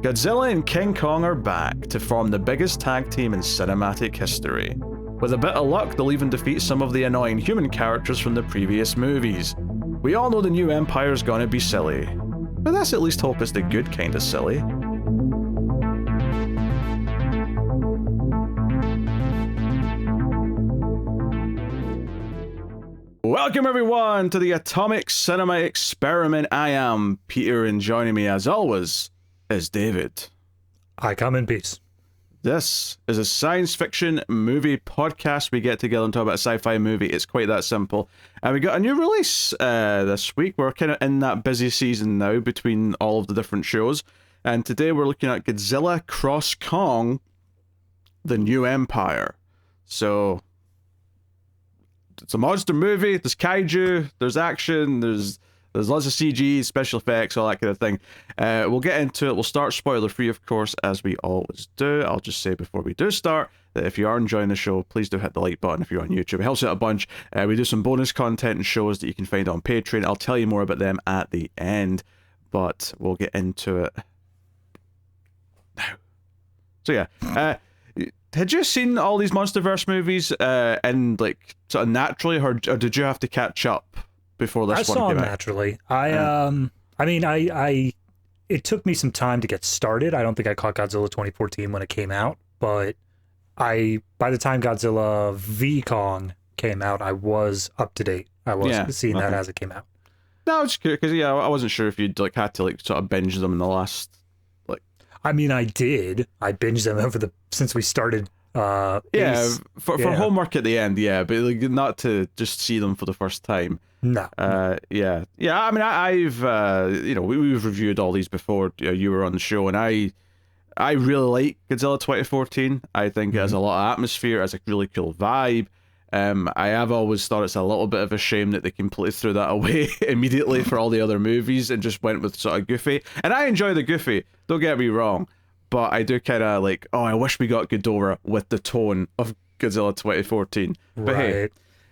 Godzilla and King Kong are back to form the biggest tag team in cinematic history. With a bit of luck, they'll even defeat some of the annoying human characters from the previous movies. We all know the new Empire's gonna be silly, but let's at least hope it's the good kind of silly. Welcome everyone to the Atomic Cinema Experiment. I am Peter, and joining me as always is David. I come in peace. This is a science fiction movie podcast. We get together and talk about a sci-fi movie. It's quite that simple. And we got a new release this week. We're kind of in that busy season now between all of the different shows. And today we're looking at Godzilla Cross Kong, The New Empire. So it's a monster movie. There's kaiju, there's action, there's lots of CG, special effects, all that kind of thing. We'll get into it. We'll start spoiler free, of course, as we always do. I'll just say before we do start that if you are enjoying the show, please do hit the like button if you're on YouTube. It helps out a bunch. We do some bonus content and shows that you can find on Patreon. I'll tell you more about them at the end, but we'll get into it now. So yeah, had you seen all these MonsterVerse movies and like sort of naturally, or did you have to catch up before this one came out? I saw them naturally. I it took me some time to get started. I don't think I caught Godzilla 2014 when it came out, but by the time Godzilla v Kong came out, I was up to date. I was seeing that as it came out. No, I was just curious because I wasn't sure if you'd like had to like sort of binge them in the last. I mean, I did. I binged them since we started. For homework at the end, but like, not to just see them for the first time. No. I mean, I've we've reviewed all these before. You were on the show, and I really like Godzilla 2014. I think it has a lot of atmosphere, it has a really cool vibe. I have always thought it's a little bit of a shame that they completely threw that away immediately for all the other movies and just went with sort of goofy. And I enjoy the goofy, don't get me wrong, but I do kind of like, I wish we got Ghidorah with the tone of Godzilla 2014. But hey,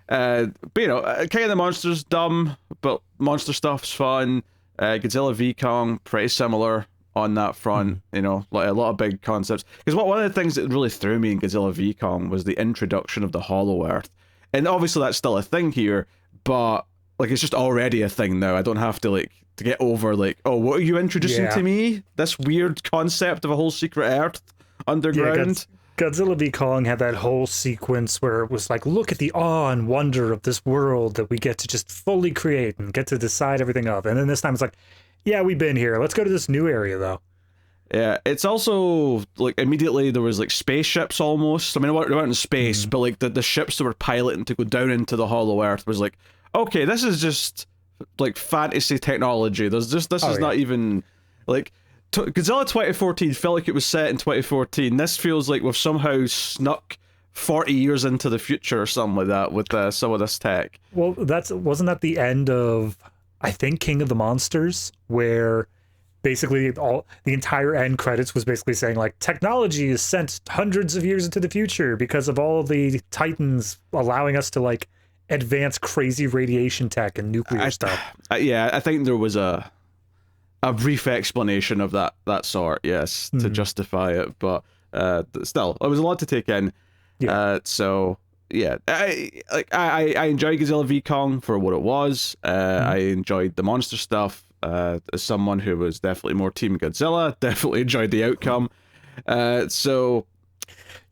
King of the Monsters, dumb, but monster stuff's fun. Godzilla v Kong, pretty similar on that front, like a lot of big concepts. Because one of the things that really threw me in Godzilla v Kong was the introduction of the Hollow Earth. And obviously that's still a thing here, but like it's just already a thing now. I don't have to to get over what are you introducing to me? This weird concept of a whole secret Earth underground. Godzilla v Kong had that whole sequence where it was like, look at the awe and wonder of this world that we get to just fully create and get to decide everything of. And then this time it's like, yeah, we've been here. Let's go to this new area, though. Yeah, it's also, like, immediately there was, like, spaceships almost. I mean, they weren't in space, but, like, the ships that were piloting to go down into the Hollow Earth was like, okay, this is just, like, fantasy technology. This is not even, like, Godzilla 2014 felt like it was set in 2014. This feels like we've somehow snuck 40 years into the future or something like that with some of this tech. Well, wasn't that the end of, I think, King of the Monsters, where basically the entire end credits was basically saying like technology is sent hundreds of years into the future because of all the Titans allowing us to like advance crazy radiation tech and nuclear stuff. I think there was a brief explanation of that sort, yes, to justify it, but still, it was a lot to take in. Yeah. I enjoyed Godzilla v Kong for what it was. I enjoyed the monster stuff. As someone who was definitely more Team Godzilla, definitely enjoyed the outcome. So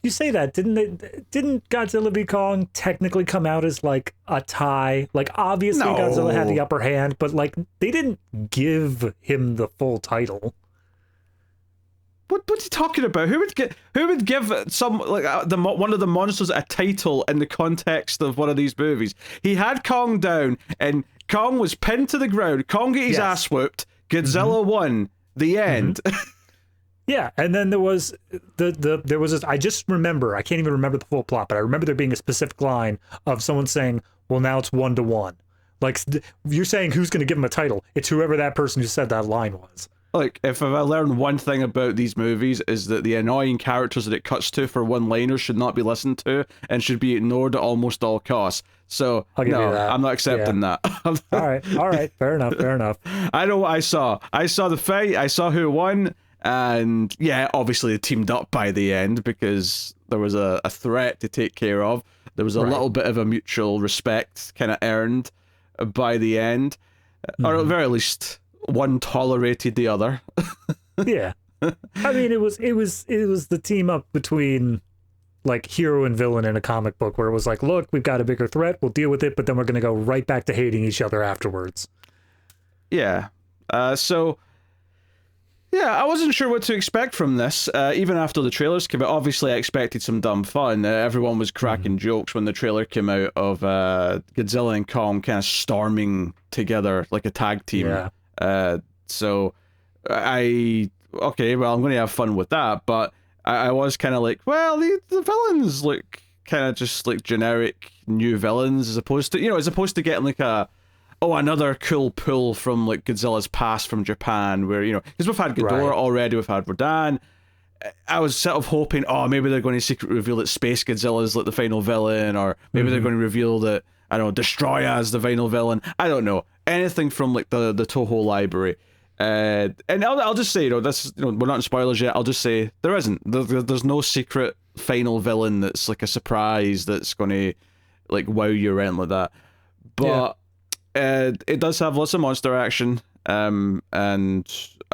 you say that, didn't Godzilla v Kong technically come out as like a tie? Like obviously Godzilla had the upper hand, but like they didn't give him the full title. What are you talking about? Who would give some like one of the monsters a title in the context of one of these movies? He had Kong down, and Kong was pinned to the ground. Kong got his ass whooped. Godzilla won. The end. Yeah, and then there was there was this, I just remember, I can't even remember the full plot, but I remember there being a specific line of someone saying, "Well, now it's 1-to-1." Like you're saying, who's going to give him a title? It's whoever that person who said that line was. Like, if I learned one thing about these movies is that the annoying characters that it cuts to for one-liners should not be listened to and should be ignored at almost all costs. So, no, I'm not accepting that. All right, fair enough. I know what I saw. I saw the fight, I saw who won, And yeah, obviously they teamed up by the end because there was a threat to take care of. There was a little bit of a mutual respect kind of earned by the end, or at the very least, one tolerated the other. Yeah, I mean, it was the team up between like hero and villain in a comic book, where it was like, look, we've got a bigger threat, we'll deal with it, but then we're going to go right back to hating each other afterwards. Yeah. So. Yeah, I wasn't sure what to expect from this, even after the trailers came out. Obviously, I expected some dumb fun. Everyone was cracking jokes when the trailer came out of Godzilla and Kong kind of storming together like a tag team. Yeah. So, okay, well, I'm going to have fun with that, but I was kind of like, well, the villains look kind of just like generic new villains, as opposed to getting like another cool pull from like Godzilla's past from Japan, where, because we've had Ghidorah already, we've had Rodan. I was sort of hoping, maybe they're going to secretly reveal that Space Godzilla is like the final villain, or maybe they're going to reveal that, I don't know, Destroya's the final villain. I don't know. Anything from like the Toho library. And I'll just say, this, we're not in spoilers yet. I'll just say there isn't. There's no secret final villain that's like a surprise that's going to like wow you around like that. But it does have lots of monster action, and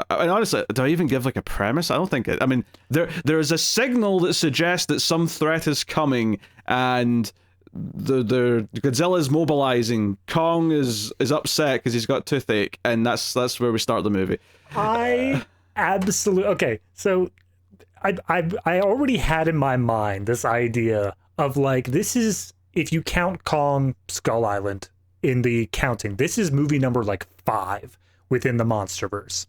honestly, do I even give like a premise? I don't think it. I mean, there is a signal that suggests that some threat is coming, and the Godzilla is mobilizing. Kong is upset because he's got toothache, and that's where we start the movie. I absolutely okay. So I already had in my mind this idea of like, this is, if you count Kong Skull Island in the counting, this is movie number like 5 within the Monsterverse.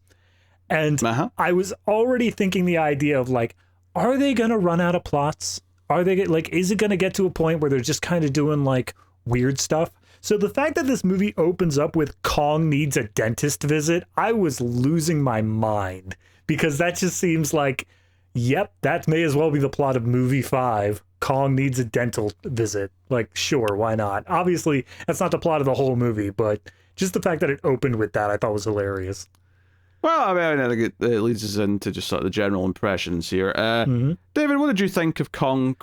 And I was already thinking the idea of like, are they going to run out of plots? Are they like, is it going to get to a point where they're just kind of doing like weird stuff? So the fact that this movie opens up with Kong needs a dentist visit, I was losing my mind, because that just seems like, yep, that may as well be the plot of movie 5. Kong needs a dental visit. Like, sure, why not? Obviously, that's not the plot of the whole movie, but just the fact that it opened with that, I thought was hilarious. Well, I mean, I think it leads us into just sort of the general impressions here. David, what did you think of Godzilla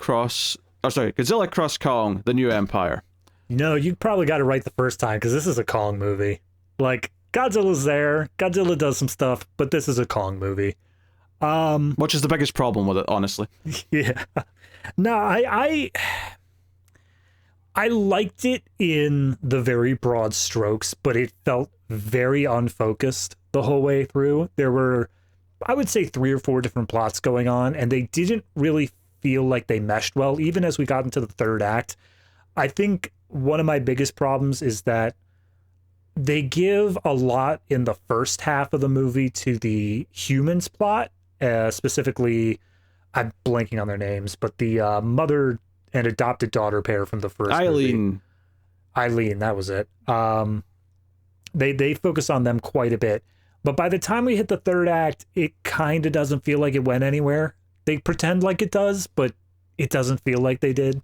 Cross Kong, The New Empire? You probably got it right the first time, because this is a Kong movie. Like, Godzilla's there, Godzilla does some stuff, but this is a Kong movie. Which is the biggest problem with it, honestly. Yeah. No, I liked it in the very broad strokes, but it felt very unfocused the whole way through. There were, I would say, 3 or 4 different plots going on, and they didn't really feel like they meshed well, even as we got into the third act. I think one of my biggest problems is that they give a lot in the first half of the movie to the humans plot, specifically, I'm blanking on their names, but the mother and adopted daughter pair from the first movie. Eileen, that was it. They focus on them quite a bit. But by the time we hit the third act, it kind of doesn't feel like it went anywhere. They pretend like it does, but it doesn't feel like they did.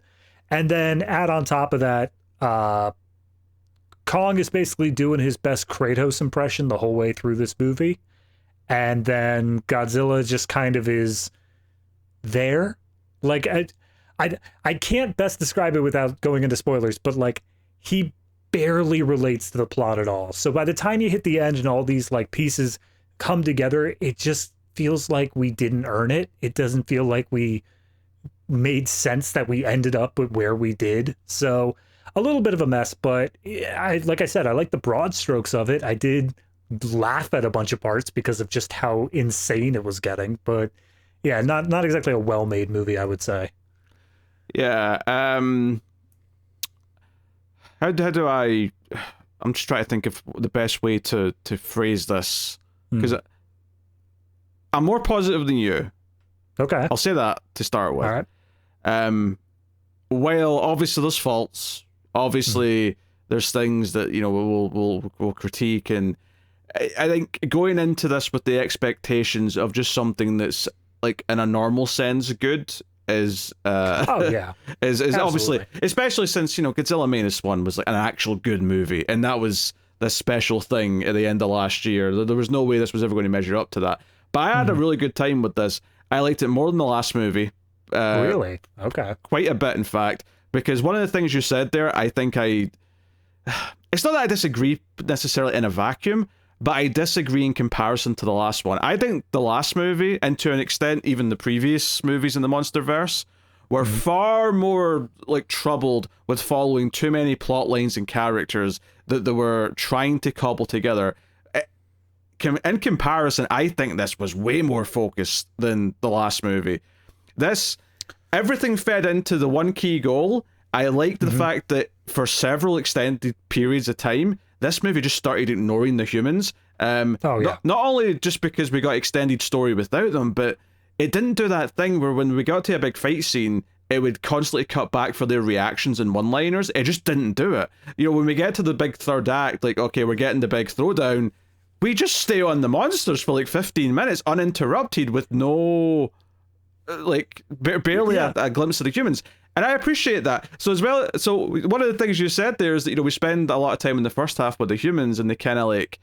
And then add on top of that, Kong is basically doing his best Kratos impression the whole way through this movie. And then Godzilla just kind of is there. Like, I can't best describe it without going into spoilers, but like, he barely relates to the plot at all. So by the time you hit the end and all these like pieces come together, it just feels like we didn't earn it. It doesn't feel like we made sense that we ended up with where we did. So a little bit of a mess, but like I said, I like the broad strokes of it. I did laugh at a bunch of parts because of just how insane it was getting, but yeah, not exactly a well-made movie, I would say. Yeah. How do I'm just trying to think of the best way to phrase this, because I'm more positive than you. Okay. I'll say that to start with. All right. Well, obviously there's faults. Obviously there's things that, we'll critique, and I think going into this with the expectations of just something that's like in a normal sense good is is obviously, especially since Godzilla Minus One was like an actual good movie, and that was the special thing at the end of last year. There was no way this was ever going to measure up to that. But I had a really good time with this. I liked it more than the last movie. Really? Okay. Quite a bit, in fact, because one of the things you said there, I think it's not that I disagree necessarily in a vacuum, but I disagree in comparison to the last one. I think the last movie, and to an extent even the previous movies in the MonsterVerse, were far more like troubled with following too many plot lines and characters that they were trying to cobble together. In comparison, I think this was way more focused than the last movie. Everything fed into the one key goal. I liked the fact that for several extended periods of time, this movie just started ignoring the humans. Not only just because we got extended story without them, but it didn't do that thing where when we got to a big fight scene, it would constantly cut back for their reactions and one-liners. It just didn't do it. You know, when we get to the big third act, like, okay, we're getting the big throwdown, we just stay on the monsters for like 15 minutes uninterrupted with no, like, barely a glimpse of the humans. And I appreciate that. So as well, so one of the things you said there is that, you know, we spend a lot of time in the first half with the humans and they kind of like,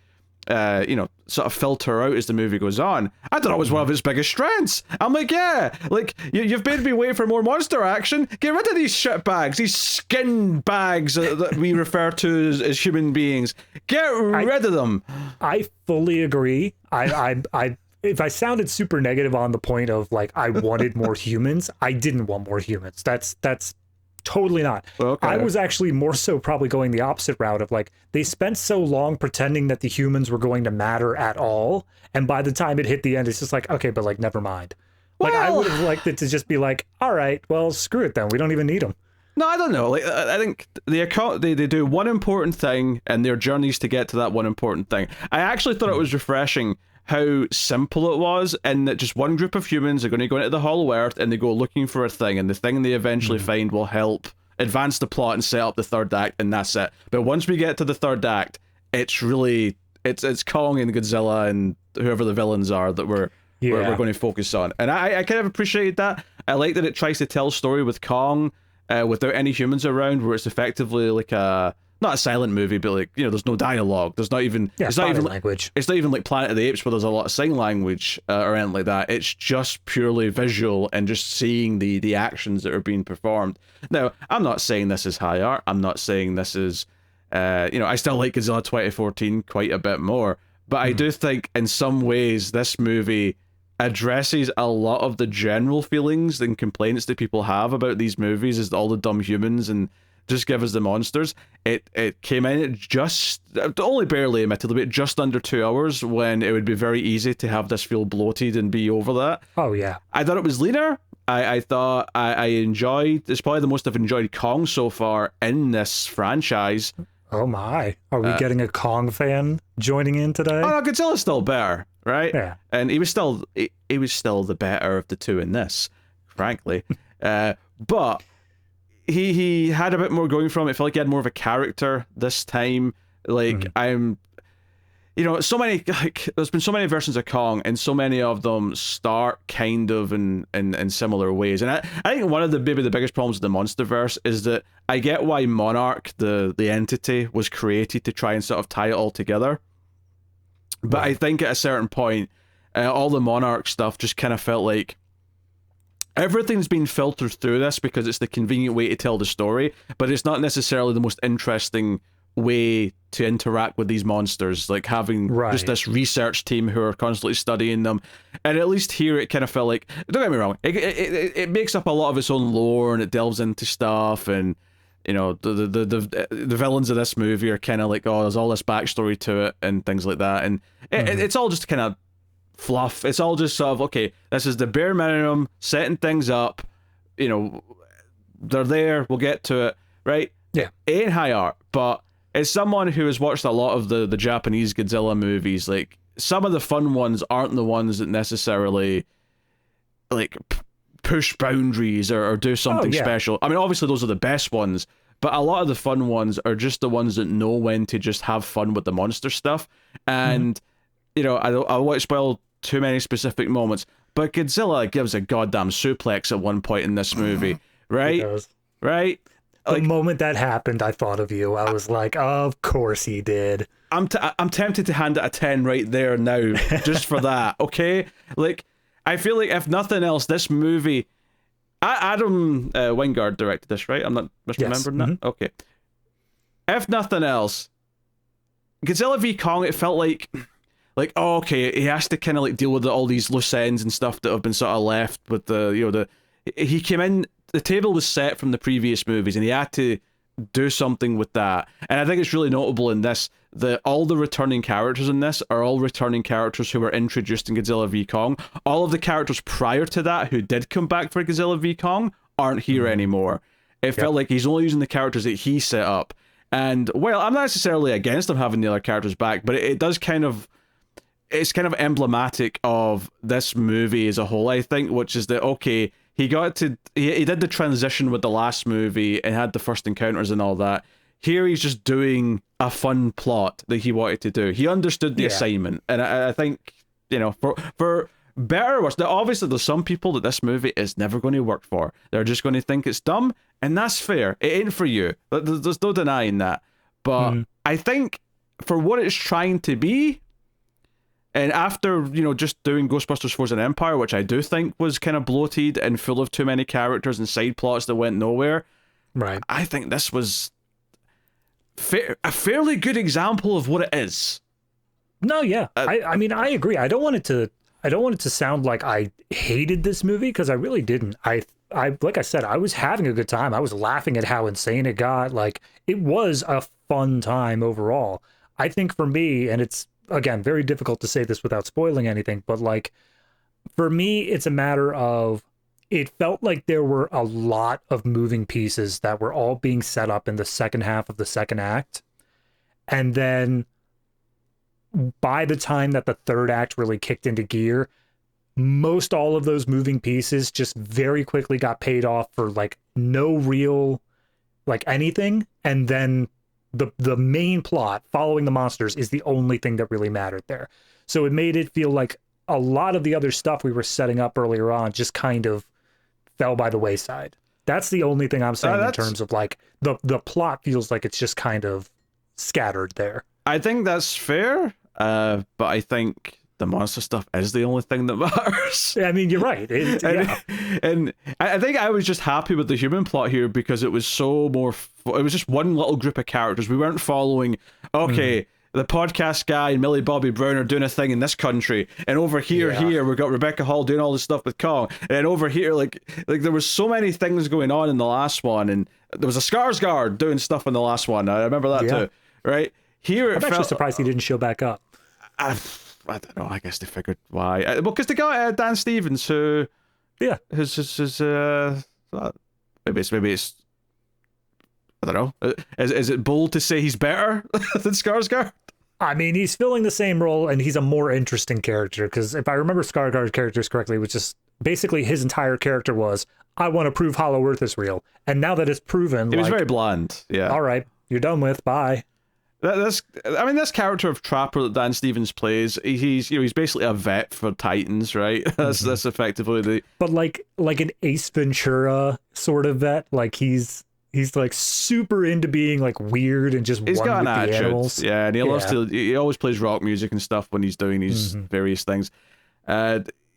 you know, sort of filter out as the movie goes on. I thought it was one of its biggest strengths. I'm like, yeah, like, you've made me wait for more monster action. Get rid of these shit bags, these skin bags that we refer to as human beings. Get rid of them. I fully agree. I if I sounded super negative on the point of like I wanted more humans, I didn't want more humans. That's totally not. Okay. I was actually more so probably going the opposite route of like they spent so long pretending that the humans were going to matter at all, and by the time it hit the end, it's just like, okay, but like never mind. Like I would have liked it to just be like, all right, well, screw it then. We don't even need them. No, I don't know. Like, I think they do one important thing and their journeys to get to that one important thing. I actually thought it was refreshing how simple it was, and that just one group of humans are going to go into the Hollow Earth and they go looking for a thing, and the thing they eventually find will help advance the plot and set up the third act, and that's it. But once we get to the third act, it's really it's Kong and Godzilla and whoever the villains are that we're going to focus on. And I kind of appreciate that. I like that it tries to tell a story with Kong without any humans around, where it's effectively like not a silent movie, but like, you know, there's no dialogue. There's not even it's not even language. It's not even like Planet of the Apes where there's a lot of sign language or anything like that. It's just purely visual and just seeing the actions that are being performed. Now, I'm not saying this is high art. I'm not saying this is you know, I still like Godzilla 2014 quite a bit more, but I do think in some ways this movie addresses a lot of the general feelings and complaints that people have about these movies, is all the dumb humans and just give us the monsters. It came in at just, only barely admittedly, but just under 2 hours, when it would be very easy to have this feel bloated and be over that. Oh yeah. I thought it was leaner. I thought I enjoyed, it's probably the most I've enjoyed Kong so far in this franchise. Oh my. Are we getting a Kong fan joining in today? Oh no, Godzilla's still better, right? Yeah. And he was still the better of the two in this, frankly. But he had a bit more going from it. I felt like he had more of a character this time. Like, you know, so many, like, there's been so many versions of Kong, and so many of them start kind of in similar ways. And I think one of maybe the biggest problems with the MonsterVerse is that I get why Monarch, the entity, was created to try and sort of tie it all together. But I think at a certain point, all the Monarch stuff just kind of felt like everything's been filtered through this because it's the convenient way to tell the story, but it's not necessarily the most interesting way to interact with these monsters, like having just this research team who are constantly studying them. And at least here it kind of felt like, don't get me wrong, it makes up a lot of its own lore and it delves into stuff, and you know, the villains of this movie are kind of like, oh, there's all this backstory to it and things like that, and it's all just kind of fluff. It's all just sort of, okay, this is the bare minimum, setting things up, you know, they're there, we'll get to it, right? Yeah. It ain't high art, but as someone who has watched a lot of the Japanese Godzilla movies, like, some of the fun ones aren't the ones that necessarily, like, push boundaries or do something special. I mean, obviously those are the best ones, but a lot of the fun ones are just the ones that know when to just have fun with the monster stuff. And, you know, I won't spoil too many specific moments, but Godzilla gives a goddamn suplex at one point in this movie, right? Right? The moment that happened, I thought of you. I was like, of course he did. I'm tempted to hand it a 10 right there now, just for that. Okay, like I feel like if nothing else, this movie, Adam Wingard directed this, right? I'm not misremembering that. Okay. If nothing else, Godzilla v Kong, it felt like oh, okay, he has to kind of like deal with all these loose ends and stuff that have been sort of left with he came in, the table was set from the previous movies, and he had to do something with that. And I think it's really notable in this that all the returning characters in this are all returning characters who were introduced in Godzilla v Kong. All of the characters prior to that who did come back for Godzilla v Kong aren't here anymore. It felt like he's only using the characters that he set up. And, well, I'm not necessarily against him having the other characters back, but it does it's kind of emblematic of this movie as a whole, I think, which is that, okay, he did the transition with the last movie and had the first encounters and all that. Here he's just doing a fun plot that he wanted to do. He understood the assignment. And I think, for better or worse, now obviously there's some people that this movie is never going to work for. They're just going to think it's dumb, and that's fair. It ain't for you. There's no denying that. But I think for what it's trying to be, and after, just doing Ghostbusters Frozen Empire, which I do think was kind of bloated and full of too many characters and side plots that went nowhere, right? I think this was a fairly good example of what it is. No, yeah. I mean, I agree. I don't want it to sound like I hated this movie, because I really didn't. I like I said, I was having a good time. I was laughing at how insane it got. Like, it was a fun time overall. I think for me, and it's, again, very difficult to say this without spoiling anything, but like, for me, it's a matter of, it felt like there were a lot of moving pieces that were all being set up in the second half of the second act. And then by the time that the third act really kicked into gear, most all of those moving pieces just very quickly got paid off for like no real, like, anything. And then the main plot following the monsters is the only thing that really mattered there. So it made it feel like a lot of the other stuff we were setting up earlier on just kind of fell by the wayside. That's the only thing I'm saying in terms of like the plot feels like it's just kind of scattered there. I think that's fair, but I think the monster stuff is the only thing that matters. I mean, you're right. And I think I was just happy with the human plot here because it was it was just one little group of characters. We weren't following, the podcast guy and Millie Bobby Brown are doing a thing in this country, and over here we've got Rebecca Hall doing all this stuff with Kong, and over here like there was so many things going on in the last one, and there was a Skarsgård doing stuff in the last one. I remember that too, right? Here I'm actually surprised he didn't show back up. I don't know. I guess they figured why. Well, because they got Dan Stevens, who, maybe it's. I don't know. Is it bold to say he's better than Skarsgård? I mean, he's filling the same role, and he's a more interesting character. Because if I remember Skarsgård's characters correctly, it was just basically his entire character was, I want to prove Hollow Earth is real, and now that it's proven, he was very bland. Yeah. All right, you're done with. Bye. This character of Trapper that Dan Stevens plays, he's basically a vet for Titans, right? That's effectively the. But like an Ace Ventura sort of vet, like he's like super into being like weird and just he's one got with an the attitude. animals. Yeah, and he always plays rock music and stuff when he's doing these various things.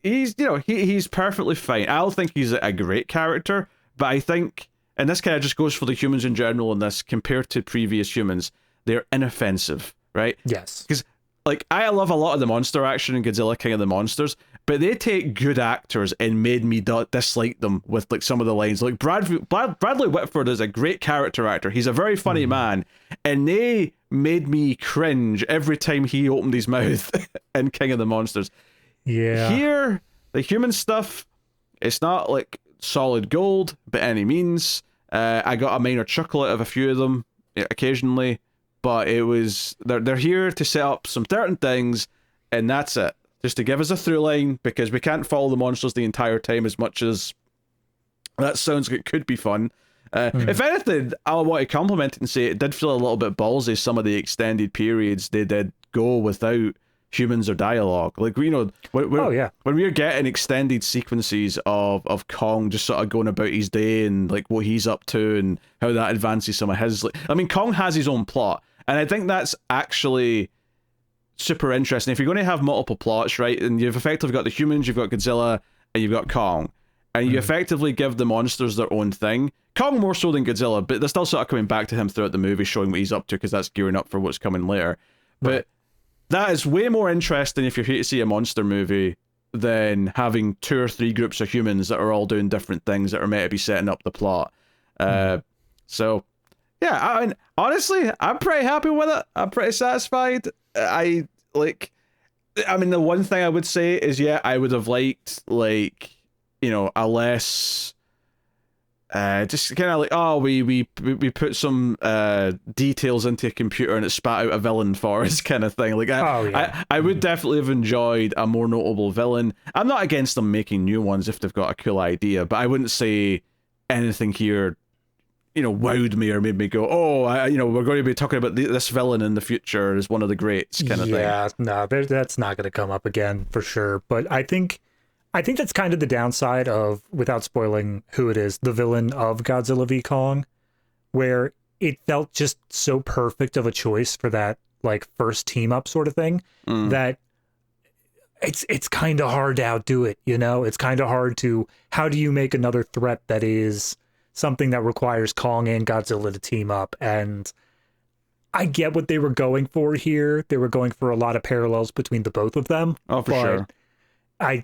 He's perfectly fine. I don't think he's a great character, but I think, and this kind of just goes for the humans in general in this, compared to previous humans, they're inoffensive, right? Yes. Because, like, I love a lot of the monster action in Godzilla King of the Monsters, but they take good actors and made me dislike them with, like, some of the lines. Like, Bradley Whitford is a great character actor. He's a very funny man, and they made me cringe every time he opened his mouth in King of the Monsters. Yeah. Here, the human stuff, it's not, like, solid gold by any means. I got a minor chuckle out of a few of them occasionally. But it was, they're here to set up some certain things, and that's it. Just to give us a through line, because we can't follow the monsters the entire time as much as that sounds like it could be fun. If anything, I want to compliment it and say it did feel a little bit ballsy, some of the extended periods they did go without humans or dialogue. Like, when we're getting extended sequences of Kong just sort of going about his day and like what he's up to and how that advances some of his. Kong has his own plot. And I think that's actually super interesting. If you're going to have multiple plots, right, and you've effectively got the humans, you've got Godzilla, and you've got Kong, and you effectively give the monsters their own thing. Kong more so than Godzilla, but they're still sort of coming back to him throughout the movie, showing what he's up to, because that's gearing up for what's coming later. But that is way more interesting if you're here to see a monster movie than having 2 or 3 groups of humans that are all doing different things that are meant to be setting up the plot. So, yeah, I mean, honestly, I'm pretty happy with it. I'm pretty satisfied. The one thing I would say is, yeah, I would have liked, like, you know, a less... just kind of like, oh, we put some details into a computer and it spat out a villain for us kind of thing. Like, I would definitely have enjoyed a more notable villain. I'm not against them making new ones if they've got a cool idea, but I wouldn't say anything here, you know, wowed me or made me go, oh, we're going to be talking about this villain in the future as one of the greats kind of thing. Yeah, no, that's not going to come up again for sure. But I think that's kind of the downside of, without spoiling who it is, the villain of Godzilla v Kong, where it felt just so perfect of a choice for that, like, first team up sort of thing, that it's kind of hard to outdo it, you know? It's kind of hard to, how do you make another threat that is something that requires Kong and Godzilla to team up? And I get what they were going for here. They were going for a lot of parallels between the both of them. Oh, for sure. I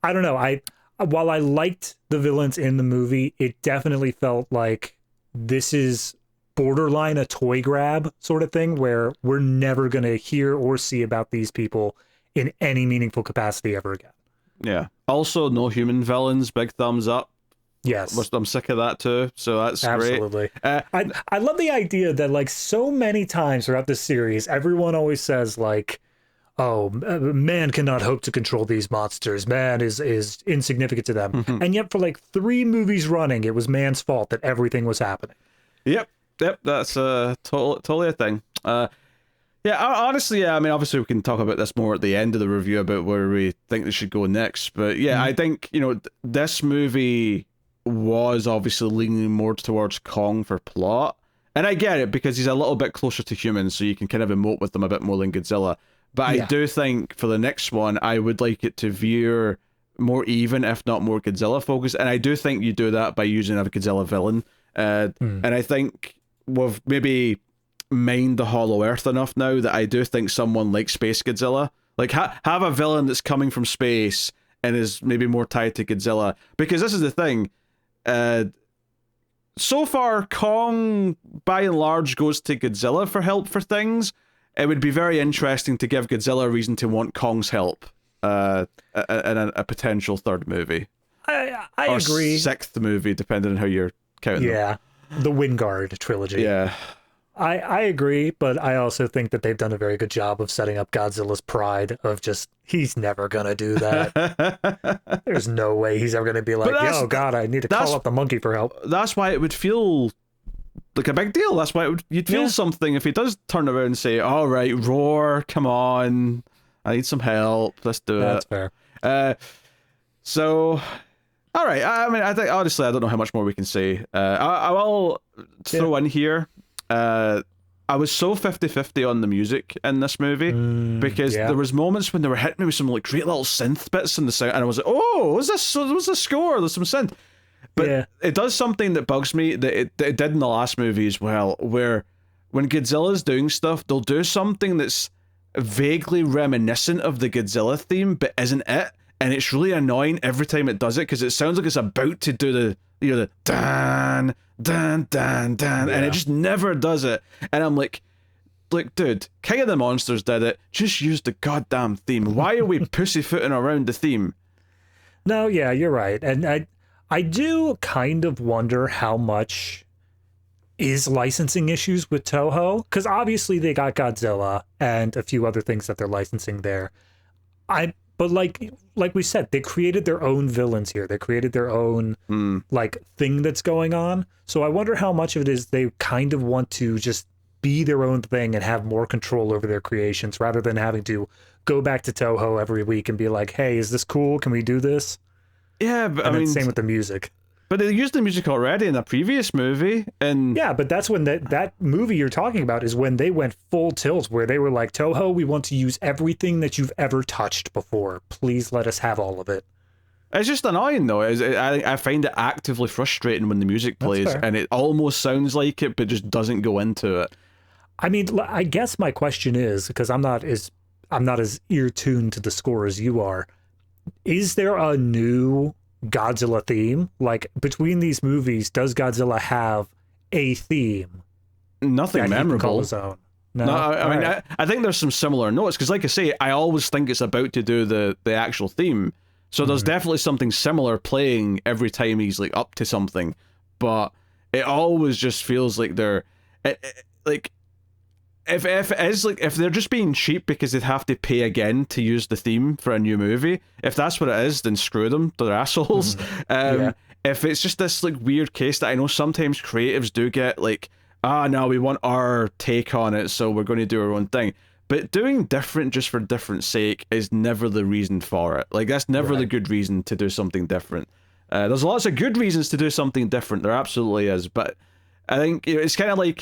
don't know. While I liked the villains in the movie, it definitely felt like this is borderline a toy grab sort of thing, where we're never going to hear or see about these people in any meaningful capacity ever again. Yeah. Also, no human villains. Big thumbs up. Yes. I'm sick of that too, so that's absolutely great. I love the idea that, like, so many times throughout this series, everyone always says, like, oh, man cannot hope to control these monsters. Man is insignificant to them. And yet for like 3 movies running, it was man's fault that everything was happening. Yep, that's totally a thing. Honestly, I mean, obviously we can talk about this more at the end of the review about where we think they should go next. But yeah, I think, you know, this movie was obviously leaning more towards Kong for plot. And I get it, because he's a little bit closer to humans, so you can kind of emote with them a bit more than Godzilla. But I do think for the next one, I would like it to veer more even, if not more Godzilla focused. And I do think you do that by using a Godzilla villain. And I think we've maybe mined the Hollow Earth enough now that I do think someone like Space Godzilla, like have a villain that's coming from space and is maybe more tied to Godzilla. Because this is the thing. So far, Kong, by and large, goes to Godzilla for help for things. It would be very interesting to give Godzilla a reason to want Kong's help in a potential 3rd movie. I agree. 6th movie, depending on how you're counting them. The Wingard trilogy. Yeah. I agree, but I also think that they've done a very good job of setting up Godzilla's pride of just, he's never going to do that. There's no way he's ever going to be like, oh, God, I need to call up the monkey for help. That's why it would feel like a big deal. That's why you'd feel something if he does turn around and say, all right, roar, come on, I need some help, let's do That's it. Fair. So, all right, I mean, I think, honestly, I don't know how much more we can say. I will throw in here, I was so 50-50 on the music in this movie, because there was moments when they were hitting me with some like great little synth bits in the sound, and I was like, oh, what's the score? There's some synth. But it does something that bugs me that it did in the last movie as well, where when Godzilla's doing stuff, they'll do something that's vaguely reminiscent of the Godzilla theme, but isn't it? And it's really annoying every time it does it, because it sounds like it's about to do the dan, dan, dan, dan, and it just never does it. And I'm like, dude, King of the Monsters did it. Just use the goddamn theme. Why are we pussyfooting around the theme? No, yeah, you're right. And I do kind of wonder how much is licensing issues with Toho, because obviously they got Godzilla and a few other things that they're licensing there. But like we said, they created their own villains here. They created their own like thing that's going on. So I wonder how much of it is they kind of want to just be their own thing and have more control over their creations, rather than having to go back to Toho every week and be like, hey, is this cool? Can we do this? Yeah, but and I mean, same with the music. But they used the music already in a previous movie, and Yeah, but that's when that movie you're talking about is when they went full tilt, where they were like, Toho, we want to use everything that you've ever touched before. Please let us have all of it. it's just annoying though. I find it actively frustrating when the music plays and it almost sounds like it, but just doesn't go into it. I mean, I guess my question is, because I'm not as ear tuned to the score as you are. Is there a new Godzilla theme? Like, between these movies, does Godzilla have a theme? Nothing that memorable. He can call his own? No, I mean, I think there's some similar notes, because like I say, I always think it's about to do the actual theme. So there's definitely something similar playing every time he's like up to something, but it always just feels like they're like, if it is like, if they're just being cheap because they'd have to pay again to use the theme for a new movie, if that's what it is, then screw them, they're assholes. If it's just this like weird case that I know sometimes creatives do get like, no, we want our take on it, so we're going to do our own thing. But doing different just for different sake is never the reason for it. Like, that's never the good reason to do something different. There's lots of good reasons to do something different. There absolutely is. But I think it's kind of like,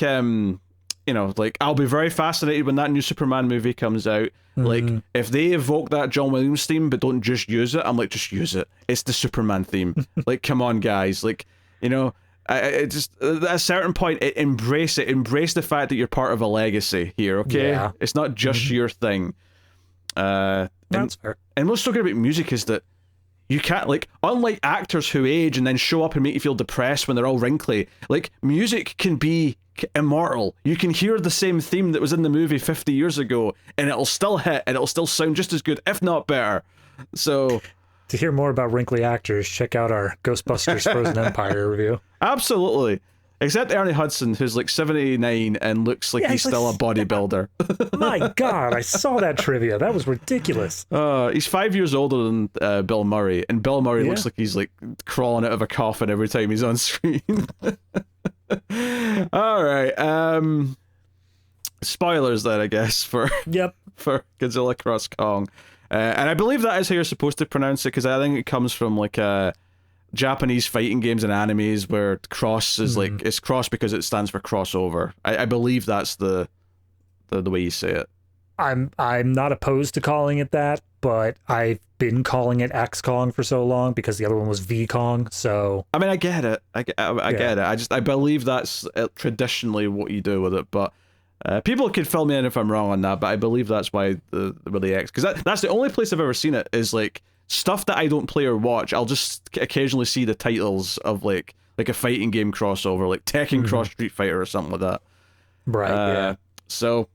like, I'll be very fascinated when that new Superman movie comes out. Like, if they evoke that John Williams theme but don't just use it, I'm like, just use it. It's the Superman theme. Like, come on, guys. Like, I just, at a certain point, embrace it. Embrace the fact that you're part of a legacy here, okay? Yeah. It's not just your thing. That's fair. And what's so good about music is that you can't, like, unlike actors who age and then show up and make you feel depressed when they're all wrinkly, like, music can be immortal. You can hear the same theme that was in the movie 50 years ago, and it'll still hit, and it'll still sound just as good, if not better. So... To hear more about wrinkly actors, check out our Ghostbusters Frozen Empire review. Absolutely. Except Ernie Hudson, who's like 79 and looks like he's still a bodybuilder. My God, I saw that trivia. That was ridiculous. He's 5 years older than Bill Murray, and Bill Murray looks like he's like crawling out of a coffin every time he's on screen. All right. Spoilers then, I guess, for Godzilla Cross Kong. And I believe that is how you're supposed to pronounce it, because I think it comes from like Japanese fighting games and animes where cross is like, it's cross because it stands for crossover. I believe that's the way you say it. I'm not opposed to calling it that, but I've been calling it X Kong for so long because the other one was V Kong. So I mean, I get it. I get it. I believe that's traditionally what you do with it, but. People could fill me in if I'm wrong on that, but I believe that's why the X, because that's the only place I've ever seen it is like stuff that I don't play or watch. I'll just occasionally see the titles of like a fighting game crossover, like Tekken Cross Street Fighter or something like that. Right. So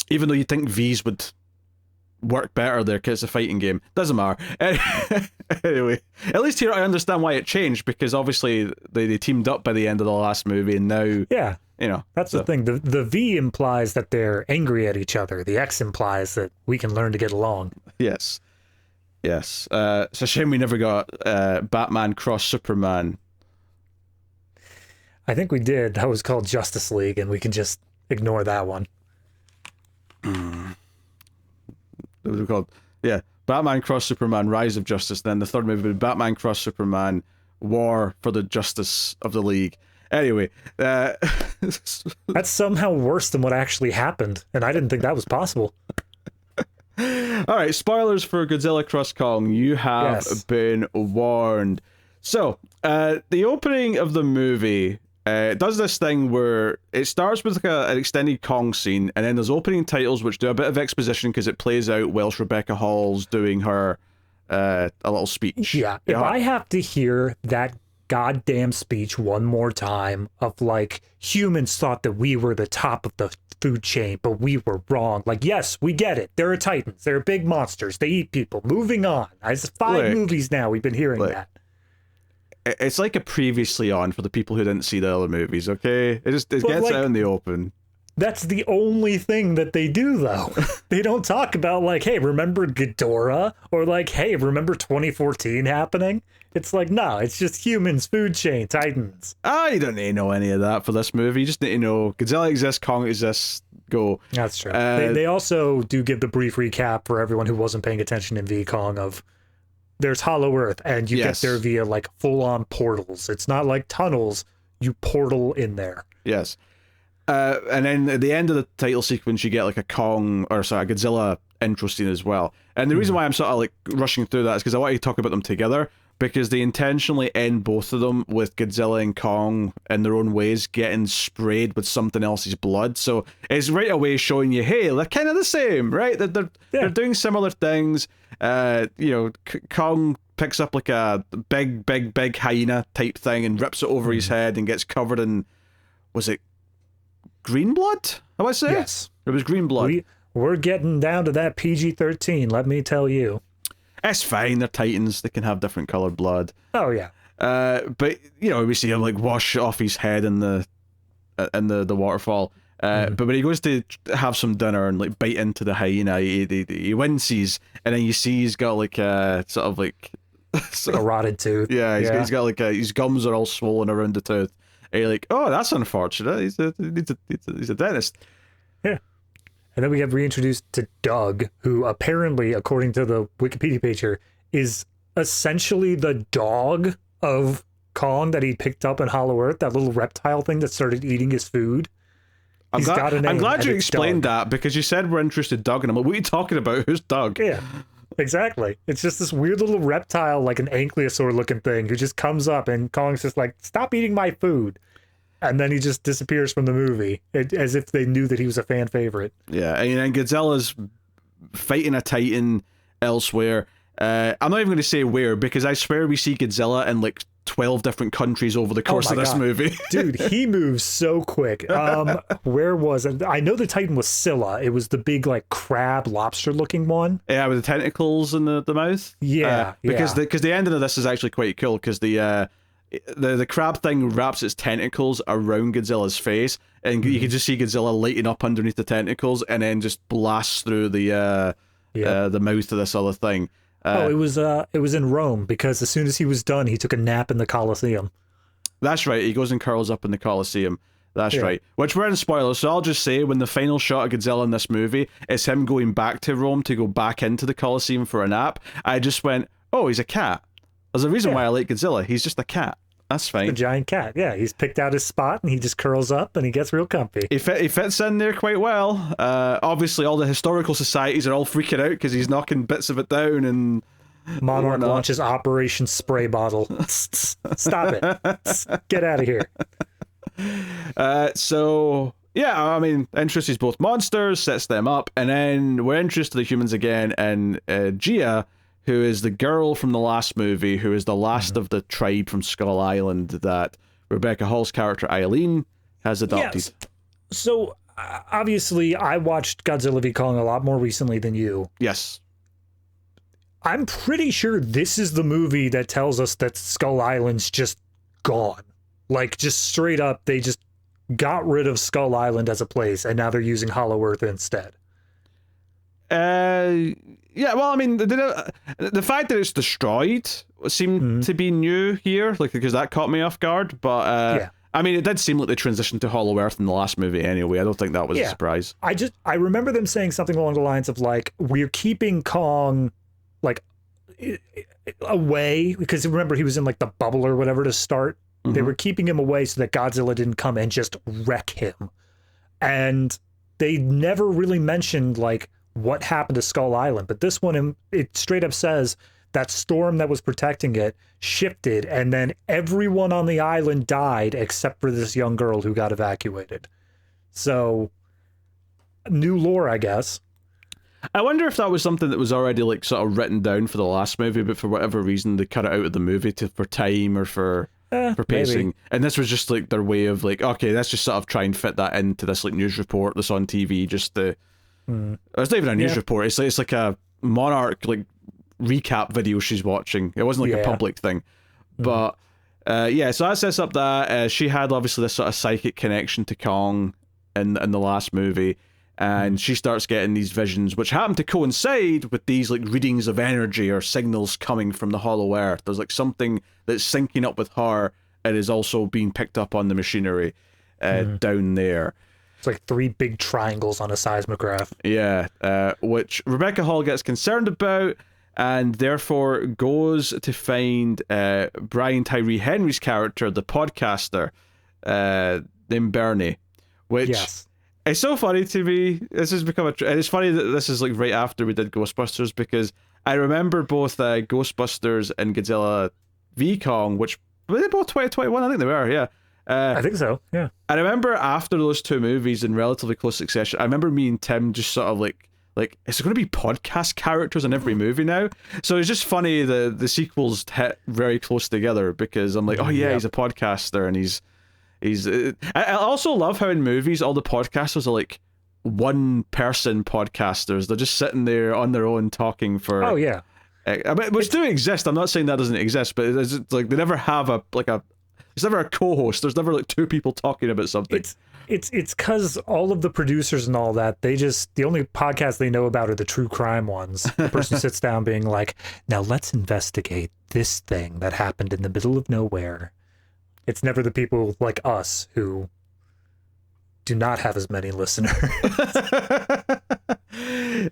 even though you think V's would work better there because it's a fighting game, doesn't matter. Anyway, at least here I understand why it changed, because obviously they teamed up by the end of the last movie, and now that's the thing. The V implies that they're angry at each other. The X implies that we can learn to get along. Yes. It's a shame we never got Batman Cross Superman. I think we did. That was called Justice League, and we can just ignore that one. It was called, Batman Cross Superman Rise of Justice. Then the third movie would be Batman Cross Superman War for the Justice of the League. Anyway, that's somehow worse than what actually happened, and I didn't think that was possible. All right, spoilers for Godzilla Cross Kong. You have been warned. So, the opening of the movie does this thing where it starts with like an extended Kong scene, and then there's opening titles which do a bit of exposition because it plays out whilst Rebecca Hall's doing her a little speech. Yeah, if I have to hear that goddamn speech one more time of like, humans thought that we were the top of the food chain, but we were wrong. Like, yes, we get it. There are titans. There are big monsters. They eat people. Moving on. It's 5 movies now we've been hearing that. It's like a previously on for the people who didn't see the other movies, okay? It gets like, out in the open. That's the only thing that they do, though. They don't talk about, like, hey, remember Ghidorah? Or, like, hey, remember 2014 happening? It's like, no, it's just humans, food chain, titans. You don't need to know any of that for this movie. You just need to know Godzilla exists, Kong exists, go. That's true. They also do give the brief recap for everyone who wasn't paying attention in V Kong of there's Hollow Earth, and you get there via like full-on portals. It's not like tunnels. You portal in there. Yes. And then at the end of the title sequence, you get like a Godzilla intro scene as well. And the reason why I'm sort of like rushing through that is because I want to talk about them together, because they intentionally end both of them with Godzilla and Kong in their own ways getting sprayed with something else's blood. So it's right away showing you, hey, they're kind of the same, right? They're doing similar things. Kong picks up like a big hyena type thing and rips it over his head and gets covered in, was it green blood? I would say yes, it was green blood. We're getting down to that PG-13. Let me tell you. It's fine. They're Titans. They can have different colored blood. Oh yeah. But we see him like wash off his head in the waterfall. But when he goes to have some dinner and like bite into the hyena, he winces, and then you see he's got like a sort of like a rotted tooth. Yeah, he's got like his gums are all swollen around the tooth. And you're like, oh, that's unfortunate. He's a dentist. Yeah. And then we get reintroduced to Doug, who apparently, according to the Wikipedia page here, is essentially the dog of Kong that he picked up in Hollow Earth, that little reptile thing that started eating his food. I'm glad you explained that, because you said we're interested in Doug, and I'm like, what are you talking about? Who's Doug? Yeah, exactly. It's just this weird little reptile, like an ankylosaur looking thing, who just comes up, and Kong's just like, stop eating my food. And then he just disappears from the movie, as if they knew that he was a fan favorite. Yeah, and then Godzilla's fighting a Titan elsewhere. I'm not even going to say where, because I swear we see Godzilla in like 12 different countries over the course of this movie. Dude, he moves so quick. Where was it? I know the Titan was Scylla. It was the big like crab lobster looking one. Yeah, with the tentacles in the mouth. Yeah, because the ending of this is actually quite cool, because the crab thing wraps its tentacles around Godzilla's face, and you can just see Godzilla lighting up underneath the tentacles, and then just blasts through the mouth of this other thing. It was in Rome, because as soon as he was done, he took a nap in the Colosseum. That's right. He goes and curls up in the Colosseum. That's right. Which we're in spoilers, so I'll just say, when the final shot of Godzilla in this movie is him going back to Rome to go back into the Colosseum for a nap, I just went, oh, he's a cat. There's a reason why I like Godzilla. He's just a cat. That's fine. A giant cat. Yeah, he's picked out his spot, and he just curls up, and he gets real comfy. He fits in there quite well. Obviously, all the historical societies are all freaking out because he's knocking bits of it down, and Monarch launches Operation Spray Bottle. Stop it. Get out of here. So, yeah, I mean, introduces both monsters, sets them up, and then we're introduced to the humans again, and Gia, who is the girl from the last movie, who is the last of the tribe from Skull Island that Rebecca Hall's character Eileen has adopted. Yes. So, obviously, I watched Godzilla v. Kong a lot more recently than you. Yes. I'm pretty sure this is the movie that tells us that Skull Island's just gone. Like, just straight up, they just got rid of Skull Island as a place, and now they're using Hollow Earth instead. Yeah, well, I mean, the fact that it's destroyed seemed to be new here, like, because that caught me off guard. But I mean, it did seem like they transitioned to Hollow Earth in the last movie anyway. I don't think that was a surprise. I remember them saying something along the lines of like, we're keeping Kong like away, because remember he was in like the bubble or whatever to start. They were keeping him away so that Godzilla didn't come and just wreck him. And they never really mentioned like what happened to Skull Island, but this one, it straight up says that storm that was protecting it shifted, and then everyone on the island died except for this young girl who got evacuated. So, new lore, I guess. I wonder if that was something that was already like sort of written down for the last movie, but for whatever reason they cut it out of the movie for time or for pacing. Maybe. And this was just like their way of like, okay, let's just sort of try and fit that into this like news report that's on TV, just to. It's not even a news report. It's like a Monarch like recap video she's watching. It wasn't like a public thing, but so that sets up that she had obviously this sort of psychic connection to Kong in the last movie, and she starts getting these visions, which happen to coincide with these like readings of energy or signals coming from the Hollow Earth. There's like something that's syncing up with her and is also being picked up on the machinery down there. It's like 3 big triangles on a seismograph. Yeah, which Rebecca Hall gets concerned about, and therefore goes to find Brian Tyree Henry's character, the podcaster, named Bernie, which Yes. is so funny to me. This has become and it's funny that this is like right after we did Ghostbusters, because I remember both Ghostbusters and Godzilla v Kong, which were they both 2021? I think they were, yeah. I think so, yeah. I remember after those two movies in relatively close succession, I remember me and Tim just sort of like, is there going to be podcast characters in every movie now? So it's just funny the sequels hit very close together, because I'm like, oh yeah, he's a podcaster, and he's. I also love how in movies all the podcasters are like one person podcasters. They're just sitting there on their own talking for. Oh yeah. I mean, which do exist. I'm not saying that doesn't exist, but it's like they never have There's never a co-host. There's never like two people talking about something. It's because all of the producers and all that, the only podcasts they know about are the true crime ones. The person sits down being like, now let's investigate this thing that happened in the middle of nowhere. It's never the people like us who do not have as many listeners.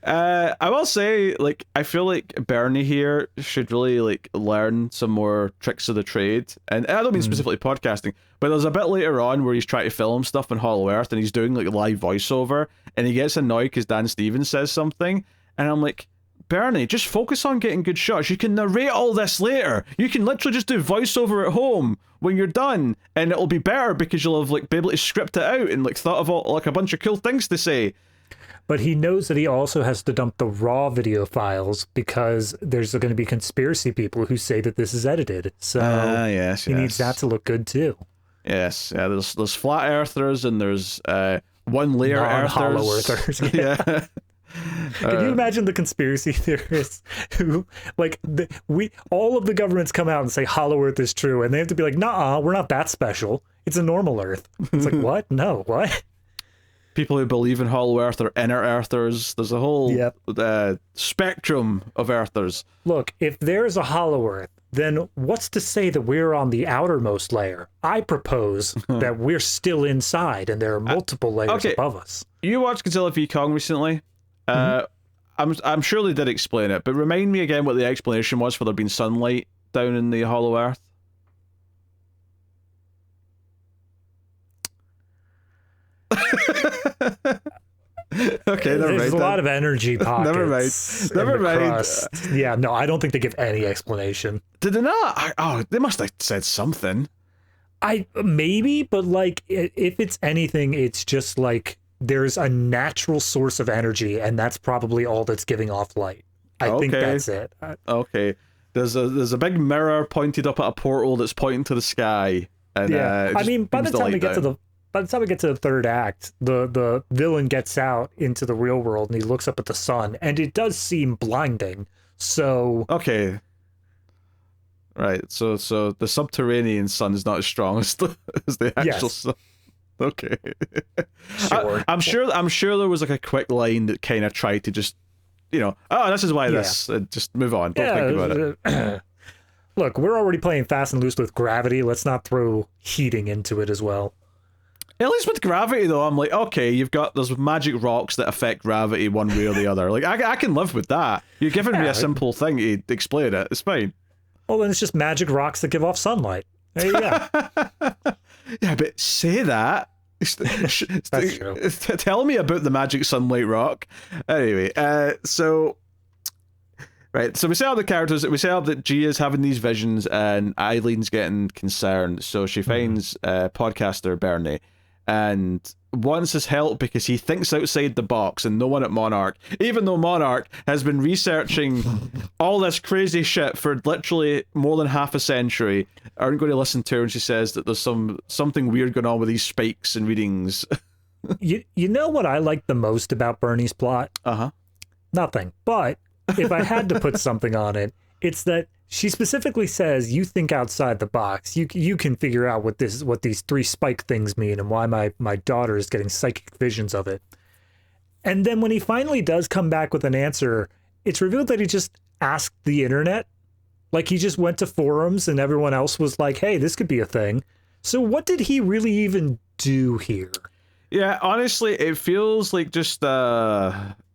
I will say, like, I feel like Bernie here should really like learn some more tricks of the trade, and I don't mean specifically podcasting, but there's a bit later on where he's trying to film stuff in Hollow Earth, and he's doing like live voiceover, and he gets annoyed because Dan Stevens says something, and I'm like, Bernie, just focus on getting good shots. You can narrate all this later. You can literally just do voiceover at home when you're done, and it'll be better because you'll have like be able to script it out and like thought of all, like a bunch of cool things to say. But he knows that he also has to dump the raw video files because there's going to be conspiracy people who say that this is edited. So he needs that to look good too. Yes, yeah. There's flat earthers and there's one layer non-hollow earthers. Yeah. Can you imagine the conspiracy theorists who, like, all of the governments come out and say Hollow Earth is true, and they have to be like, nah, we're not that special. It's a normal Earth. It's like, what? No, what? People who believe in Hollow Earth are inner Earthers. There's a whole spectrum of Earthers. Look, if there's a Hollow Earth, then what's to say that we're on the outermost layer? I propose that we're still inside, and there are multiple layers above us. You watched Godzilla v Kong recently. I'm sure they did explain it, but remind me again what the explanation was for there being sunlight down in the Hollow Earth. Okay, never There's mind. a lot of energy pockets. Never mind. Yeah, no, I don't think they give any explanation. Did they not? They must have said something. Maybe, but like, if it's anything, it's just like there's a natural source of energy, and that's probably all that's giving off light. I think that's it. Okay. There's a big mirror pointed up at a portal that's pointing to the sky. And, I mean, by the time we get to the third act, the villain gets out into the real world and he looks up at the sun, and it does seem blinding. So okay. Right. So the subterranean sun is not as strong as the actual sun. Okay. Sure. I'm sure there was like a quick line that kind of tried to just, this is why this. Just move on. Don't think about it. Look, we're already playing fast and loose with gravity. Let's not throw heating into it as well. At least with gravity, though, I'm like, okay, there's magic rocks that affect gravity one way or the other. Like, I can live with that. You're giving me a simple thing to explain it. It's fine. Well, then it's just magic rocks that give off sunlight. There you go. Yeah, but say that. That's true. Tell me about the magic sunlight rock. Anyway, so we set up the characters. We set up that Gia's having these visions and Eileen's getting concerned. So she finds podcaster Bernie and wants his help because he thinks outside the box, and no one at Monarch, even though Monarch has been researching all this crazy shit for literally more than half a century, aren't going to listen to her. And she says that there's something weird going on with these spikes and readings. You know what I like the most about Bernie's plot? Nothing. But if I had to put something on it, it's that she specifically says, you think outside the box. You can figure out what these three spike things mean and why my daughter is getting psychic visions of it. And then when he finally does come back with an answer, it's revealed that he just asked the internet. Like, he just went to forums and everyone else was like, hey, this could be a thing. So what did he really even do here? Yeah, honestly, it feels like just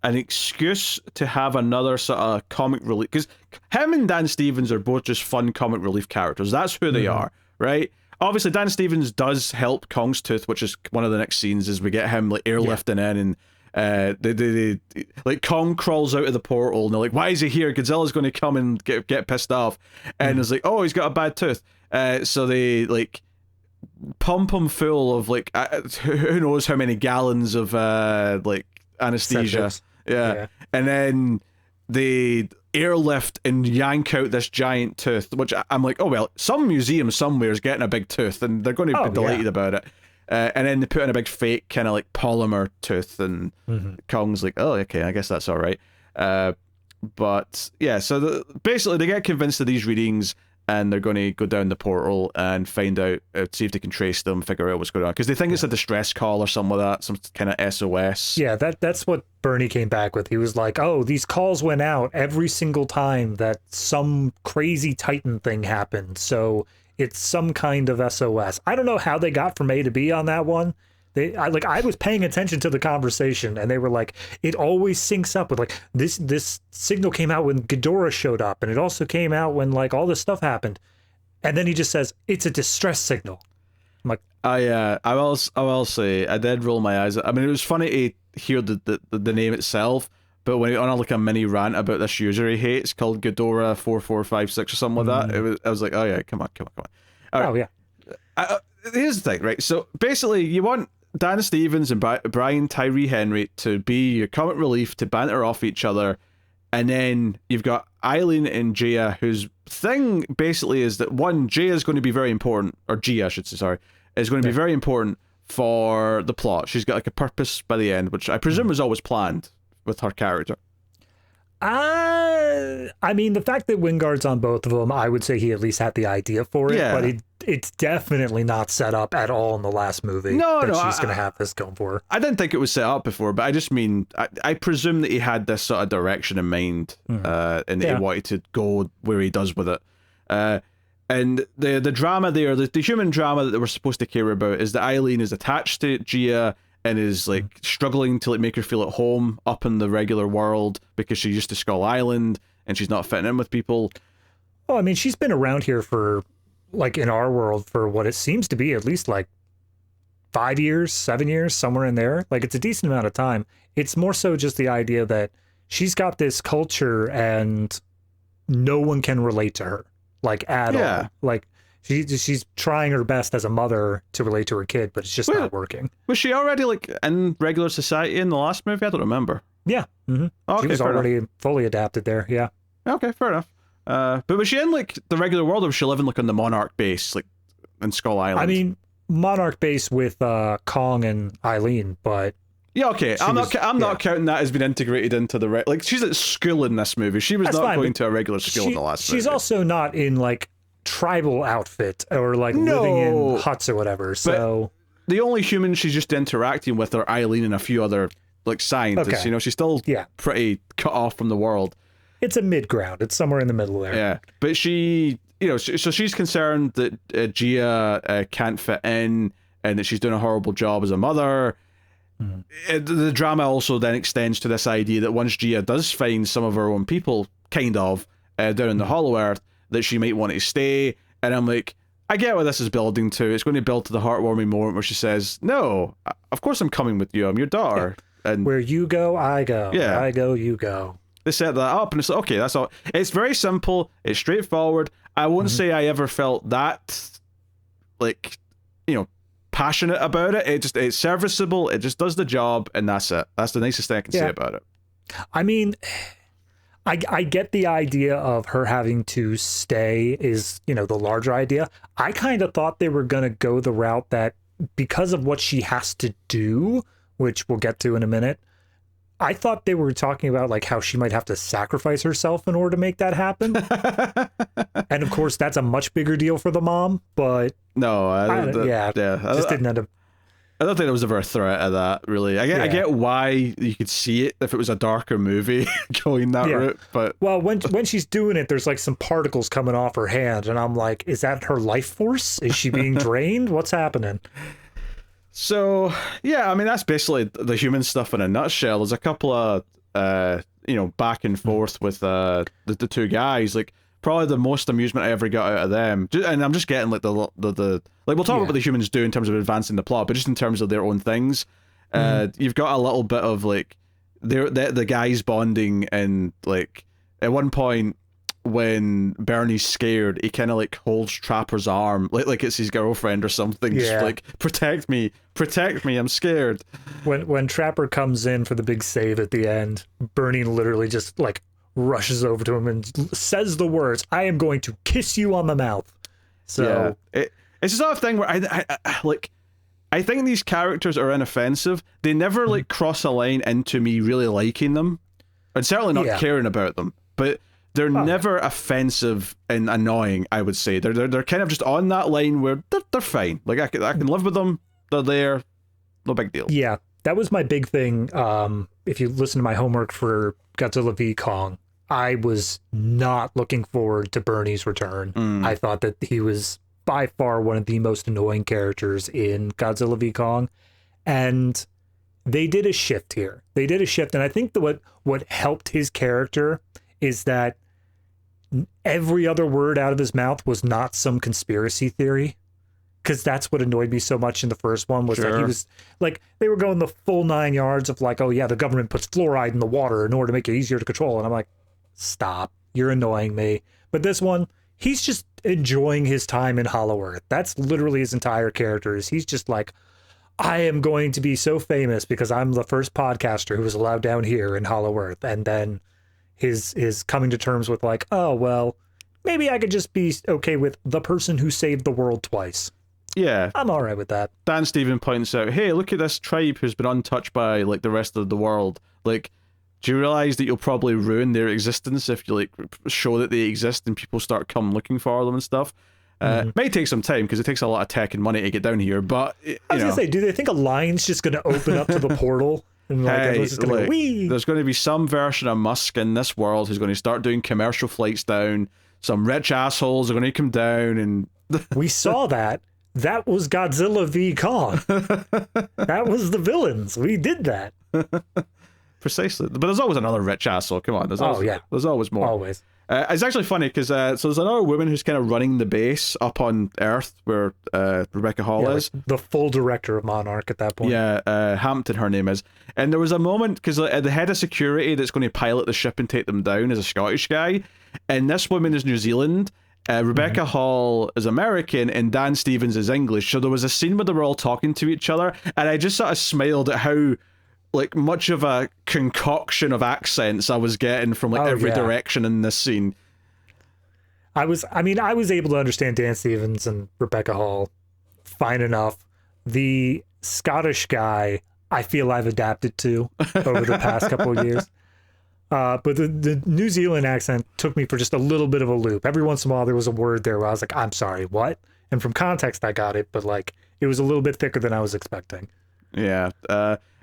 an excuse to have another sort of comic relief, because him and Dan Stevens are both just fun comic relief characters. That's who they are, right? Obviously, Dan Stevens does help Kong's tooth, which is one of the next scenes, is we get him like airlifting in, and they like Kong crawls out of the portal, and they're like, "Why is he here? Godzilla's going to come and get pissed off," and it's like, "Oh, he's got a bad tooth." So they like pump him full of like who knows how many gallons of like anesthesia, yeah, and then they airlift and yank out this giant tooth, which I'm like, oh well, some museum somewhere is getting a big tooth and they're going to be delighted about it. And then they put in a big fake kind of like polymer tooth, and Kong's like, oh, okay, I guess that's all right. But yeah, so basically they get convinced of these readings, and they're going to go down the portal and find out, see if they can trace them, figure out what's going on. Because they think it's a distress call or something like that, some kind of SOS. Yeah, that's what Bernie came back with. He was like, oh, these calls went out every single time that some crazy Titan thing happened. So it's some kind of SOS. I don't know how they got from A to B on that one. I was paying attention to the conversation, and they were like, it always syncs up with like this signal came out when Ghidorah showed up, and it also came out when like all this stuff happened, and then he just says it's a distress signal. I'm like, I will say I did roll my eyes. I mean, it was funny to hear the name itself, but when he on like a mini rant about this user he hates called Ghidorah 4456 or something like that, I was like, oh yeah, come on. All right. Oh yeah. Here's the thing, right? So basically, you want Dan Stevens and Brian Tyree Henry to be your comic relief, to banter off each other, and then you've got Eileen and Gia, whose thing basically is that one, Gia is going to be very important, or Gia, I should say, sorry, is going to be very important for the plot. She's got like a purpose by the end, which I presume was always planned with her character. I mean, the fact that Wingard's on both of them, I would say he at least had the idea for it, but it's definitely not set up at all in the last movie. She's going to have this going for her. I didn't think it was set up before, but I just mean, I presume that he had this sort of direction in mind, and that he wanted to go where he does with it. And the drama there, the human drama that they were supposed to care about, is that Eileen is attached to Gia and is like struggling to like make her feel at home up in the regular world because she's used to Skull Island and she's not fitting in with people. Oh, I mean, she's been around here for, like, in our world for what it seems to be at least like 5 years, 7 years, somewhere in there. Like, it's a decent amount of time. It's more so just the idea that she's got this culture and no one can relate to her, like, at all. Like, she's trying her best as a mother to relate to her kid, but it's just not working. Was she already like in regular society in the last movie? I don't remember. Yeah. Mm-hmm. Okay, she was already fully adapted there. Yeah. Okay, fair enough. But was she in like the regular world, or was she living like on the Monarch base, like in Skull Island? I mean, Monarch base with Kong and Eileen, but yeah, okay. I'm not counting that as being integrated into the like. She's at school in this movie. She was not going to a regular school in the last movie. She's also not in like tribal outfit or like living in huts or whatever. So the only humans she's just interacting with are Eileen and a few other like scientists. Okay. You know, she's still pretty cut off from the world. It's a mid ground. It's somewhere in the middle there. Yeah, but she, you know, so she's concerned that Gia can't fit in and that she's doing a horrible job as a mother. The drama also then extends to this idea that once Gia does find some of her own people, kind of, down in the Hollow Earth, that she might want to stay. And I'm like, I get what this is building to. It's going to build to the heartwarming moment where she says, no, of course I'm coming with you. I'm your daughter. Yeah. And where you go, I go. Yeah. Where I go, you go. They set that up and it's like, okay, that's all. It's very simple. It's straightforward. I won't say I ever felt that, like, you know, passionate about it. It's serviceable. It just does the job, and that's it. That's the nicest thing I can say about it. I mean, I get the idea of her having to stay is, you know, the larger idea. I kind of thought they were going to go the route that because of what she has to do, which we'll get to in a minute, I thought they were talking about like how she might have to sacrifice herself in order to make that happen. And of course, that's a much bigger deal for the mom, but no, I just didn't end up. I don't think there was ever a threat of that, really. I get why you could see it if it was a darker movie going that route, but well, when she's doing it, there's like some particles coming off her hand, and I'm like, is that her life force? Is she being drained? What's happening? So yeah, I mean that's basically the human stuff in a nutshell. There's a couple of back and forth with the two guys, like probably the most amusement I ever got out of them. And I'm just getting like the like we'll talk about what the humans do in terms of advancing the plot, but just in terms of their own things, you've got a little bit of like the guys bonding, and like at one point when Bernie's scared, he kind of like holds Trapper's arm like it's his girlfriend or something. Yeah. Just like protect me, I'm scared. When Trapper comes in for the big save at the end, Bernie literally just like rushes over to him and says the words, "I am going to kiss you on the mouth." So it's the sort of thing where I think these characters are inoffensive. They never like cross a line into me really liking them, and certainly not caring about them. But they're never offensive and annoying. I would say they're kind of just on that line where they're fine. Like I can live with them. They're there. No big deal. Yeah, that was my big thing. If you listen to my homework for Godzilla v Kong, I was not looking forward to Bernie's return. I thought that he was by far one of the most annoying characters in Godzilla v Kong, and they did a shift here. They did a shift, and I think that what helped his character is that every other word out of his mouth was not some conspiracy theory, because that's what annoyed me so much in the first one, was that he was like, they were going the full 9 yards of like, oh yeah, the government puts fluoride in the water in order to make it easier to control, and I'm like, stop, you're annoying me. But this one, he's just enjoying his time in Hollow Earth. That's literally his entire character. He's just like, I am going to be so famous because I'm the first podcaster who was allowed down here in Hollow Earth. And then his coming to terms with like, oh, well, maybe I could just be okay with the person who saved the world twice. Yeah. I'm all right with that. Dan Stephen points out, hey, look at this tribe who's been untouched by like the rest of the world. Like, do you realize that you'll probably ruin their existence if you like show that they exist and people start come looking for them and stuff? May take some time because it takes a lot of tech and money to get down here, but I was gonna say, do they think a line's just gonna open up to the portal and like everyone's just gonna go, wee? There's going to be some version of Musk in this world who's going to start doing commercial flights down. Some rich assholes are going to come down, and we saw that. That was Godzilla v Kong. That was the villains. We did that. Precisely. But there's always another rich asshole. Come on. There's always more. Always. It's actually funny because so there's another woman who's kind of running the base up on Earth where Rebecca Hall is. Like the full director of Monarch at that point. Yeah, Hampton her name is. And there was a moment because the head of security that's going to pilot the ship and take them down is a Scottish guy. And this woman is New Zealand. Rebecca Hall is American and Dan Stevens is English. So there was a scene where they were all talking to each other. And I just sort of smiled at how like much of a concoction of accents I was getting from like every direction in this scene. I was able to understand Dan Stevens and Rebecca Hall fine enough. The Scottish guy, I feel I've adapted to over the past couple of years. But the New Zealand accent took me for just a little bit of a loop. Every once in a while there was a word there where I was like, I'm sorry, what? And from context I got it, but like it was a little bit thicker than I was expecting. Yeah.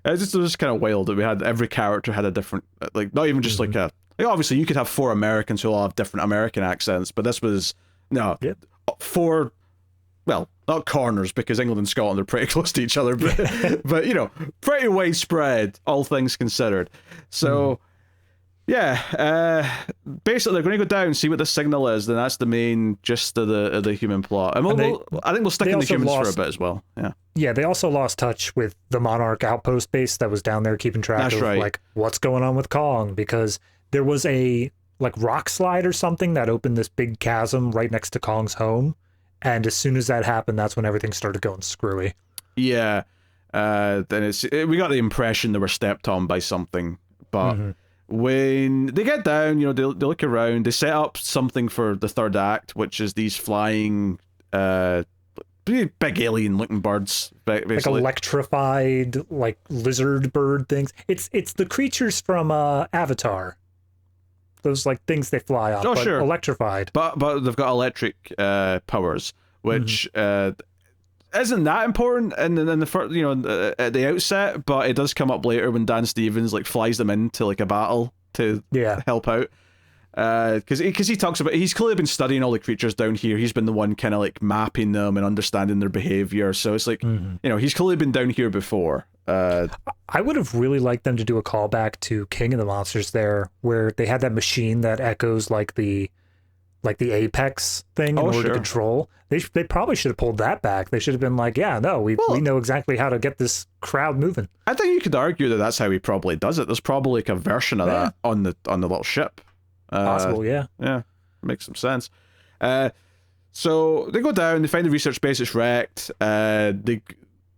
It was just kind of wild that we had every character had a different, like not even just like obviously you could have 4 Americans who all have different American accents, but this was four, well, not corners because England and Scotland are pretty close to each other, but but you know, pretty widespread, all things considered. So basically they're going to go down and see what the signal is. Then that's the main gist of the human plot, and I think we'll stick in the humans for a bit as well. Yeah, they also lost touch with the Monarch outpost base that was down there keeping track of like what's going on with Kong, because there was a like rock slide or something that opened this big chasm right next to Kong's home, and as soon as that happened, that's when everything started going screwy. Yeah, then we got the impression they were stepped on by something, but when they get down, you know, they look around, they set up something for the third act, which is these flying big alien looking birds, basically. Like electrified like lizard bird things. It's the creatures from Avatar. Those like things they fly on, but electrified. But they've got electric powers, which isn't that important in the first, you know, at the outset, but it does come up later when Dan Stevens like flies them into like a battle to help out. Because he talks about, he's clearly been studying all the creatures down here. He's been the one kind of like mapping them and understanding their behavior. So it's like, he's clearly been down here before. I would have really liked them to do a callback to King of the Monsters there, where they had that machine that echoes like the Apex thing in order to control. They probably should have pulled that back. They should have been like, yeah, no, we know exactly how to get this crowd moving. I think you could argue that that's how he probably does it. There's probably like a version of that on the little ship. Possible, yeah. Yeah, makes some sense. So they go down, they find the research base, it's wrecked. They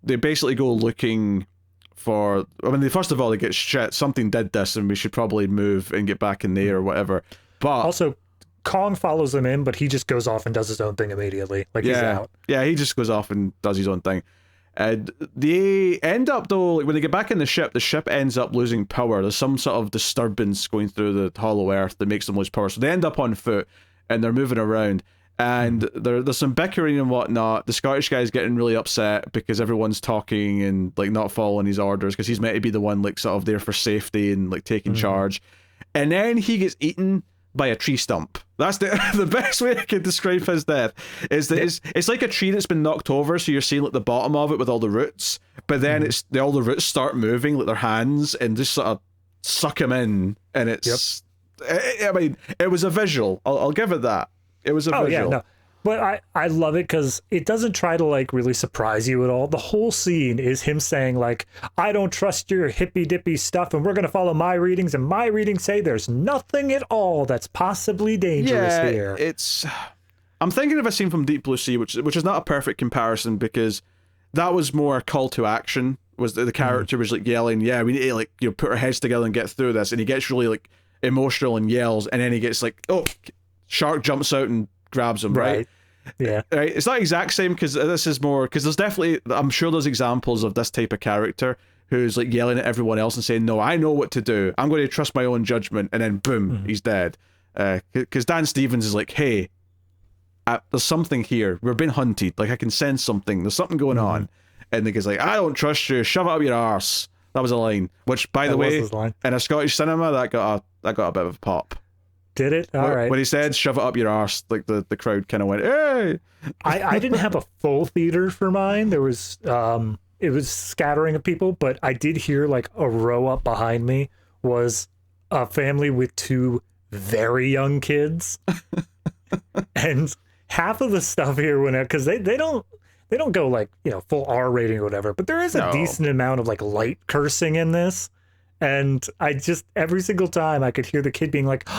basically go looking for, first of all, they get shit, something did this and we should probably move and get back in there or whatever. But also, Kong follows them in, but he just goes off and does his own thing immediately. Like, he's out. Yeah, he just goes off and does his own thing. They end up, though, like, when they get back in the ship ends up losing power. There's some sort of disturbance going through the hollow earth that makes them lose power. So they end up on foot, and they're moving around. And there's some bickering and whatnot. The Scottish guy's getting really upset because everyone's talking and like not following his orders, because he's meant to be the one like sort of there for safety and like taking charge. And then he gets eaten by a tree stump. That's the best way I can describe his death. Is that it's like a tree that's been knocked over, so you're seeing like the bottom of it with all the roots, but then all the roots start moving like their hands and just sort of suck him in, and it's. It was a visual. I'll give it that. It was a visual. Yeah, no. But I love it because it doesn't try to like really surprise you at all. The whole scene is him saying like, I don't trust your hippy dippy stuff, and we're going to follow my readings, and my readings say there's nothing at all that's possibly dangerous here. I'm thinking of a scene from Deep Blue Sea, which is not a perfect comparison, because that was more a call to action. Was the character was like yelling, yeah, we need to like, put our heads together and get through this, and he gets really like emotional and yells, and then he gets like, oh, shark jumps out and grabs him, right? Yeah. Right. It's not exact same, because this is more, because there's definitely, I'm sure there's examples of this type of character who's like yelling at everyone else and saying, no, I know what to do. I'm going to trust my own judgment. And then boom, he's dead. Because Dan Stevens is like, hey, there's something here. We're being hunted. Like, I can sense something. There's something going on. And the guy's like, I don't trust you. Shove it up your arse. That was a line. Which, by the way, in a Scottish cinema, that got a bit of a pop. Did it? All right. When he said, shove it up your arse, like the crowd kind of went, hey! I didn't have a full theater for mine. There was, it was scattering of people, but I did hear like a row up behind me was a family with two very young kids. And half of the stuff here went out, because they don't go like, full R rating or whatever, but there is a decent amount of like light cursing in this. And I just, every single time I could hear the kid being like,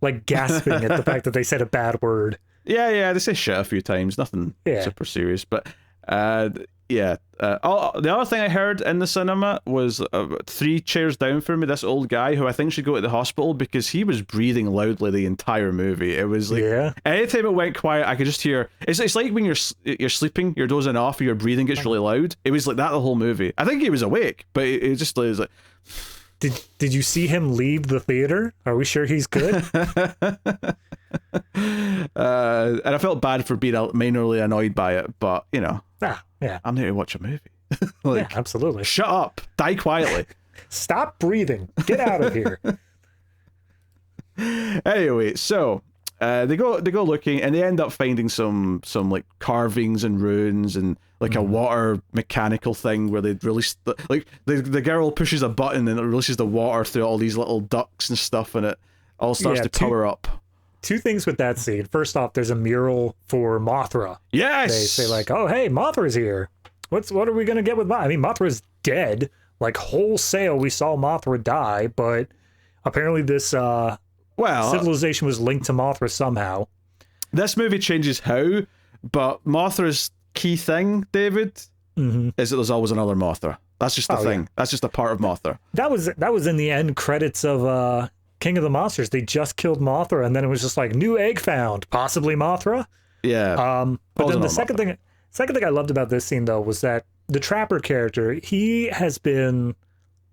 like gasping at the fact that they said a bad word. Yeah, they say shit a few times. Nothing super serious, but the other thing I heard in the cinema was 3 chairs down from me, this old guy who I think should go to the hospital, because he was breathing loudly the entire movie. It was like, anytime it went quiet, I could just hear. It's like when you're sleeping, you're dozing off, your breathing gets really loud. It was like that the whole movie. I think he was awake, but it just was like. Did you see him leave the theater? Are we sure he's good? And I felt bad for being minorly annoyed by it, but I'm there to watch a movie. Yeah, absolutely. Shut up. Die quietly. Stop breathing. Get out of here. Anyway, so they go looking, and they end up finding some like carvings and runes and like a water mechanical thing where they release the girl pushes a button and it releases the water through all these little ducts and stuff, and it all starts to power up. 2 things with that scene. First off, there's a mural for Mothra. Yes. They say like, oh hey, Mothra's here. What are we gonna get with Mothra? I mean, Mothra's dead. Like wholesale, we saw Mothra die, but apparently this civilization was linked to Mothra somehow. This movie changes how, but Mothra's key thing, David, is that there's always another Mothra. That's just the thing. Yeah. That's just a part of Mothra. That was in the end credits of King of the Monsters. They just killed Mothra, and then it was just like new egg found, possibly Mothra. Yeah. But then the second thing I loved about this scene though was that the Trapper character, he has been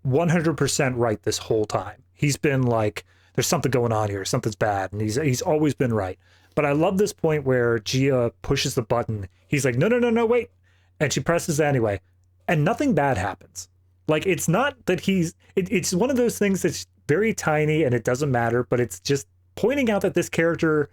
100% right this whole time. He's been like, there's something going on here, something's bad, and he's always been right. But I love this point where Gia pushes the button. He's like, no, wait. And she presses it anyway. And nothing bad happens. Like, it's not that it's one of those things that's very tiny and it doesn't matter, but it's just pointing out that this character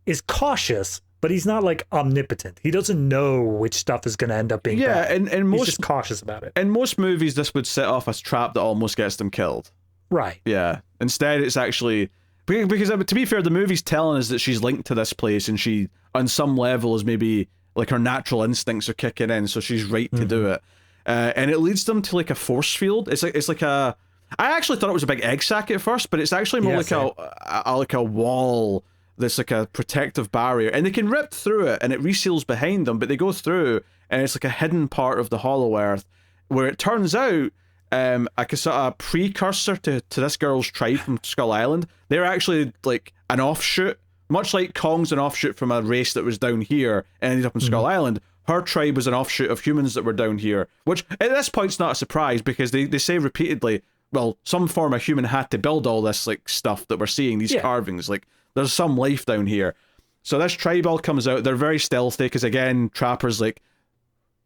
is cautious, but he's not like omnipotent. He doesn't know which stuff is going to end up being bad. and he's just cautious about it. In most movies, this would set off a trap that almost gets them killed. Right. Yeah. Instead, it's actually because to be fair, the movie's telling us that she's linked to this place, and she, on some level, is maybe like her natural instincts are kicking in, so she's right to do it. And it leads them to like a force field. It's like a. I actually thought it was a big egg sac at first, but it's actually more like a wall that's like a protective barrier, and they can rip through it, and it reseals behind them. But they go through, and it's like a hidden part of the Hollow Earth, where it turns out, like a sort of precursor to this girl's tribe from Skull Island. They're actually like an offshoot, much like Kong's an offshoot from a race that was down here and ended up in Skull Island. Her tribe was an offshoot of humans that were down here, which at this point's not a surprise because they say repeatedly, well, some form of human had to build all this like stuff that we're seeing, these carvings. Like, there's some life down here. So this tribe all comes out. They're very stealthy because, again, Trapper's like,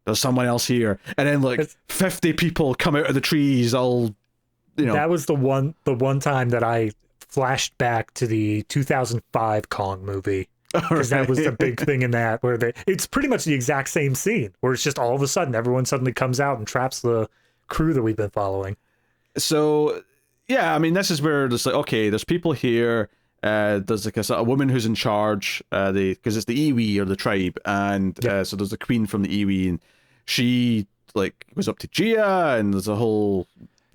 there's someone else here. And then like 50 people come out of the trees all, you know. That was the one time that I flashed back to the 2005 Kong movie. Because that was the big thing in that, where it's pretty much the exact same scene, where it's just all of a sudden everyone suddenly comes out and traps the crew that we've been following. So, yeah, I mean, this is where there's like, okay, there's people here. There's like a woman who's in charge, because it's the Iwi or the tribe, and so there's the queen from the Iwi, and she like goes up to Gia, and there's a whole.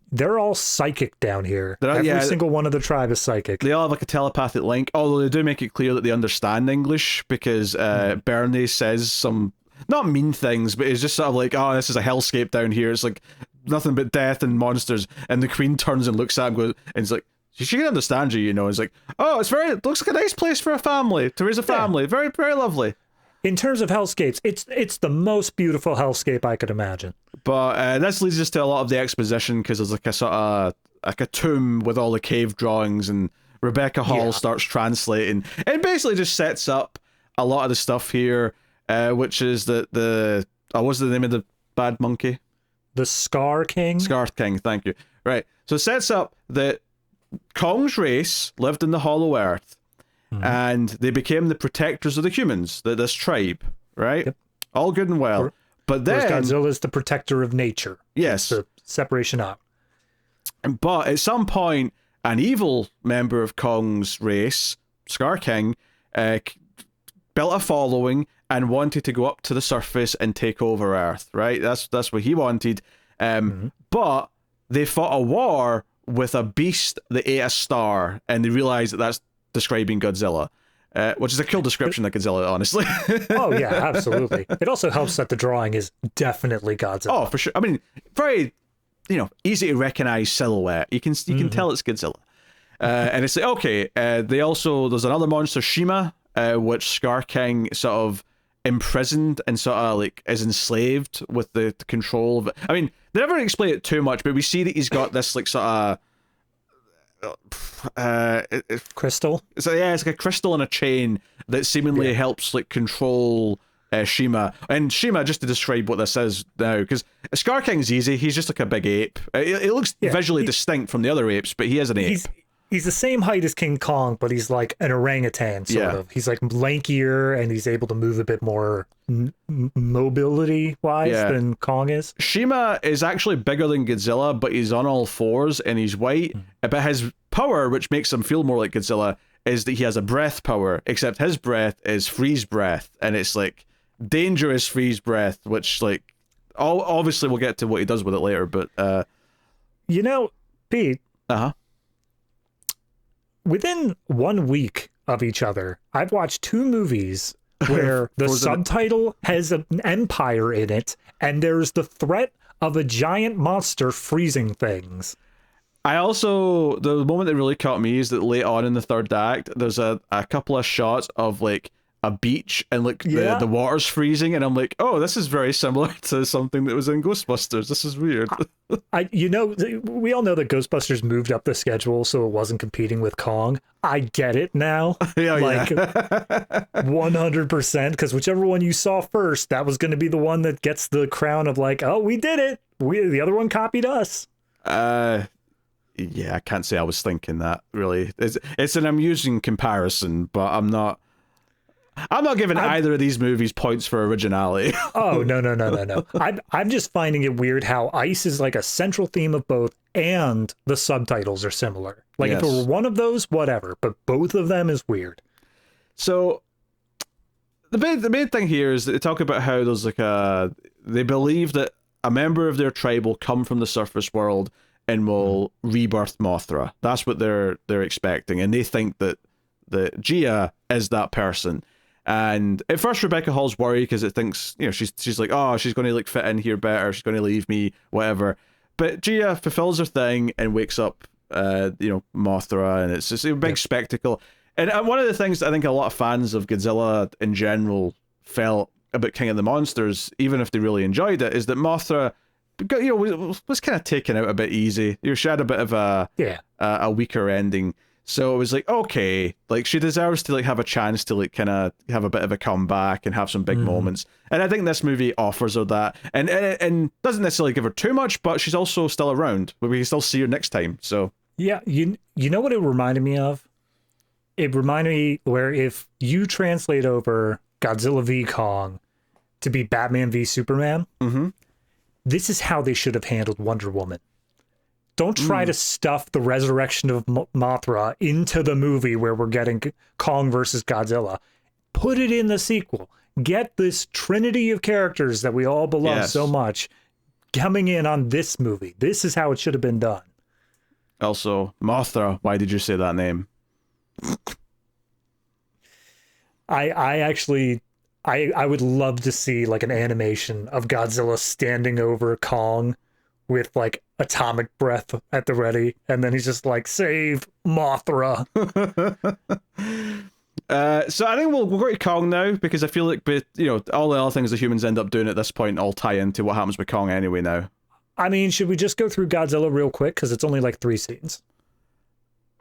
They're all psychic down here. Every single one of the tribe is psychic. They all have like a telepathic link, although they do make it clear that they understand English because Bernie says some, not mean things, but it's just sort of like, oh, this is a hellscape down here. It's like nothing but death and monsters. And the queen turns and looks at him and it's like, she can understand you, you know. It's like, oh, it looks like a nice place for a family, to raise a family. Very, very lovely. In terms of hellscapes, it's the most beautiful hellscape I could imagine. But this leads us to a lot of the exposition because there's like a sort of like a tomb with all the cave drawings, and Rebecca Hall starts translating. It basically just sets up a lot of the stuff here, which is that what's the name of the bad monkey? The Scar King. Scar King, thank you. Right, so it sets up that Kong's race lived in the Hollow Earth. And they became the protectors of the humans, this tribe, right? Yep. All good and well. But then Godzilla is the protector of nature. Yes. The separation out. But at some point, an evil member of Kong's race, Scar King, built a following and wanted to go up to the surface and take over Earth, right? That's what he wanted. But they fought a war with a beast that ate a star, and they realized that that's describing Godzilla, which is a cool description of Godzilla, honestly. Oh yeah, absolutely. It also helps that the drawing is definitely Godzilla. Oh, for sure. I mean, very, easy to recognize silhouette. You can tell it's Godzilla. And it's like, okay, there's another monster, Shima, which Scar King sort of imprisoned and sort of like is enslaved with the control of it. I mean, they never explain it too much, but we see that he's got this like sort of crystal. So yeah, it's like a crystal in a chain that seemingly helps like control Shima. And Shima, just to describe what this is now, because Scar King's easy. He's just like a big ape. It looks visually distinct from the other apes, but he is an ape. He's the same height as King Kong, but he's like an orangutan, sort of. He's like lankier, and he's able to move a bit more mobility-wise than Kong is. Shima is actually bigger than Godzilla, but he's on all fours, and he's white. But his power, which makes him feel more like Godzilla, is that he has a breath power, except his breath is freeze breath, and it's like dangerous freeze breath, which like, obviously we'll get to what he does with it later, but... Pete... Uh-huh. Within 1 week of each other, I've watched 2 movies where the subtitle has an empire in it, and there's the threat of a giant monster freezing things. The moment that really caught me is that late on in the third act, there's a couple of shots of like a beach and like the water's freezing, and I'm like, oh, this is very similar to something that was in Ghostbusters. This is weird. We all know that Ghostbusters moved up the schedule so it wasn't competing with Kong. I get it now. 100%, because whichever one you saw first, that was going to be the one that gets the crown of like, oh, we did it. The other one copied us. yeah, I can't say I was thinking that, really. It's an amusing comparison, but I'm not giving either of these movies points for originality. Oh, no. I'm just finding it weird how ice is like a central theme of both, and the subtitles are similar. Like, if it were one of those, whatever, but both of them is weird. So, the main thing here is that they talk about how there's like they believe that a member of their tribe will come from the surface world and will rebirth Mothra. That's what they're expecting, and they think that Gia is that person. And at first, Rebecca Hall's worried because it thinks, she's like, oh, she's going to like fit in here better. She's going to leave me, whatever. But Gia fulfills her thing and wakes up, Mothra, and it's just a big spectacle. And one of the things that I think a lot of fans of Godzilla in general felt about King of the Monsters, even if they really enjoyed it, is that Mothra, was kind of taken out a bit easy. She had a bit of a weaker ending. So it was like, okay, like she deserves to like have a chance to like kind of have a bit of a comeback and have some big moments. And I think this movie offers her that, and doesn't necessarily give her too much, but she's also still around. But we can still see her next time. So yeah, you know what it reminded me of? It reminded me where if you translate over Godzilla v Kong to be Batman v Superman, this is how they should have handled Wonder Woman. Don't try to stuff the resurrection of Mothra into the movie where we're getting Kong versus Godzilla. Put it in the sequel. Get this trinity of characters that we all love so much coming in on this movie. This is how it should have been done. Also, Mothra, why did you say that name? I would love to see like an animation of Godzilla standing over Kong with like atomic breath at the ready, and then he's just like, save Mothra. So I think we'll go to Kong now, because I feel like all the other things the humans end up doing at this point all tie into what happens with Kong anyway now. I mean, should we just go through Godzilla real quick, because it's only like 3 scenes?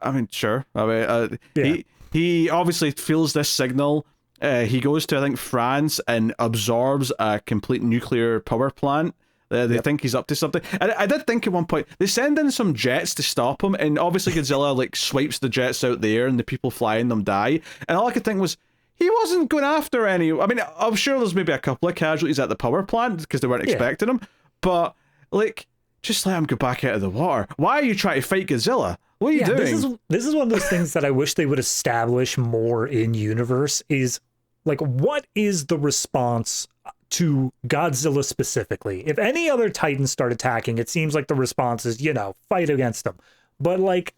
I mean, sure. I mean, he obviously feels this signal. He goes to, I think, France and absorbs a complete nuclear power plant. They think he's up to something. And I did think at one point, they send in some jets to stop him, and obviously Godzilla like swipes the jets out there, and the people flying them die. And all I could think was, he wasn't going after any... I mean, I'm sure there's maybe a couple of casualties at the power plant, because they weren't expecting him. But, like, just let him go back out of the water. Why are you trying to fight Godzilla? What are you doing? This is one of those things that I wish they would establish more in universe, is, like, what is the response to Godzilla specifically? If any other Titans start attacking, it seems like the response is, fight against them. But like,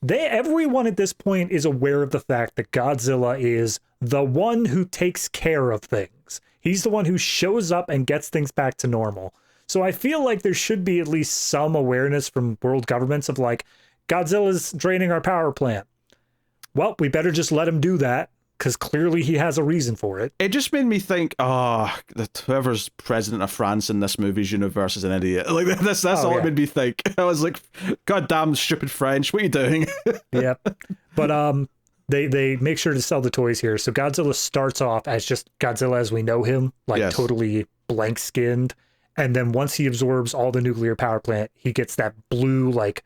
everyone at this point is aware of the fact that Godzilla is the one who takes care of things. He's the one who shows up and gets things back to normal. So I feel like there should be at least some awareness from world governments of like, Godzilla's draining our power plant. Well, we better just let him do that, because clearly he has a reason for it. It just made me think, whoever's president of France in this movie's universe is an idiot. Like that's all it made me think. I was like, God damn stupid French, what are you doing? Yeah. But they make sure to sell the toys here. So Godzilla starts off as just Godzilla as we know him, like totally blank skinned. And then once he absorbs all the nuclear power plant, he gets that blue like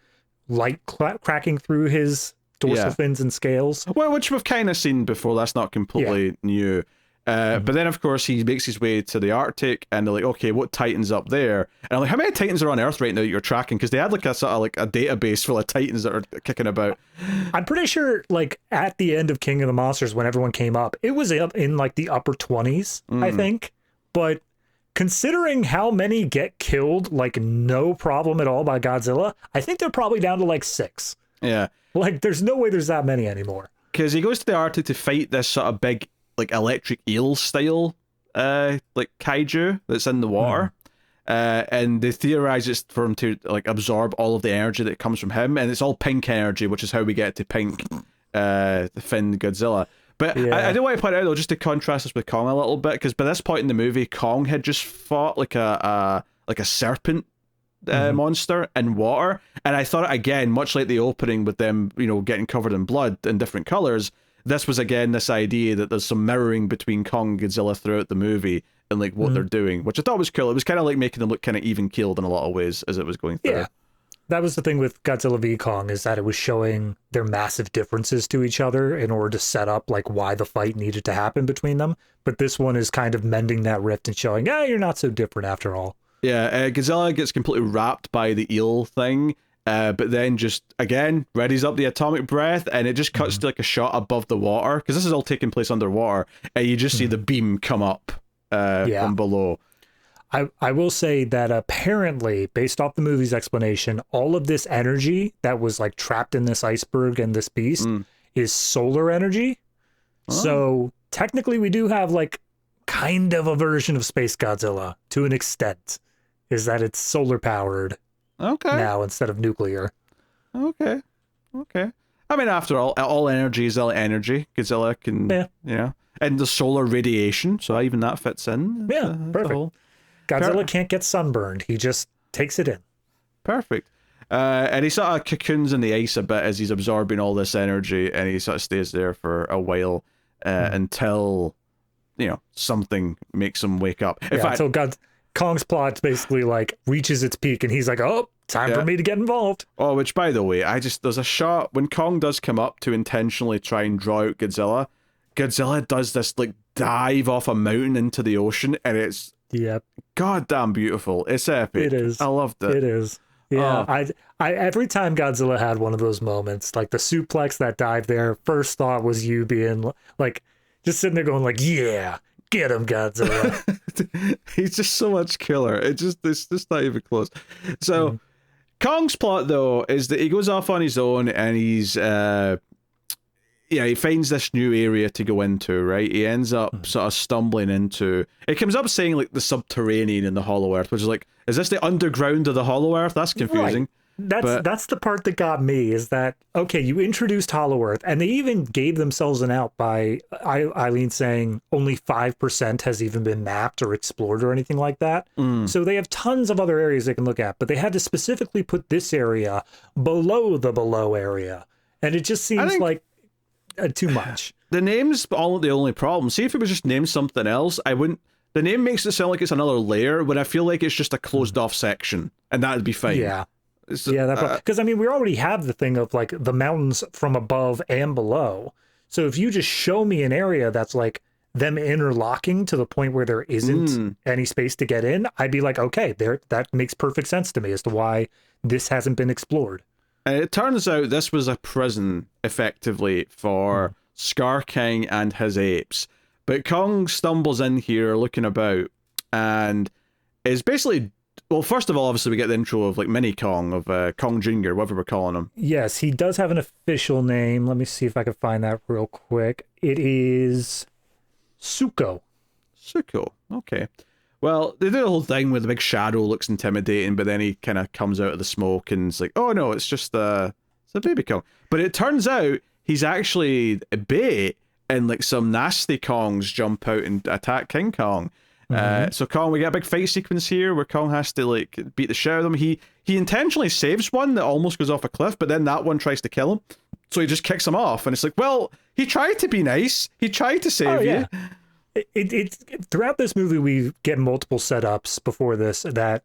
light cracking through his dorsal fins and scales. Well, which we've kind of seen before. That's not completely new. But then, of course, he makes his way to the Arctic, and they're like, okay, what Titans up there? And I'm like, how many Titans are on Earth right now that you're tracking? Because they had like a sort of like a database full of Titans that are kicking about. I'm pretty sure, like, at the end of King of the Monsters, when everyone came up, it was up in like the upper 20s, I think. But considering how many get killed, like, no problem at all by Godzilla, I think they're probably down to like 6. Yeah. Like, there's no way there's that many anymore. Because he goes to the Arctic to fight this sort of big, like, electric eel style, like, kaiju that's in the water. And they theorize it's for him to, like, absorb all of the energy that comes from him. And it's all pink energy, which is how we get to pink Finn Godzilla. But I do want to point out, though, just to contrast this with Kong a little bit, because by this point in the movie, Kong had just fought, like a serpent monster in water, and I thought, again, much like the opening with them, getting covered in blood in different colors, this was again this idea that there's some mirroring between Kong and Godzilla throughout the movie and like what they're doing, which I thought was cool. It was kind of like making them look kind of even keeled in a lot of ways as it was going through. that was the thing with Godzilla v Kong, is that it was showing their massive differences to each other in order to set up like why the fight needed to happen between them. But this one is kind of mending that rift and showing, yeah, you're not so different after all. Yeah, Godzilla gets completely wrapped by the eel thing, but then just, again, readies up the atomic breath, and it just cuts to like a shot above the water, because this is all taking place underwater, and you just see the beam come up from below. I will say that apparently, based off the movie's explanation, all of this energy that was like trapped in this iceberg and this beast is solar energy. Oh. So technically we do have like kind of a version of Space Godzilla to an extent, is that it's solar powered now instead of nuclear. Okay. I mean, after all energy is energy. Godzilla can, and the solar radiation, so even that fits in. Yeah, perfect. Godzilla can't get sunburned. He just takes it in. Perfect. And he sort of cocoons in the ice a bit as he's absorbing all this energy, and he sort of stays there for a while until, something makes him wake up. In fact, until Kong's plot basically like reaches its peak, and he's like, oh, time for me to get involved. Oh, which, by the way, there's a shot when Kong does come up to intentionally try and draw out Godzilla. Godzilla does this like dive off a mountain into the ocean, and it's goddamn beautiful. It's epic. It is. I loved it. It is. Yeah. I every time Godzilla had one of those moments, like the suplex, that dive there, first thought was you being like, just sitting there going like, yeah, get him, Godzilla. He's just so much killer. It's just not even close. So Kong's plot though is that he goes off on his own, and he's he finds this new area to go into, right? He ends up sort of stumbling into... It comes up saying, like, the subterranean in the Hollow Earth, which is like, is this the underground of the Hollow Earth? That's confusing. Right. That's the part that got me, is that, okay, you introduced Hollow Earth, and they even gave themselves an out by Eileen saying only 5% has even been mapped or explored or anything like that. So they have tons of other areas they can look at, but they had to specifically put this area below the below area. And it just seems like too much. The name's the only problem. See, if it was just named something else, I wouldn't... The name makes it sound like it's another layer, when I feel like it's just a closed off section, and that'd be fine. Because I mean, we already have the thing of like the mountains from above and below. So if you just show me an area that's like them interlocking to the point where there isn't any space to get in, I'd be like, okay, that makes perfect sense to me as to why this hasn't been explored. And it turns out this was a prison, effectively, for Scar King and his apes. But Kong stumbles in here looking about, and is basically... Well, first of all, obviously, we get the intro of, like, Mini Kong, of Kong Jr., whatever we're calling him. Yes, he does have an official name. Let me see if I can find that real quick. It is Suko. Suko, okay. Well, they do the whole thing where the big shadow looks intimidating, but then he kind of comes out of the smoke and it's like, oh no, it's just it's a baby Kong. But it turns out he's actually a bait, and like some nasty Kongs jump out and attack King Kong. So Kong, we get a big fight sequence here where Kong has to like beat the shit out of him. He intentionally saves one that almost goes off a cliff, but then that one tries to kill him. So he just kicks him off, and it's like, well, he tried to be nice. He tried to save you. It throughout this movie, we get multiple setups before this that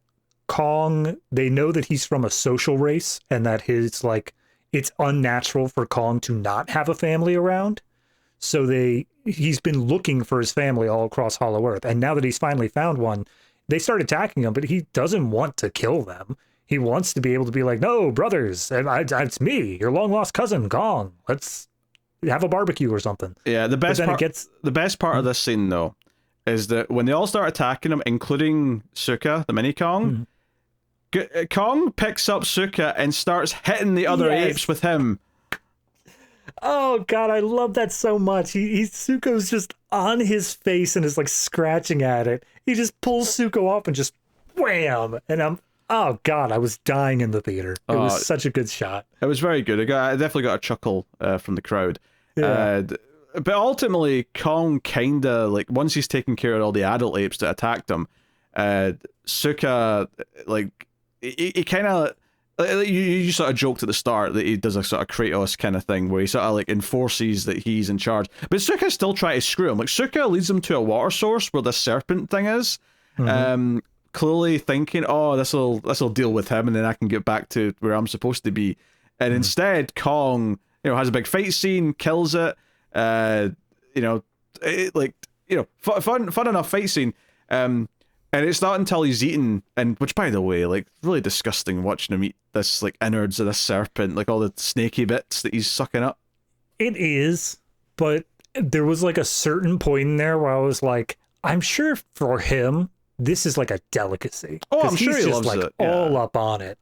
Kong, they know that he's from a social race, and that it's unnatural for Kong to not have a family around. So he's been looking for his family all across Hollow Earth, and now that he's finally found one, they start attacking him, but he doesn't want to kill them. He wants to be able to be like, no, brothers, it's me, your long lost cousin, Kong. Let's have a barbecue or something. Yeah, the best part of this scene though is that when they all start attacking him, including Suka, the mini Kong, Kong picks up Suka and starts hitting the other apes with him. Oh god, I love that so much. Suko's just on his face and is like scratching at it. He just pulls Suko off and just wham, and oh god, I was dying in the theater. It was such a good shot. It was very good. I definitely got a chuckle from the crowd. Yeah. But ultimately, Kong kinda, like, once he's taken care of all the adult apes that attacked him, Suka, like, he kind of... You sort of joked at the start that he does a sort of Kratos kind of thing where he sort of like enforces that he's in charge. But Suka's still trying to screw him. Like, Suka leads him to a water source where the serpent thing is. clearly thinking, oh, this'll deal with him, and then I can get back to where I'm supposed to be. And instead, Kong, has a big fight scene, kills it. Fun enough fight scene. And it's not until he's eaten, and which, by the way, like, really disgusting watching him eat this, like, innards of this serpent, like all the snaky bits that he's sucking up. It is, but there was like a certain point in there where I was like, I'm sure for him, this is like a delicacy. Oh, I'm sure he's he just loves like it. Yeah. all up on it.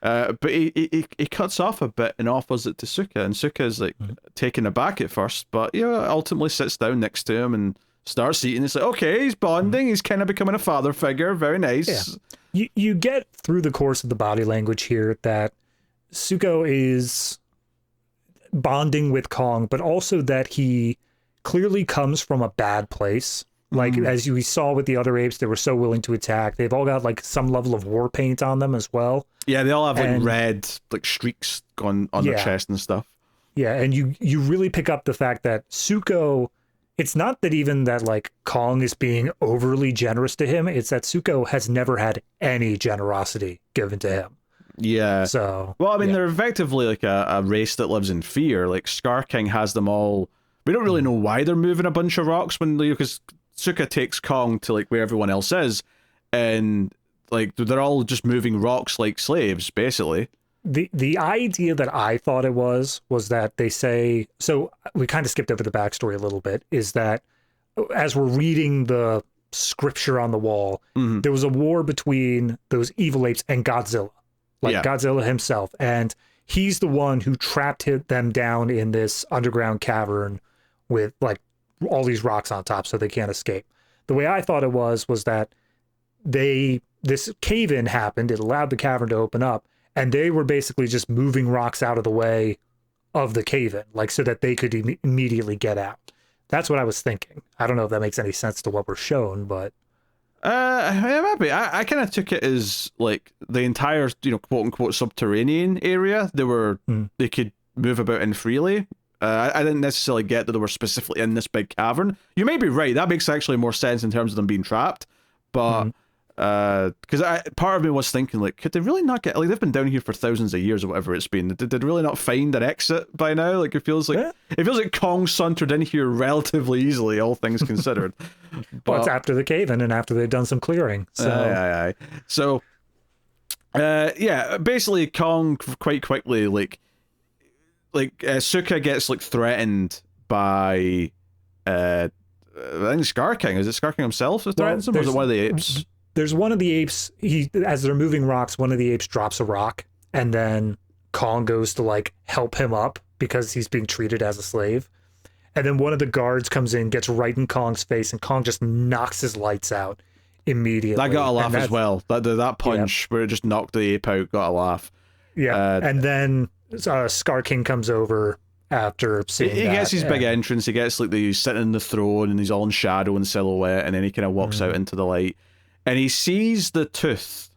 But he cuts off a bit and offers it to Suka, and Suka's like taken aback at first, but ultimately sits down next to him and starts eating. It's like, okay, he's bonding. He's kind of becoming a father figure. Very nice. Yeah. You get through the course of the body language here that Suko is bonding with Kong, but also that he clearly comes from a bad place. Like, as we saw with the other apes, they were so willing to attack. They've all got like some level of war paint on them as well. Yeah, they all have like red like streaks on their chest and stuff. Yeah, and you really pick up the fact that Suko, it's not that even that like Kong is being overly generous to him, it's that Suko has never had any generosity given to him. Yeah. So, well, I mean, they're effectively like a race that lives in fear. Like, Scar King has them all. We don't really know why they're moving a bunch of rocks because Suka takes Kong to like where everyone else is, and like they're all just moving rocks like slaves, basically. The idea that I thought it was that they say, so we kind of skipped over the backstory a little bit, is that as we're reading the scripture on the wall, there was a war between those evil apes and Godzilla. Godzilla himself, and he's the one who trapped them down in this underground cavern with like all these rocks on top so they can't escape. The way I thought it was that this cave-in happened, it allowed the cavern to open up, and they were basically just moving rocks out of the way of the cave-in, like so that they could immediately get out. That's what I was thinking. I don't know if that makes any sense to what we're shown, but maybe. I kind of took it as like the entire, quote unquote subterranean area. They could move about in freely. I didn't necessarily get that they were specifically in this big cavern. You may be right. That makes actually more sense in terms of them being trapped. But because part of me was thinking, like, could they really not get, like, they've been down here for thousands of years or whatever it's been. Did they really not find an exit by now? Like, it feels like Kong sauntered in here relatively easily, all things considered. But it's after the cave-in and after they've done some clearing. So So basically Kong quite quickly Suka gets like threatened by I think Scar King. Is it Scar King himself that threatens him, or is it one of the apes? There's one of the apes, as they're moving rocks, one of the apes drops a rock, and then Kong goes to like help him up because he's being treated as a slave. And then one of the guards comes in, gets right in Kong's face, and Kong just knocks his lights out immediately. That got a laugh as well. That punch where it just knocked the ape out got a laugh. Yeah, and then Scar King comes over after seeing he gets his big entrance. He gets like he's sitting in the throne and he's all in shadow and silhouette, and then he kind of walks out into the light, and he sees the tooth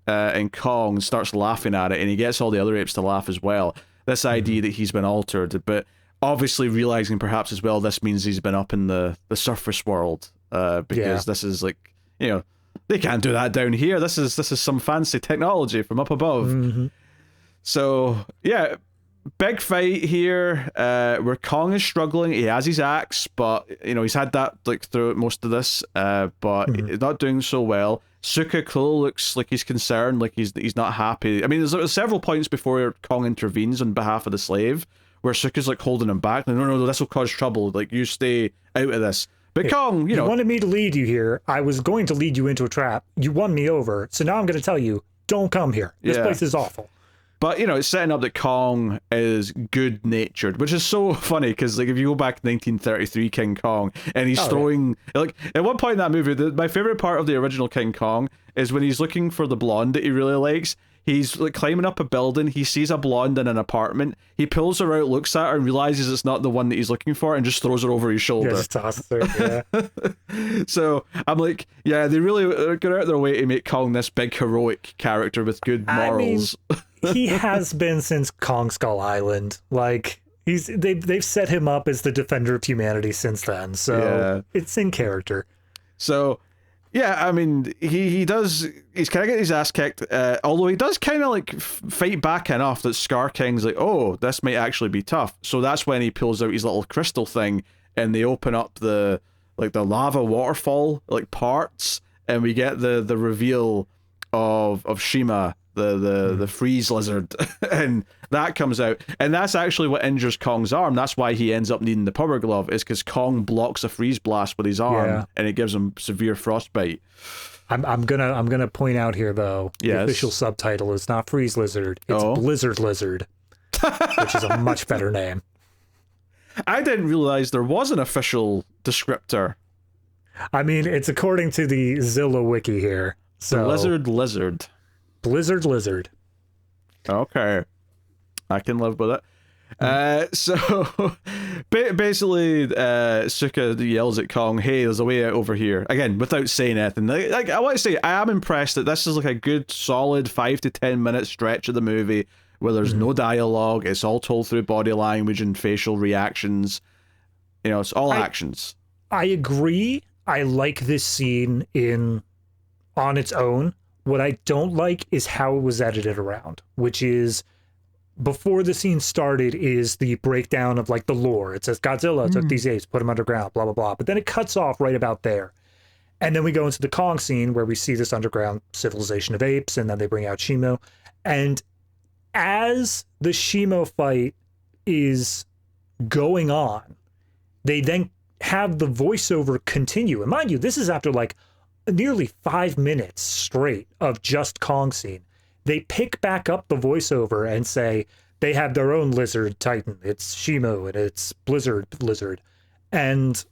in Kong and starts laughing at it, and he gets all the other apes to laugh as well. This idea that he's been altered, but obviously realizing perhaps as well this means he's been up in the surface world, because this is like, they can't do that down here. This is some fancy technology from up above. So yeah, big fight here where Kong is struggling. He has his axe, but he's had that like throughout most of this, but he's not doing so well. Suka looks like he's concerned, like he's not happy. I mean, there's several points before Kong intervenes on behalf of the slave where Suka's like holding him back. Like, no, this will cause trouble. Like, you stay out of this. But Kong, you wanted me to lead you here. I was going to lead you into a trap. You won me over. So now I'm going to tell you, don't come here. This place is awful. But, it's setting up that Kong is good-natured, which is so funny, because, like, if you go back to 1933 King Kong, and he's throwing... Yeah. Like, at one point in that movie, my favorite part of the original King Kong is when he's looking for the blonde that he really likes. He's, like, climbing up a building, he sees a blonde in an apartment, he pulls her out, looks at her, and realizes it's not the one that he's looking for, and just throws her over his shoulder. Just tosses her, So, I'm like, yeah, they really go out their way to make Kong this big, heroic character with good morals. I mean, he has been since Kong Skull Island. Like, they've set him up as the defender of humanity since then, so it's in character. So Yeah, I mean, he does. He's kind of getting his ass kicked. Although he does kind of like fight back enough that Scar King's like, oh, this might actually be tough. So that's when he pulls out his little crystal thing, and they open up the lava waterfall like parts, and we get the reveal of Shima, the freeze lizard, and that comes out, and that's actually what injures Kong's arm. That's why he ends up needing the power glove, is because Kong blocks a freeze blast with his arm, and it gives him severe frostbite. I'm gonna point out here though, yes, the official subtitle is not freeze lizard, it's blizzard lizard, which is a much better name. I didn't realize there was an official descriptor. I mean, it's according to the Zilla wiki here. So Blizzard lizard. Okay, I can live with it. So basically, Suka yells at Kong, "Hey, there's a way out over here." Again, without saying anything. Like I want to say, I am impressed that this is like a good, solid 5 to 10 minute stretch of the movie where there's no dialogue. It's all told through body language and facial reactions. You know, it's all actions. I agree. I like this scene on its own. What I don't like is how it was edited around, which is before the scene started is the breakdown of like the lore. It says Godzilla took these apes, put them underground, blah, blah, blah. But then it cuts off right about there. And then we go into the Kong scene where we see this underground civilization of apes, and then they bring out Shimo. And as the Shimo fight is going on, they then have the voiceover continue. And mind you, this is after like nearly 5 minutes straight of just Kong scene. They pick back up the voiceover and say they have their own lizard titan. It's Shimo and it's blizzard lizard. And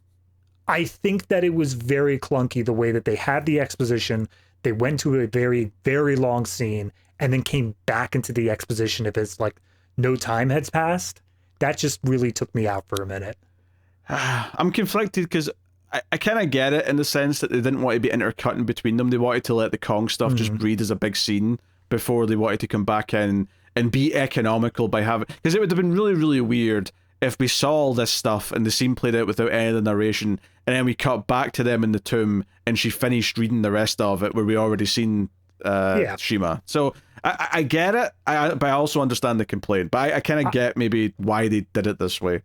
I think that it was very clunky the way that they had the exposition. They went to a very, very long scene and then came back into the exposition if it's like no time has passed. That just really took me out for a minute. I'm conflicted because I kind of get it in the sense that they didn't want to be intercutting between them. They wanted to let the Kong stuff just breathe as a big scene before they wanted to come back in and be economical by having... Because it would have been really, really weird if we saw all this stuff and the scene played out without any of the narration, and then we cut back to them in the tomb and she finished reading the rest of it where we already seen Shima. So I get it, but I also understand the complaint. But I kind of get maybe why they did it this way.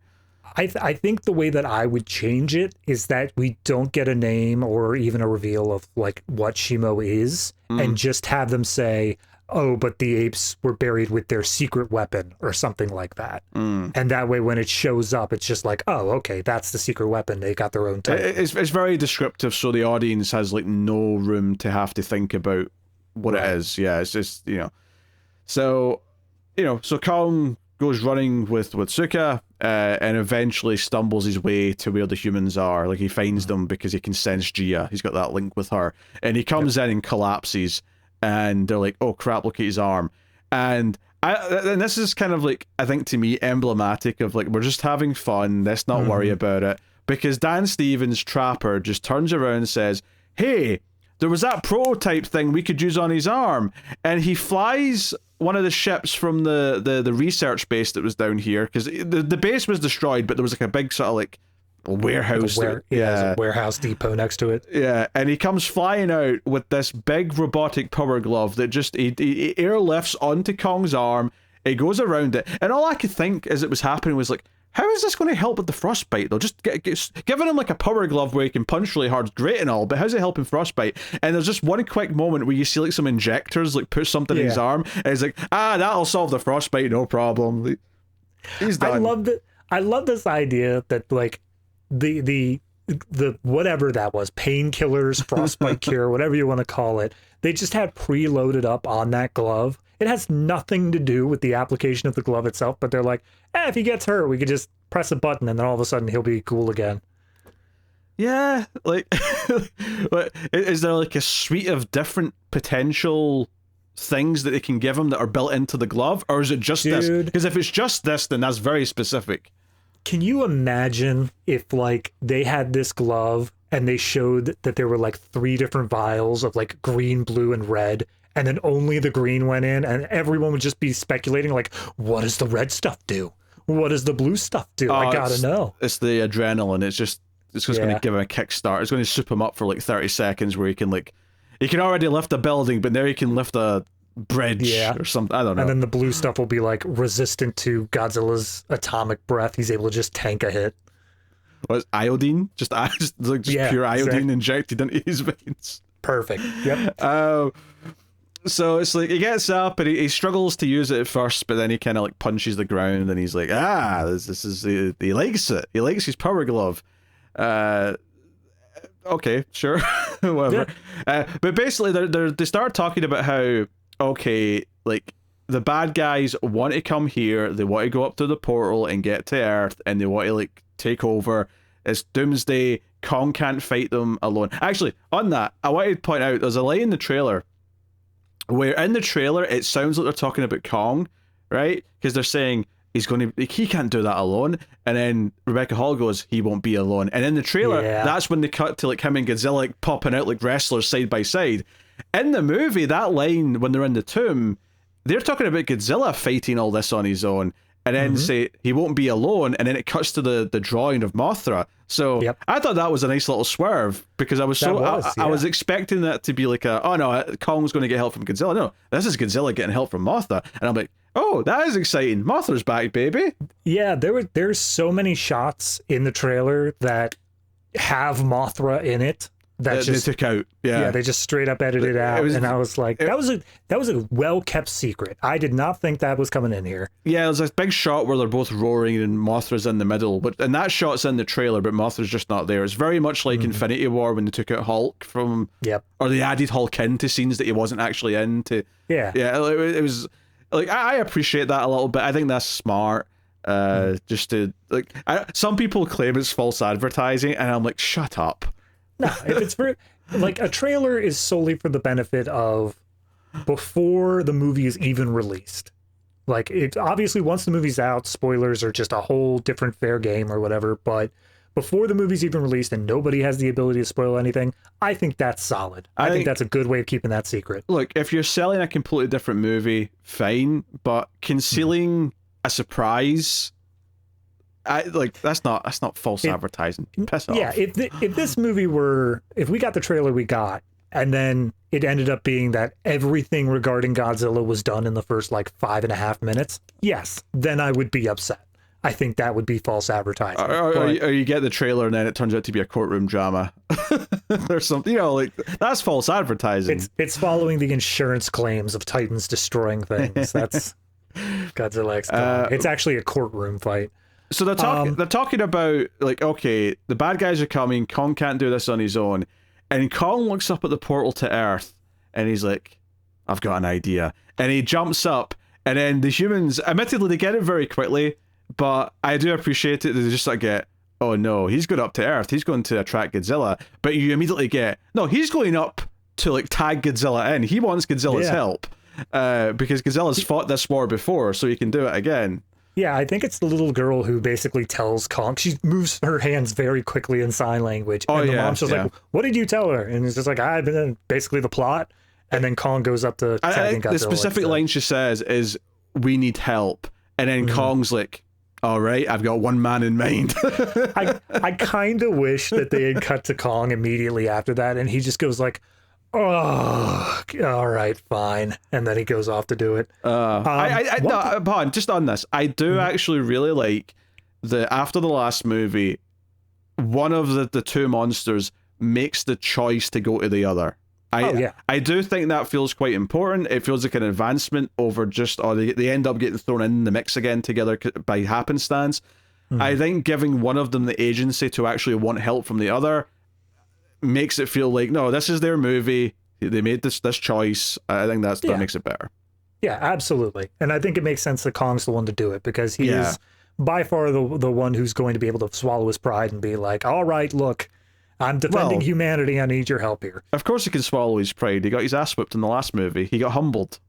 I think the way that I would change it is that we don't get a name or even a reveal of like what Shimo is, and just have them say, oh, but the apes were buried with their secret weapon or something like that. And that way when it shows up, it's just like, oh, okay, that's the secret weapon. They got their own type. It's very descriptive, so the audience has like no room to have to think about what it is. Yeah, it's just, So Kong goes running with Suka and eventually stumbles his way to where the humans are. Like he finds them because he can sense Gia. He's got that link with her. And he comes in and collapses, and they're like, oh crap, look at his arm. And this is kind of like, I think to me, emblematic of like, we're just having fun, let's not worry about it. Because Dan Stevens, Trapper, just turns around and says, hey, there was that prototype thing we could use on his arm. And he flies one of the ships from the research base that was down here, because the base was destroyed, but there was like a big sort of like warehouse. A warehouse depot next to it. Yeah, and he comes flying out with this big robotic power glove that just he airlifts onto Kong's arm. It goes around it, and all I could think as it was happening was like, how is this going to help with the frostbite though? Just giving him like a power glove where he can punch really hard is great and all, but how's it helping frostbite? And there's just one quick moment where you see like some injectors like push something in his arm, and he's like, that'll solve the frostbite, no problem. He's done. I love this idea that like the whatever that was, painkillers, frostbite cure, whatever you want to call it, they just had preloaded up on that glove. It has nothing to do with the application of the glove itself, but they're like, if he gets hurt, we could just press a button and then all of a sudden he'll be cool again. Yeah, like, is there like a suite of different potential things that they can give him that are built into the glove, or is it just this? Because if it's just this, then that's very specific. Can you imagine if like they had this glove and they showed that there were like 3 different vials of like green, blue, and red, and then only the green went in, and everyone would just be speculating like, what does the red stuff do? What does the blue stuff do? I gotta know. It's the adrenaline. It's just it's just going to give him a kickstart. It's going to soup him up for like 30 seconds where he can already lift a building, but now he can lift a bridge or something. I don't know. And then the blue stuff will be like resistant to Godzilla's atomic breath. He's able to just tank a hit. What, iodine? Just pure iodine injected into his veins. Perfect. Yep. So it's like he gets up and he struggles to use it at first, but then he kind of like punches the ground and he's like, this is he likes it. He likes his power glove. Okay, sure, whatever. Yeah. But basically, they start talking about how like the bad guys want to come here. They want to go up to the portal and get to Earth, and they want to like take over. It's Doomsday. Kong can't fight them alone. Actually, on that, I wanted to point out there's a line in the trailer where in the trailer it sounds like they're talking about Kong, right? Because they're saying he can't do that alone, and then Rebecca Hall goes, he won't be alone. And in the trailer, that's when they cut to like him and Godzilla like popping out like wrestlers side by side. In the movie, that line when they're in the tomb, they're talking about Godzilla fighting all this on his own, and then say he won't be alone, and then it cuts to the drawing of Mothra. So I thought that was a nice little swerve, because I was I was expecting that to be like Kong's going to get help from Godzilla. No, this is Godzilla getting help from Mothra, and I'm like, oh, that is exciting. Mothra's back, baby. Yeah, there's so many shots in the trailer that have Mothra in it that they took out. Yeah, they just straight up edited out, and I was like, that was a well kept secret. I did not think that was coming in here. Yeah, there's a big shot where they're both roaring and Mothra's in the middle, and that shot's in the trailer, but Mothra's just not there. It's very much like Infinity War when they took out Hulk from, or they added Hulk into scenes that he wasn't actually in. It was like, I appreciate that a little bit. I think that's smart. Just to like, some people claim it's false advertising, and I'm like, shut up. No, if it's for like a trailer is solely for the benefit of before the movie is even released. Like, it obviously once the movie's out, spoilers are just a whole different fair game or whatever. But before the movie's even released and nobody has the ability to spoil anything, I think that's solid. I think that's a good way of keeping that secret. Look, if you're selling a completely different movie, fine, but concealing a surprise. That's not false advertising. Piss off. Yeah, if this movie if we got the trailer we got, and then it ended up being that everything regarding Godzilla was done in the first like 5.5 minutes, yes, then I would be upset. I think that would be false advertising. Or you get the trailer and then it turns out to be a courtroom drama or something. Like, that's false advertising. It's following the insurance claims of Titans destroying things. That's Godzilla X Kong. It's actually a courtroom fight. So they're talking about, like, okay, the bad guys are coming, Kong can't do this on his own, and Kong looks up at the portal to Earth, and he's like, I've got an idea. And he jumps up, and then the humans, admittedly, they get it very quickly, but I do appreciate it. They just like get, oh no, he's going up to Earth, he's going to attract Godzilla, but you immediately get, no, he's going up to, like, tag Godzilla in. He wants Godzilla's help, because Godzilla's fought this war before, so he can do it again. Yeah, I think it's the little girl who basically tells Kong. She moves her hands very quickly in sign language. And the mom's just like, what did you tell her? And it's just like, I've been basically the plot. And then Kong goes up to tagging Godzilla. The specific line she says is, we need help. And then Kong's like, all right, I've got one man in mind. I kind of wish that they had cut to Kong immediately after that. And he just goes like, oh, all right, fine. And then he goes off to do it. Just on this, I do actually really like after the last movie, one of the two monsters makes the choice to go to the other. I do think that feels quite important. It feels like an advancement over just, they end up getting thrown in the mix again together by happenstance. I think giving one of them the agency to actually want help from the other makes it feel like, no, this is their movie. They made this choice. I think that makes it better. Yeah, absolutely. And I think it makes sense that Kong's the one to do it, because he is by far the one who's going to be able to swallow his pride and be like, all right, look, I'm defending humanity. I need your help here. Of course he can swallow his pride. He got his ass whipped in the last movie. He got humbled.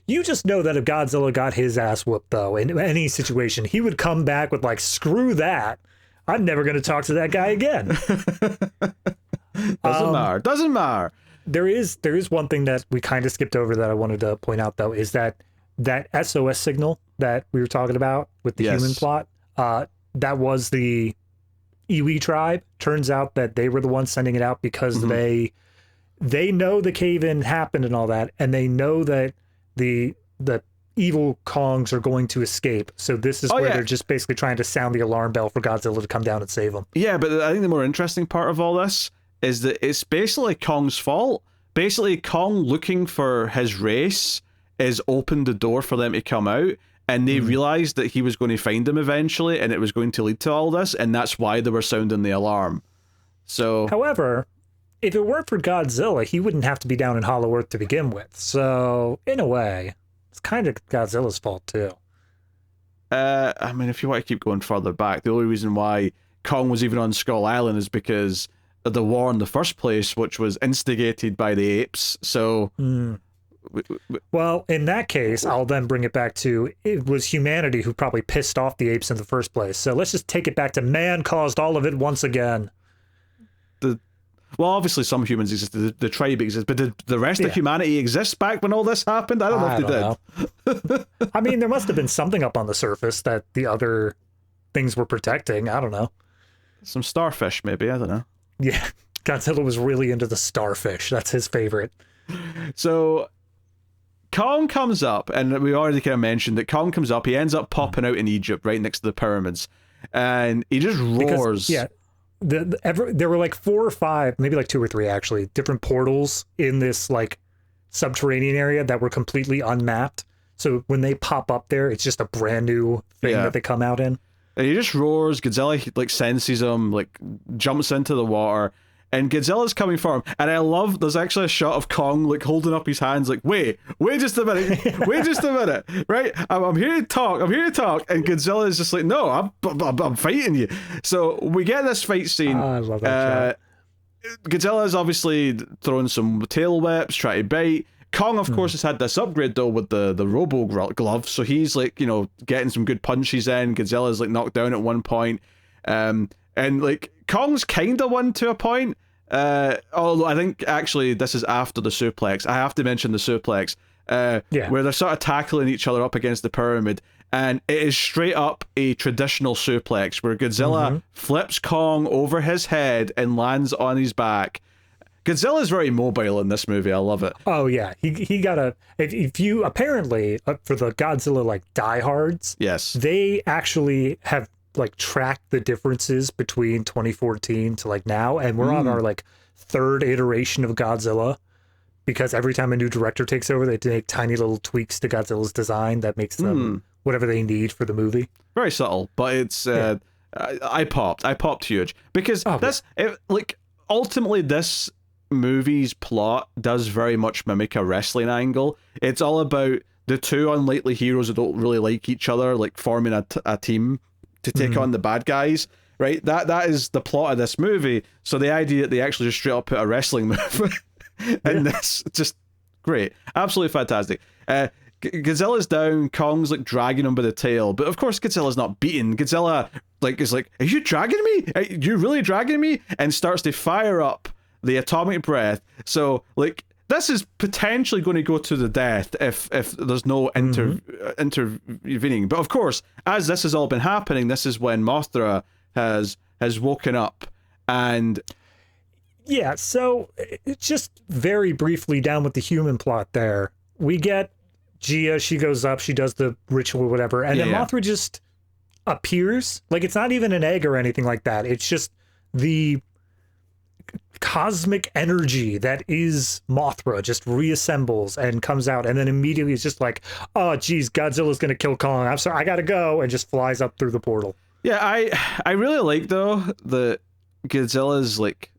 You just know that if Godzilla got his ass whooped, though, in any situation, he would come back with like, screw that. I'm never going to talk to that guy again. Doesn't matter. There is one thing that we kind of skipped over that I wanted to point out, though, is that SOS signal that we were talking about with the human plot. That was the Iwi tribe. Turns out that they were the ones sending it out because they know the cave-in happened and all that, and they know that the evil Kongs are going to escape. So this is where they're just basically trying to sound the alarm bell for Godzilla to come down and save them. Yeah, but I think the more interesting part of all this is that it's basically Kong's fault. Basically, Kong looking for his race is opened the door for them to come out, and they realized that he was going to find them eventually, and it was going to lead to all this, and that's why they were sounding the alarm. So, however, if it weren't for Godzilla, he wouldn't have to be down in Hollow Earth to begin with. So, in a way, it's kind of Godzilla's fault too. I mean, if you want to keep going further back, the only reason why Kong was even on Skull Island is because of the war in the first place, which was instigated by the apes. So, well, in that case, I'll then bring it back to it was humanity who probably pissed off the apes in the first place. So let's just take it back to man caused all of it once again. Well, obviously some humans existed, the tribe exists, but did the rest of humanity exist back when all this happened? I don't know if they did. I mean, there must have been something up on the surface that the other things were protecting. I don't know. Some starfish, maybe. I don't know. Yeah, Godzilla was really into the starfish. That's his favorite. So Kong comes up, and we already kind of mentioned that Kong comes up. He ends up popping out in Egypt, right next to the pyramids, and he just roars. Because, there were like 4 or 5, maybe like 2 or 3 actually, different portals in this like subterranean area that were completely unmapped. So when they pop up there, it's just a brand new thing that they come out in. And he just roars. Godzilla like senses him, like jumps into the water, and Godzilla's coming for him. And I love, there's actually a shot of Kong like holding up his hands like, wait just a minute, wait just a minute, right? I'm here to talk, And Godzilla is just like, no, I'm fighting you. So we get this fight scene. I love that shot. Godzilla is obviously throwing some tail whips, trying to bite. Kong, of course, has had this upgrade though with the robo glove, so he's like, you know, getting some good punches in. Godzilla's like knocked down at one point. And like Kong's kind of won to a point. Although I think actually this is after the suplex. I have to mention the suplex. Where they're sort of tackling each other up against the pyramid, and it is straight up a traditional suplex where Godzilla flips Kong over his head and lands on his back. Godzilla is very mobile in this movie. I love it. Oh yeah, he got a. If you apparently for the Godzilla like diehards, yes, they actually have like track the differences between 2014 to like now, and we're on our like 3rd iteration of Godzilla, because every time a new director takes over, they make tiny little tweaks to Godzilla's design that makes them whatever they need for the movie. Very subtle, but it's I popped huge because ultimately this movie's plot does very much mimic a wrestling angle. It's all about the two unlikely heroes that don't really like each other like forming a team to take on the bad guys, right? That is the plot of this movie. So the idea that they actually just straight up put a wrestling move in this, just great. Absolutely fantastic. Godzilla's down, Kong's like dragging him by the tail, but of course Godzilla's not beaten. Godzilla is like, are you dragging me? Are you really dragging me? And starts to fire up the atomic breath. So like, this is potentially going to go to the death if there's no intervening. But of course, as this has all been happening, this is when Mothra has woken up. And yeah, so just very briefly down with the human plot there. We get Gia, she goes up, she does the ritual or whatever, and then Mothra just appears. Like, it's not even an egg or anything like that. It's just the cosmic energy that is Mothra just reassembles and comes out, and then immediately it's just like, oh geez, Godzilla's gonna kill Kong, I'm sorry, I gotta go, and just flies up through the portal. Yeah, I really like though that Godzilla's like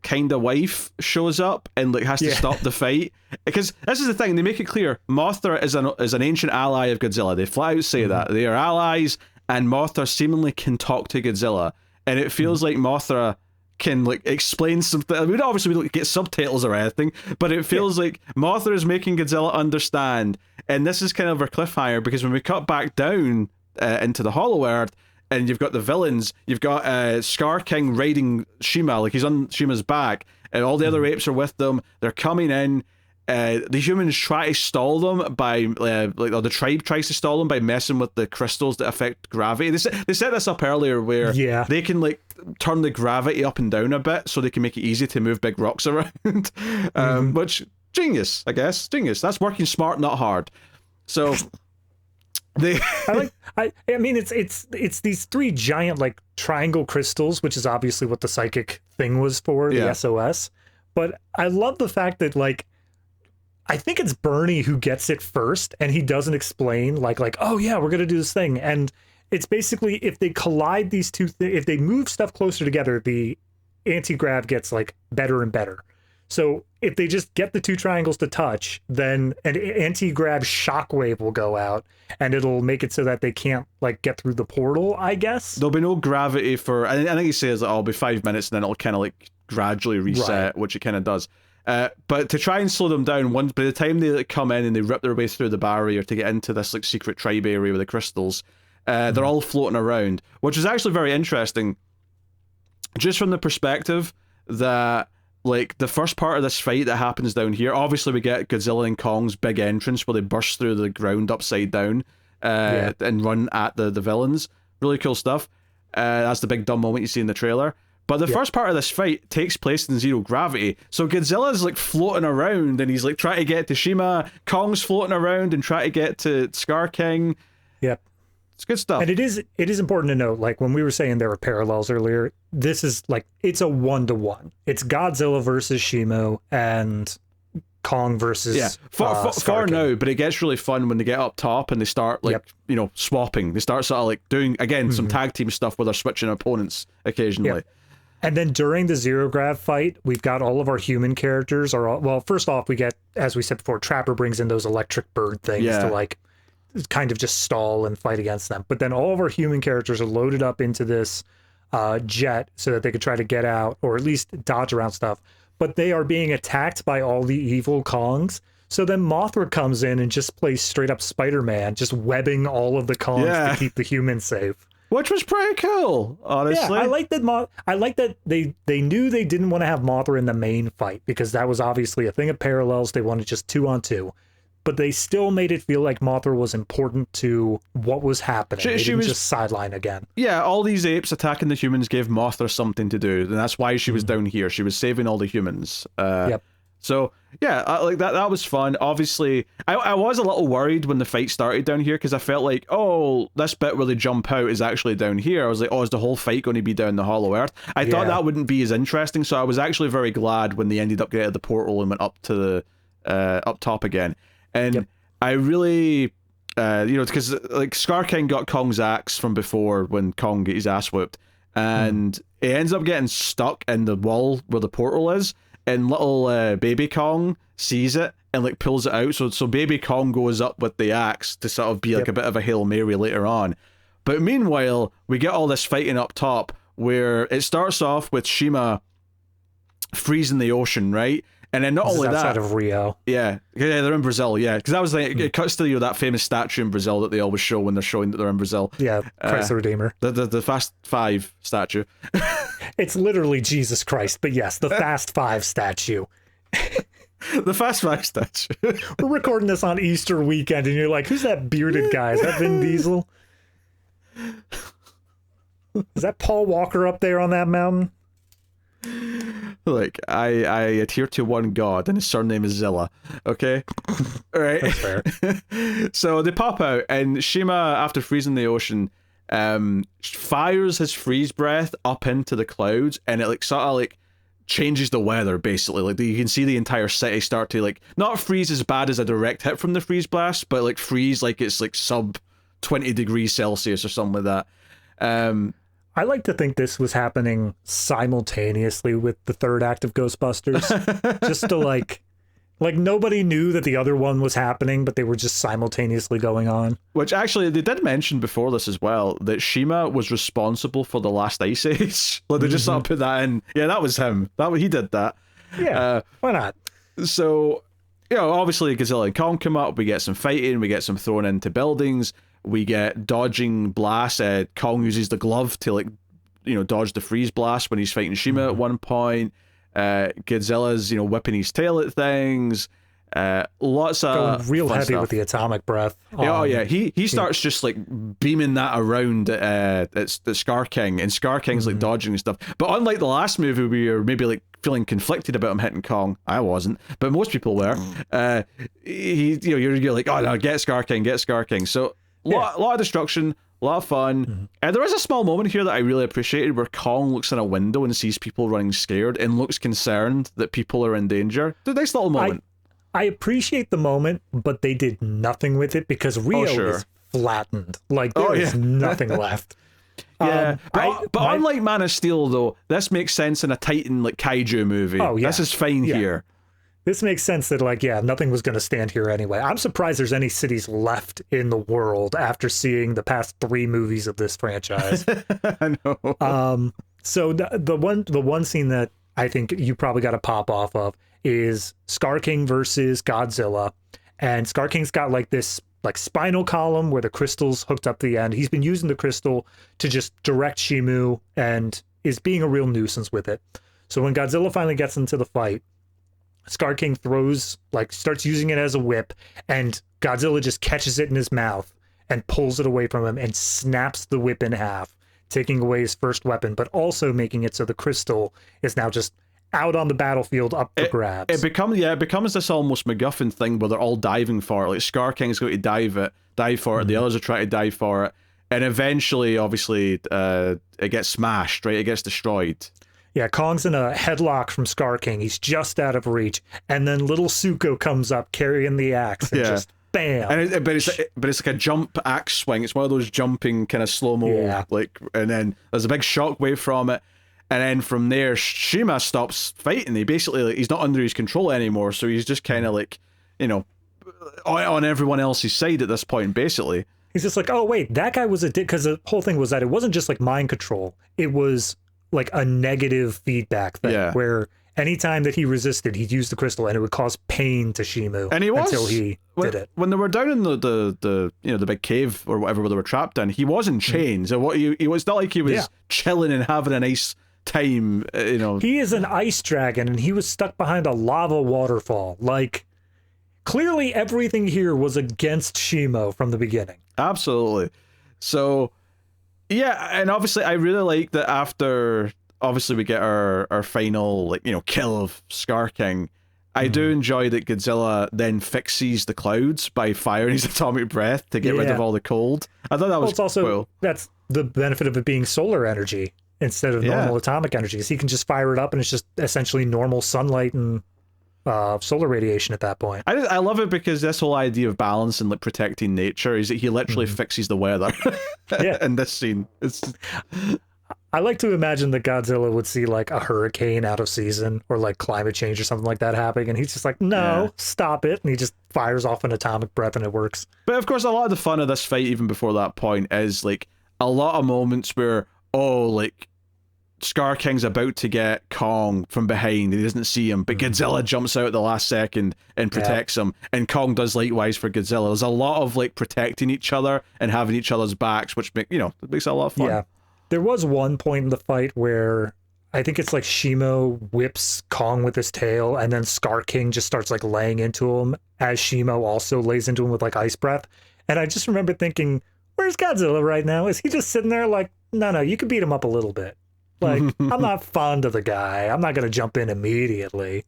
kind of wife shows up and like has to stop the fight, because this is the thing, they make it clear Mothra is an ancient ally of Godzilla. They flat out say that they are allies, and Mothra seemingly can talk to Godzilla, and it feels like Mothra can like explain something. I mean, obviously we don't get subtitles or anything, but it feels like Mothra is making Godzilla understand. And this is kind of our cliffhanger, because when we cut back down into the Hollow Earth, and you've got the villains, you've got Scar King riding Shima, like he's on Shima's back, and all the other apes are with them. They're coming in, the humans try to stall them by or the tribe tries to stall them by messing with the crystals that affect gravity. They set this up earlier where they can like turn the gravity up and down a bit so they can make it easy to move big rocks around. Which genius, I guess. Genius. That's working smart, not hard. So I mean it's these 3 giant like triangle crystals, which is obviously what the psychic thing was for, the SOS. But I love the fact that like I think it's Bernie who gets it first, and he doesn't explain like oh yeah, we're gonna do this thing. And it's basically if they collide these two if they move stuff closer together, the anti-grav gets like better and better. So if they just get the 2 triangles to touch, then an anti-grav shockwave will go out, and it'll make it so that they can't like get through the portal, I guess. There'll be no gravity for, I think he says that it'll be 5 minutes and then it'll kind of like gradually reset, which it kind of does. But to try and slow them down, by the time they like, come in and they rip their way through the barrier to get into this like secret tribe area with the crystals, they're all floating around, which is actually very interesting, just from the perspective that like the first part of this fight that happens down here, obviously we get Godzilla and Kong's big entrance where they burst through the ground upside down and run at the villains. Really cool stuff. That's the big dumb moment you see in the trailer. But the first part of this fight takes place in zero gravity. So Godzilla's like floating around and he's like trying to get to Shima. Kong's floating around and trying to get to Scar King. Yep. It's good stuff. And it is important to note, like when we were saying there were parallels earlier, this is like, it's a 1-to-1. It's Godzilla versus Shimo and Kong versus far now, but it gets really fun when they get up top and they start like, swapping. They start sort of like doing, again, some tag team stuff where they're switching opponents occasionally. Yep. And then during the zero grav fight, we've got all of our human characters well, first off, we get, as we said before, Trapper brings in those electric bird things to like kind of just stall and fight against them. But then all of our human characters are loaded up into this jet so that they could try to get out or at least dodge around stuff. But they are being attacked by all the evil Kongs. So then Mothra comes in and just plays straight up Spider-Man, just webbing all of the Kongs to keep the humans safe. Which was pretty cool, honestly. Yeah, I like that they knew they didn't want to have Mothra in the main fight because that was obviously a thing of parallels. They wanted just 2-on-2. But they still made it feel like Mothra was important to what was happening. She was just sideline again. Yeah, all these apes attacking the humans gave Mothra something to do, and that's why she was down here. She was saving all the humans. So yeah, like that was fun. Obviously, I was a little worried when the fight started down here because I felt like, oh, this bit where they jump out is actually down here. I was like, oh, is the whole fight going to be down the Hollow Earth? I thought that wouldn't be as interesting, so I was actually very glad when they ended up getting the portal and went up to the up top again. And I really, because like Scar King got Kong's axe from before when Kong got his ass whooped, and it ends up getting stuck in the wall where the portal is, and little baby Kong sees it and like pulls it out. So baby Kong goes up with the axe to sort of be like a bit of a Hail Mary later on. But meanwhile, we get all this fighting up top where it starts off with Shima freezing the ocean, right? And then not only that, outside of Rio. Yeah, they're in Brazil. Yeah, because that was like it cuts to that famous statue in Brazil that they always show when they're showing that they're in Brazil. Yeah, Christ the Redeemer. The Fast Five statue. It's literally Jesus Christ, but yes, the Fast Five statue. The Fast Five statue. We're recording this on Easter weekend, and you're like, "Who's that bearded guy? Is that Vin Diesel? Is that Paul Walker up there on that mountain?" Like, I adhere to one god, and his surname is Zilla. Okay? Alright. That's fair. So they pop out, and Shima, after freezing the ocean, fires his freeze breath up into the clouds, and it like sort of like changes the weather, basically. Like, you can see the entire city start to like, not freeze as bad as a direct hit from the freeze blast, but like freeze like it's like sub 20 degrees Celsius or something like that. I like to think this was happening simultaneously with the third act of Ghostbusters. Just to like nobody knew that the other one was happening, but they were just simultaneously going on. Which actually, they did mention before this as well, that Shima was responsible for the last Ice Age. Like, they just sort of put that in. Yeah, that was him. He did that. Yeah, why not? So, obviously Godzilla and Kong come up, we get some fighting, we get some thrown into buildings, we get dodging blasts. Kong uses the glove to like, dodge the freeze blast when he's fighting Shima at one point. Godzilla's, whipping his tail at things. Lots of Going real fun heavy stuff. with the atomic breath. Oh yeah, he starts just like beaming that around at Scar King, and Scar King's like dodging and stuff. But unlike the last movie, where you're maybe like feeling conflicted about him hitting Kong, I wasn't, but most people were. You're like, oh no, get Scar King. So lot of destruction, a lot of fun. There is a small moment here that I really appreciated, where Kong looks in a window and sees people running scared and looks concerned that people are in danger. It's a nice little moment. I appreciate the moment, but they did nothing with it because Rio is flattened. Like, there is nothing left. Yeah, but unlike Man of Steel, though, this makes sense in a Titan like kaiju movie. Oh yeah, this is fine here. This makes sense that nothing was going to stand here anyway. I'm surprised there's any cities left in the world after seeing the past 3 movies of this franchise. I know. So the one scene that I think you probably got to pop off of is Scar King versus Godzilla, and Scar King's got like this spinal column where the crystal's hooked up to the end. He's been using the crystal to just direct Shimu and is being a real nuisance with it. So when Godzilla finally gets into the fight, Scar King starts using it as a whip, and Godzilla just catches it in his mouth and pulls it away from him and snaps the whip in half, taking away his first weapon, but also making it so the crystal is now just out on the battlefield up for grabs. It becomes this almost MacGuffin thing where they're all diving for it. Like Scar King's going to dive for it, the others are trying to dive for it, and eventually, obviously, it gets smashed, right? It gets destroyed. Yeah, Kong's in a headlock from Scar King. He's just out of reach, and then little Suko comes up carrying the axe and just bam. And but it's like a jump axe swing. It's one of those jumping kind of slow-mo, and then there's a big shockwave from it. And then from there, Shima stops fighting. He's not under his control anymore, so he's just kind of like, on everyone else's side at this point, basically. He's just like, oh wait, that guy was a dick, because the whole thing was that it wasn't just like mind control. It was like a negative feedback thing, where anytime that he resisted, he'd use the crystal and it would cause pain to Shimu until he did it. When they were down in the big cave or whatever where they were trapped in, he was in chains. So he was not like he was chilling and having a nice time, He is an ice dragon, and he was stuck behind a lava waterfall. Like, clearly everything here was against Shimo from the beginning. Absolutely. So, yeah, and obviously I really like that after, obviously, we get our final, kill of Scar King. I do enjoy that Godzilla then fixes the clouds by firing his atomic breath to get rid of all the cold. I thought that was cool. That's the benefit of it being solar energy instead of normal atomic energy, because he can just fire it up and it's just essentially normal sunlight and solar radiation at that point. I love it because this whole idea of balance and protecting nature is that he literally fixes the weather in this scene. I like to imagine that Godzilla would see like a hurricane out of season or like climate change or something like that happening, and he's just like, no, stop it, and he just fires off an atomic breath and it works. But of course, a lot of the fun of this fight, even before that point, is like a lot of moments where Scar King's about to get Kong from behind and he doesn't see him, but Godzilla jumps out at the last second and protects him, and Kong does likewise for Godzilla. There's a lot of protecting each other and having each other's backs, which makes it a lot of fun. Yeah. There was one point in the fight where I think it's like Shimo whips Kong with his tail, and then Scar King just starts laying into him as Shimo also lays into him with ice breath. And I just remember thinking, where's Godzilla right now? Is he just sitting there no, you could beat him up a little bit. I'm not fond of the guy. I'm not going to jump in immediately.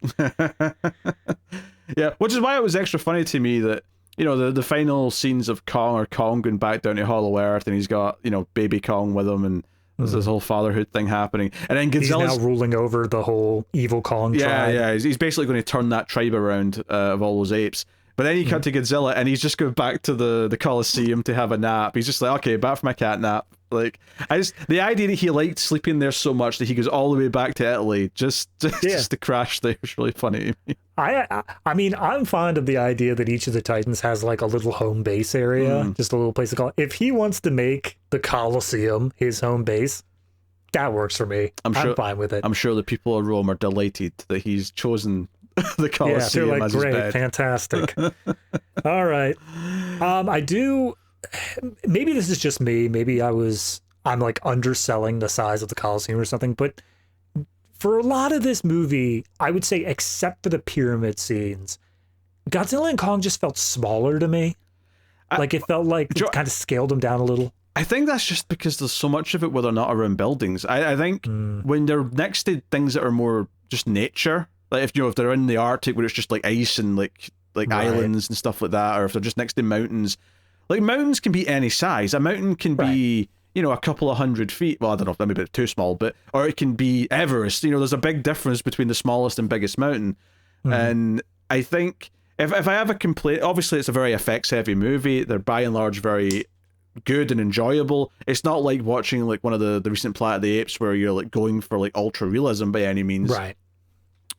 Yeah, which is why it was extra funny to me that, the final scenes of Kong going back down to Hollow Earth, and he's got, baby Kong with him, and there's this whole fatherhood thing happening. And then Godzilla's he's now ruling over the whole evil Kong tribe. Yeah, he's basically going to turn that tribe around of all those apes. But then you cut to Godzilla, and he's just going back to the Coliseum to have a nap. He's just like, okay, back for my cat nap. The idea that he liked sleeping there so much that he goes all the way back to Italy just to crash there is really funny. I mean, I'm fond of the idea that each of the Titans has a little home base area, just a little place to call. If he wants to make the Coliseum his home base, that works for me. I'm fine with it. I'm sure the people of Rome are delighted that he's chosen the Coliseum. Yeah, they're as his great, bed. Fantastic. All right. I do. Maybe this is just me. Maybe I'm underselling the size of the Coliseum or something. But for a lot of this movie, I would say, except for the pyramid scenes, Godzilla and Kong just felt smaller to me. Like it felt like it kind of scaled them down a little. I think that's just because there's so much of it where they're not around buildings. I think when they're next to things that are more just nature, like if they're in the Arctic where it's just like ice and like islands and stuff like that, or if they're just next to mountains, like mountains can be any size. A mountain can be, a couple of 100 feet. Well, I don't know if that may be too small, or it can be Everest. There's a big difference between the smallest and biggest mountain. And I think if I have a complaint, obviously it's a very effects heavy movie. They're by and large very good and enjoyable. It's not like watching like one of the recent Planet of the Apes where you're like going for like ultra realism by any means. Right.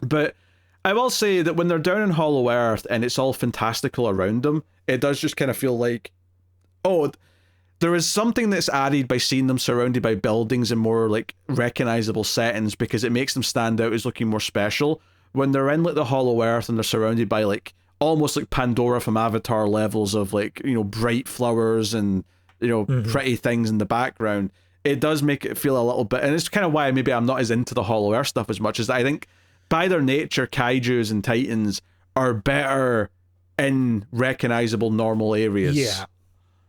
But I will say that when they're down in Hollow Earth and it's all fantastical around them, it does just kind of feel like, oh, there is something that's added by seeing them surrounded by buildings and more like recognizable settings, because it makes them stand out as looking more special. When they're in like the Hollow Earth and they're surrounded by like almost like Pandora from Avatar levels of like, bright flowers and, pretty things in the background, it does make it feel a little bit, and it's kind of why maybe I'm not as into the Hollow Earth stuff as much, as I think by their nature, kaijus and titans are better in recognizable normal areas.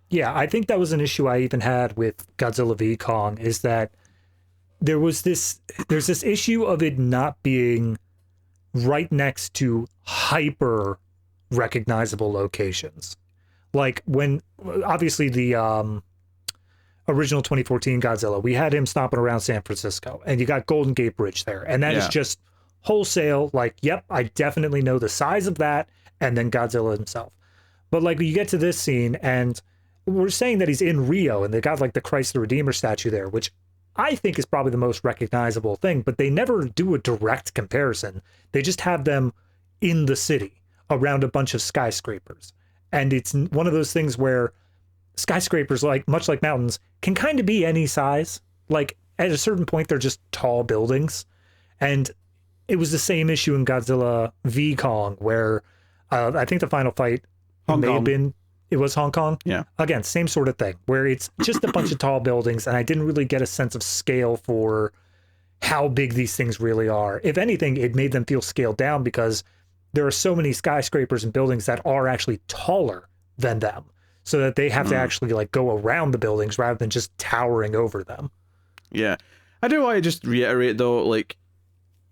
Yeah, I think that was an issue I even had with Godzilla v Kong, is that there's this issue of it not being right next to hyper recognizable locations. Like when, obviously the original 2014 Godzilla, we had him stomping around San Francisco, and you got Golden Gate Bridge there, and that is just wholesale, like, yep, I definitely know the size of that, and then Godzilla himself. But like you get to this scene, and we're saying that he's in Rio, and they got like the Christ the Redeemer statue there, which I think is probably the most recognizable thing, but they never do a direct comparison. They just have them in the city around a bunch of skyscrapers. And it's one of those things where skyscrapers, like much like mountains, can kind of be any size. Like at a certain point, they're just tall buildings. And it was the same issue in Godzilla v Kong, where I think the final fight it was Hong Kong. Yeah. Again, same sort of thing, where it's just a bunch of tall buildings, and I didn't really get a sense of scale for how big these things really are. If anything, it made them feel scaled down because there are so many skyscrapers and buildings that are actually taller than them, so that they have to actually like go around the buildings rather than just towering over them. Yeah. I do want to just reiterate though, like,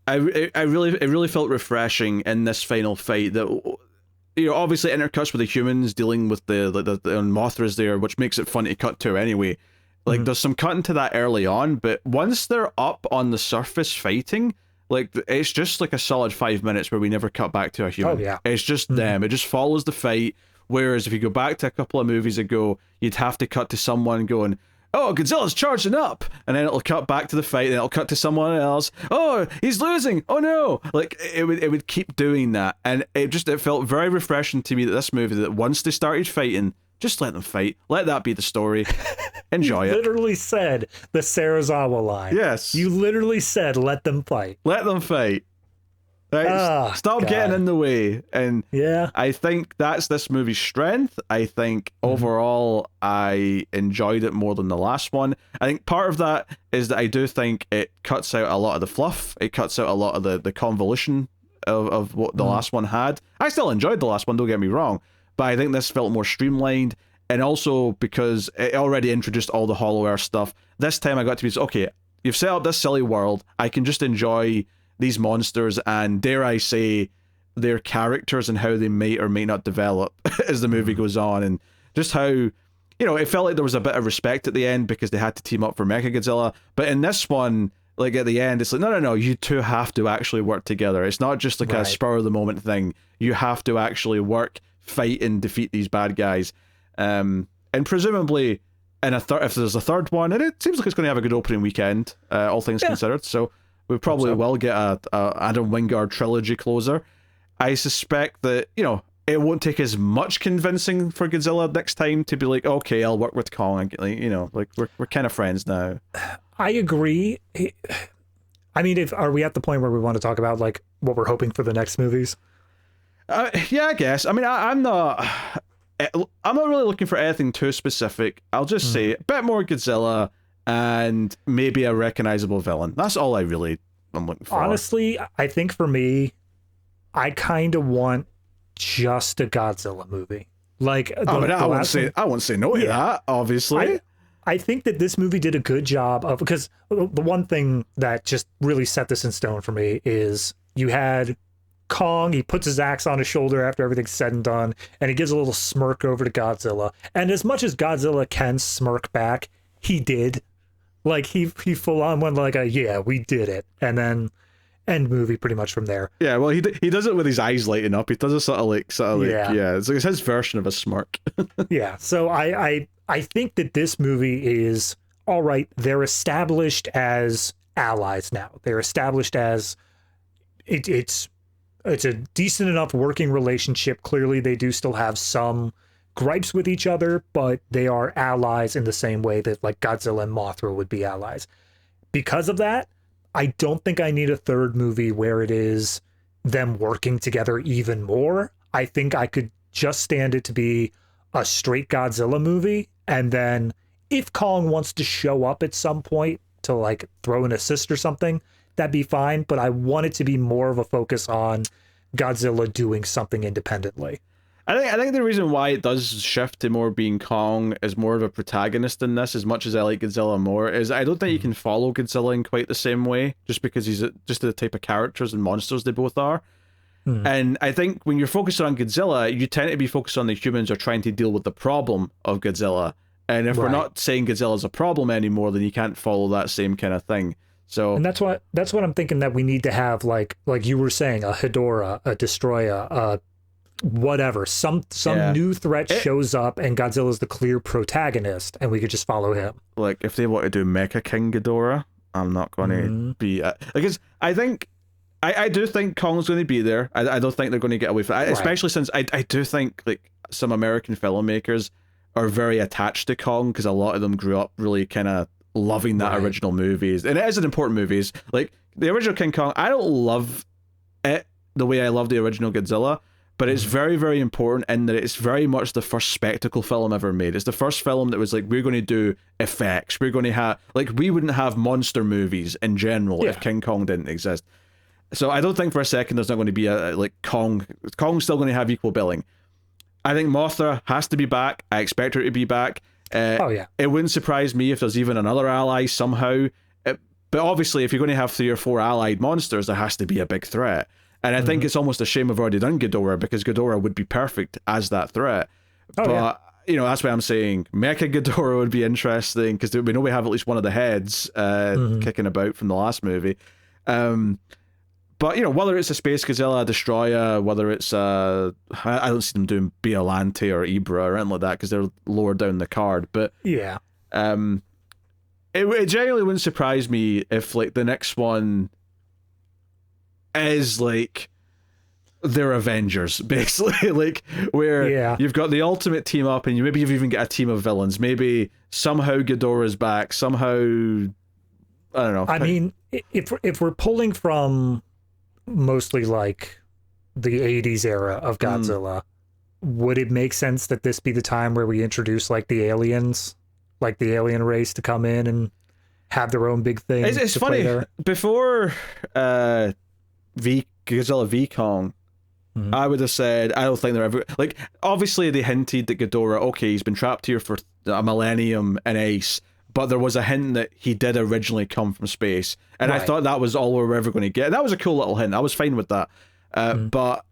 it really felt refreshing in this final fight that, obviously intercuts with the humans dealing with the Mothras there, which makes it fun to cut to anyway. Like there's some cutting to that early on, but once they're up on the surface fighting, like it's just like a solid 5 minutes where we never cut back to a human. Oh yeah. It's just them. It just follows the fight. Whereas if you go back to a couple of movies ago, you'd have to cut to someone going, oh, Godzilla's charging up, and then it'll cut back to the fight, and it'll cut to someone else. Oh, he's losing. Oh no! Like it would keep doing that, and it felt very refreshing to me that this movie, that once they started fighting, just let them fight. Let that be the story. Enjoy you it. Literally said the Sarazawa line. Yes. You literally said, "Let them fight." Let them fight. Right? Stop getting in the way. And I think that's this movie's strength. I think overall I enjoyed it more than the last one. I think part of that is that I do think it cuts out a lot of the fluff. It cuts out a lot of the convolution of what the last one had. I still enjoyed the last one, don't get me wrong, but I think this felt more streamlined. And also because it already introduced all the Hollow Earth stuff, this time I got to be, okay, you've set up this silly world, I can just enjoy these monsters and, dare I say, their characters and how they may or may not develop as the movie goes on, and just how, it felt like there was a bit of respect at the end because they had to team up for Mechagodzilla. But in this one, like at the end, it's like, no, you two have to actually work together. It's not just like a spur of the moment thing. You have to actually work, fight, and defeat these bad guys. And presumably, if there's a third one, and it seems like it's going to have a good opening weekend, all things considered, so we probably will get a Adam Wingard trilogy closer. I suspect that, it won't take as much convincing for Godzilla next time to be like, okay, I'll work with Kong. Like, we're kind of friends now. I agree. I mean, are we at the point where we want to talk about like what we're hoping for the next movies? Yeah, I guess. I mean, I'm not really looking for anything too specific. I'll just say a bit more Godzilla and maybe a recognizable villain. That's all I'm looking for. Honestly, I think for me, I kind of want just a Godzilla movie. Like, I won't say no to that, obviously. I think that this movie did a good job of, because the one thing that just really set this in stone for me is you had Kong, he puts his axe on his shoulder after everything's said and done, and he gives a little smirk over to Godzilla. And as much as Godzilla can smirk back, he did. Like, he full on went like yeah, we did it. And then end movie pretty much from there. Yeah, well, he does it with his eyes lighting up. He does a sort of like, yeah, it's like his version of a smirk. Yeah, so I think that this movie is, all right, they're established as allies now. They're established as, it's a decent enough working relationship. Clearly, they do still have some gripes with each other, but they are allies in the same way that like Godzilla and Mothra would be allies. Because of that, I don't think I need a third movie where it is them working together even more. I think I could just stand it to be a straight Godzilla movie, and then if Kong wants to show up at some point to like throw an assist or something, that'd be fine, but I want it to be more of a focus on Godzilla doing something independently. I think the reason why it does shift to more being Kong as more of a protagonist in this, as much as I like Godzilla more, is I don't think you can follow Godzilla in quite the same way, just because he's just the type of characters and monsters they both are. And I think when you're focused on Godzilla, you tend to be focused on the humans are trying to deal with the problem of Godzilla. And if we're not saying Godzilla's a problem anymore, then you can't follow that same kind of thing. So, and that's what I'm thinking, that we need to have, like you were saying, a Hedorah, a Destroyer, whatever, some new threat shows up and Godzilla's the clear protagonist and we could just follow him. Like, if they want to do Mecha King Ghidorah, I'm not going to be because I do think Kong's going to be there. I don't think they're going to get away from it, especially since I do think like some American filmmakers are very attached to Kong because a lot of them grew up really kind of loving that original movies, and it is an important movies. Like the original King Kong, I don't love it the way I love the original Godzilla, but it's very, very important in that it's very much the first spectacle film ever made. It's the first film that was like, we're going to do effects. We're going to have, like, we wouldn't have monster movies in general if King Kong didn't exist. So I don't think for a second there's not going to be Kong's still going to have equal billing. I think Mothra has to be back. I expect her to be back. It wouldn't surprise me if there's even another ally somehow. But obviously, if you're going to have 3 or 4 allied monsters, there has to be a big threat. And I think it's almost a shame we've already done Ghidorah, because Ghidorah would be perfect as that threat. You know, that's why I'm saying Mecha Ghidorah would be interesting, because we know we have at least one of the heads kicking about from the last movie. But, you know, whether it's a Space Godzilla, a Destroyer, whether it's I don't see them doing Biollante or Ibra or anything like that, because they're lower down the card. But it genuinely wouldn't surprise me if, like, the next one is like their Avengers, basically, like where you've got the ultimate team up, and maybe you've even got a team of villains. Maybe somehow Ghidorah's back. Somehow, I don't know. I mean, if we're pulling from mostly like the 80s era of Godzilla, would it make sense that this be the time where we introduce like the aliens, like the alien race, to come in and have their own big thing? It's funny, before Godzilla v Kong, I would have said I don't think they're ever, like, obviously they hinted that Ghidorah, okay, he's been trapped here for a millennium in ice, but there was a hint that he did originally come from space, and I thought that was all we were ever going to get. That was a cool little hint. I was fine with that. But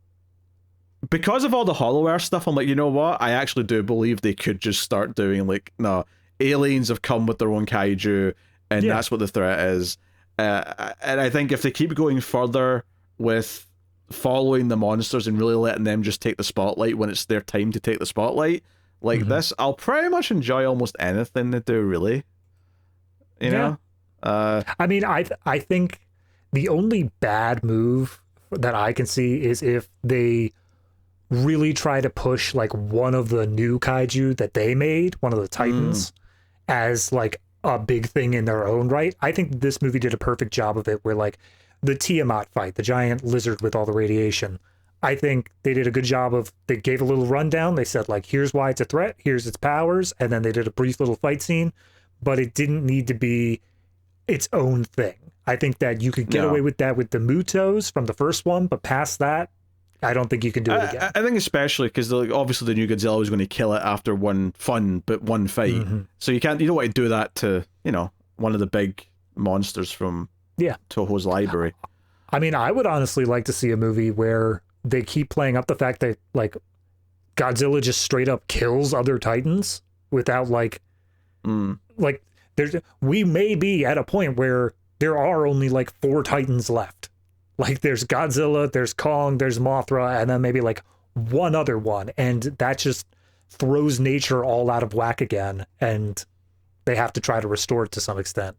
because of all the Hollow Earth stuff, I'm like, you know what? I actually do believe they could just start doing, like, no, aliens have come with their own kaiju, and that's what the threat is. And I think if they keep going further with following the monsters and really letting them just take the spotlight when it's their time to take the spotlight, like this, I'll pretty much enjoy almost anything they do, really. You know? I mean, I think the only bad move that I can see is if they really try to push like one of the new kaiju that they made, one of the Titans, as like a big thing in their own right. I think this movie did a perfect job of it, where like the Tiamat fight, the giant lizard with all the radiation, I think they did a good job of, they gave a little rundown. They said, like, here's why it's a threat, here's its powers, and then they did a brief little fight scene, but it didn't need to be its own thing. I think that you could get away with that with the Mutos from the first one, but past that, I don't think you can do it again. I think especially because obviously the new Godzilla was going to kill it after one fun but one fight. Mm-hmm. So you don't want to do that to, one of the big monsters from Toho's library. I mean, I would honestly like to see a movie where they keep playing up the fact that like Godzilla just straight up kills other Titans without like we may be at a point where there are only like 4 Titans left. Like there's Godzilla, there's Kong, there's Mothra, and then maybe like one other one. And that just throws nature all out of whack again. And they have to try to restore it to some extent.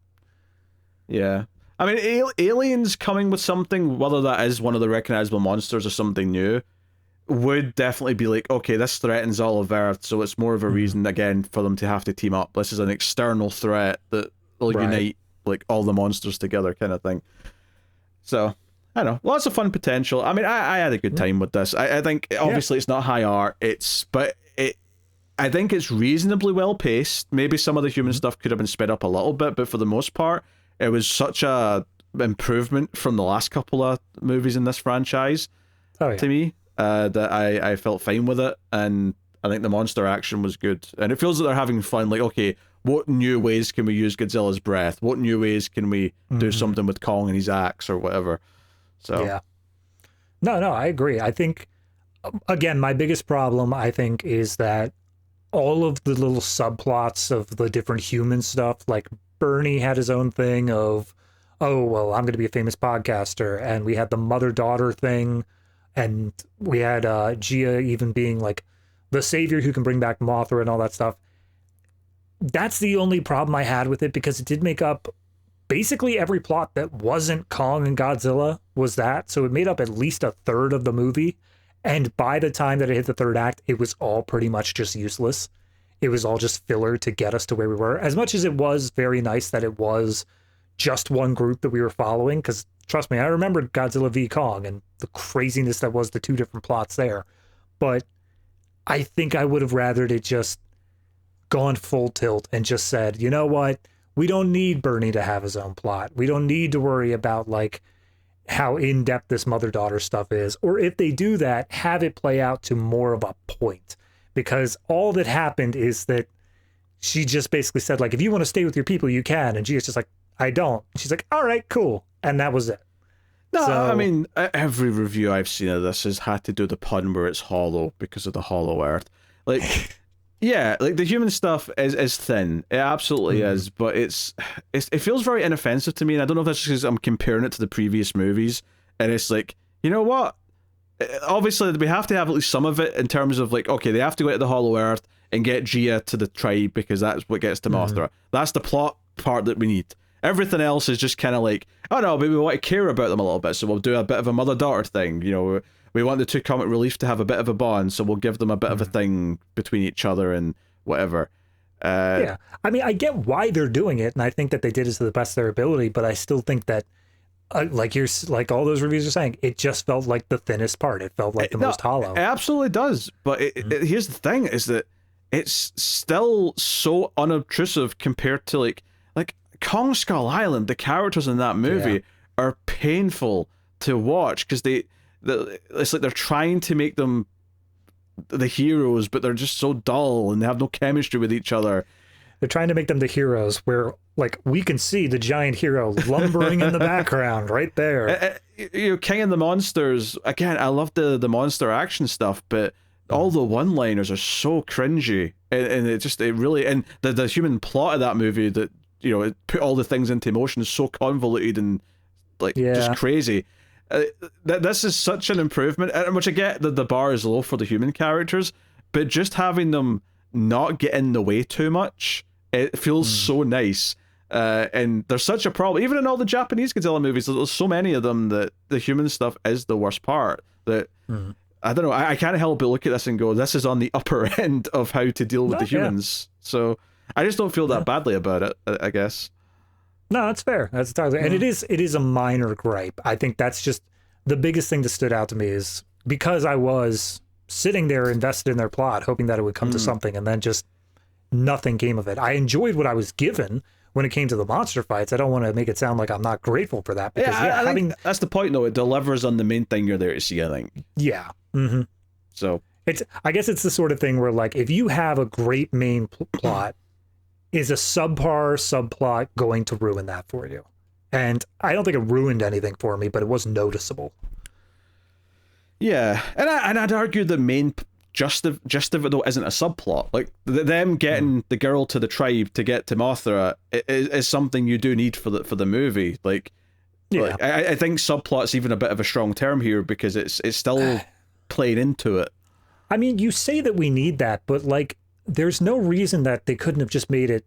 Yeah. I mean, aliens coming with something, whether that is one of the recognizable monsters or something new, would definitely be like, okay, this threatens all of Earth, so it's more of a reason, again, for them to have to team up. This is an external threat that will unite like all the monsters together kind of thing. So... I don't know. Lots of fun potential. I mean, I had a good time with this. I think obviously it's not high art. I think it's reasonably well paced. Maybe some of the human stuff could have been sped up a little bit, but for the most part, it was such a improvement from the last couple of movies in this franchise to me that I felt fine with it, and I think the monster action was good. And it feels like they're having fun. Like, okay, what new ways can we use Godzilla's breath? What new ways can we do something with Kong and his axe or whatever? So yeah. No, I agree. I think, again, my biggest problem, I think, is that all of the little subplots of the different human stuff, like Bernie had his own thing of, oh, well, I'm going to be a famous podcaster. And we had the mother-daughter thing. And we had Gia even being like the savior who can bring back Mothra and all that stuff. That's the only problem I had with it, because it did make up basically every plot that wasn't Kong and Godzilla was that. So it made up at least a third of the movie. And by the time that it hit the third act, it was all pretty much just useless. It was all just filler to get us to where we were. As much as it was very nice that it was just one group that we were following, because trust me, I remember Godzilla v. Kong and the craziness that was the 2 different plots there. But I think I would have rathered it just gone full tilt and just said, you know what? We don't need Bernie to have his own plot. We don't need to worry about like how in-depth this mother-daughter stuff is. Or if they do that, have it play out to more of a point. Because all that happened is that she just basically said, like, if you want to stay with your people, you can. And Gia's just like, I don't. She's like, all right, cool. And that was it. No, I mean, every review I've seen of this has had to do the pun where it's hollow because of the hollow Earth. Like... Yeah, like the human stuff is thin. It absolutely is, but it feels very inoffensive to me, and I don't know if that's just because I'm comparing it to the previous movies, and it's like, you know what? Obviously, we have to have at least some of it in terms of like, okay, they have to go to the Hollow Earth and get Gia to the tribe because that's what gets to Mothra. That's the plot part that we need. Everything else is just kind of like, oh no, but we want to care about them a little bit, so we'll do a bit of a mother-daughter thing, you know. We want the 2 comic relief to have a bit of a bond, so we'll give them a bit of a thing between each other and whatever. Yeah, I mean, I get why they're doing it, and I think that they did it to the best of their ability, but I still think that, like all those reviews are saying, it just felt like the thinnest part. It felt like the most hollow. It absolutely does, but here's the thing, is that it's still so unobtrusive compared to like Kong Skull Island. The characters in that movie are painful to watch because it's like they're trying to make them the heroes, but they're just so dull and they have no chemistry with each other. They're trying to make them the heroes where, like, we can see the giant hero lumbering in the background right there. King of the Monsters, again, I love the monster action stuff, but all the one-liners are so cringy. And it really, and the human plot of that movie that, you know, it put all the things into motion is so convoluted and, like, just crazy. This is such an improvement, which I get that the bar is low for the human characters, but just having them not get in the way too much, it feels so nice. And there's such a problem, even in all the Japanese Godzilla movies, there's so many of them that the human stuff is the worst part. That I don't know, I can't help but look at this and go, this is on the upper end of how to deal with the humans. So I just don't feel that badly about it, I guess. No, that's fair. That's entirely, and it is a minor gripe. I think that's just the biggest thing that stood out to me is because I was sitting there invested in their plot, hoping that it would come to something, and then just nothing came of it. I enjoyed what I was given, when it came to the monster fights, I don't want to make it sound like I'm not grateful for that. Because I think that's the point, though. It delivers on the main thing you're there to see, I think. Yeah. Mm-hmm. So I guess it's the sort of thing where, like, if you have a great main plot, is a subplot going to ruin that for you? And I don't think it ruined anything for me, but it was noticeable. Yeah, and I'd argue the main just of it though isn't a subplot. Like them getting the girl to the tribe to get to Mothra is something you do need for the movie. Like, I think subplot's even a bit of a strong term here because it's still played into it. I mean, you say that we need that, but like, there's no reason that they couldn't have just made it.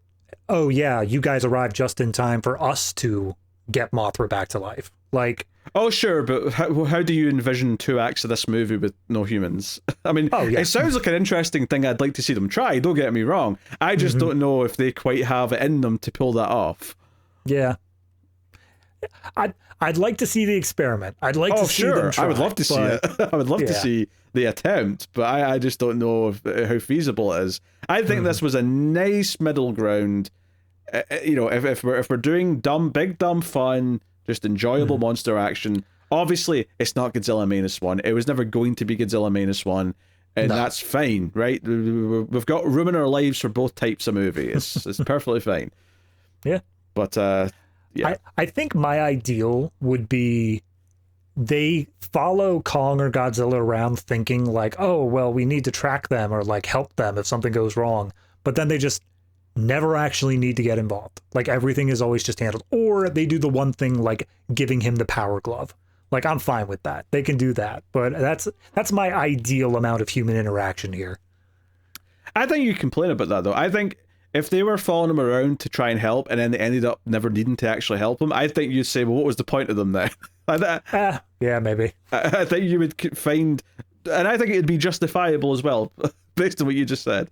Oh yeah, you guys arrived just in time for us to get Mothra back to life. Like, oh sure, but how do you envision 2 acts of this movie with no humans? I mean, it sounds like an interesting thing. I'd like to see them try. Don't get me wrong. I just don't know if they quite have it in them to pull that off. Yeah, I'd like to see the experiment. I'd like to see them try. I would love to see it. I would love to see the attempt, but I just don't know how feasible it is. I think this was a nice middle ground. You know, if we're doing big dumb fun, just enjoyable monster action. Obviously, it's not Godzilla -1. It was never going to be Godzilla -1, and that's fine, right? We've got room in our lives for both types of movie. It's perfectly fine. Yeah, but yeah, I think my ideal would be they follow Kong or Godzilla around thinking like, oh, well, we need to track them or like help them if something goes wrong. But then they just never actually need to get involved. Like everything is always just handled. Or they do the one thing like giving him the power glove. Like I'm fine with that. They can do that. But that's my ideal amount of human interaction here. I think you complain about that though. I think if they were following him around to try and help and then they ended up never needing to actually help him, I think you'd say, well, what was the point of them then? Yeah, maybe. I think you would find, and I think it'd be justifiable as well, based on what you just said.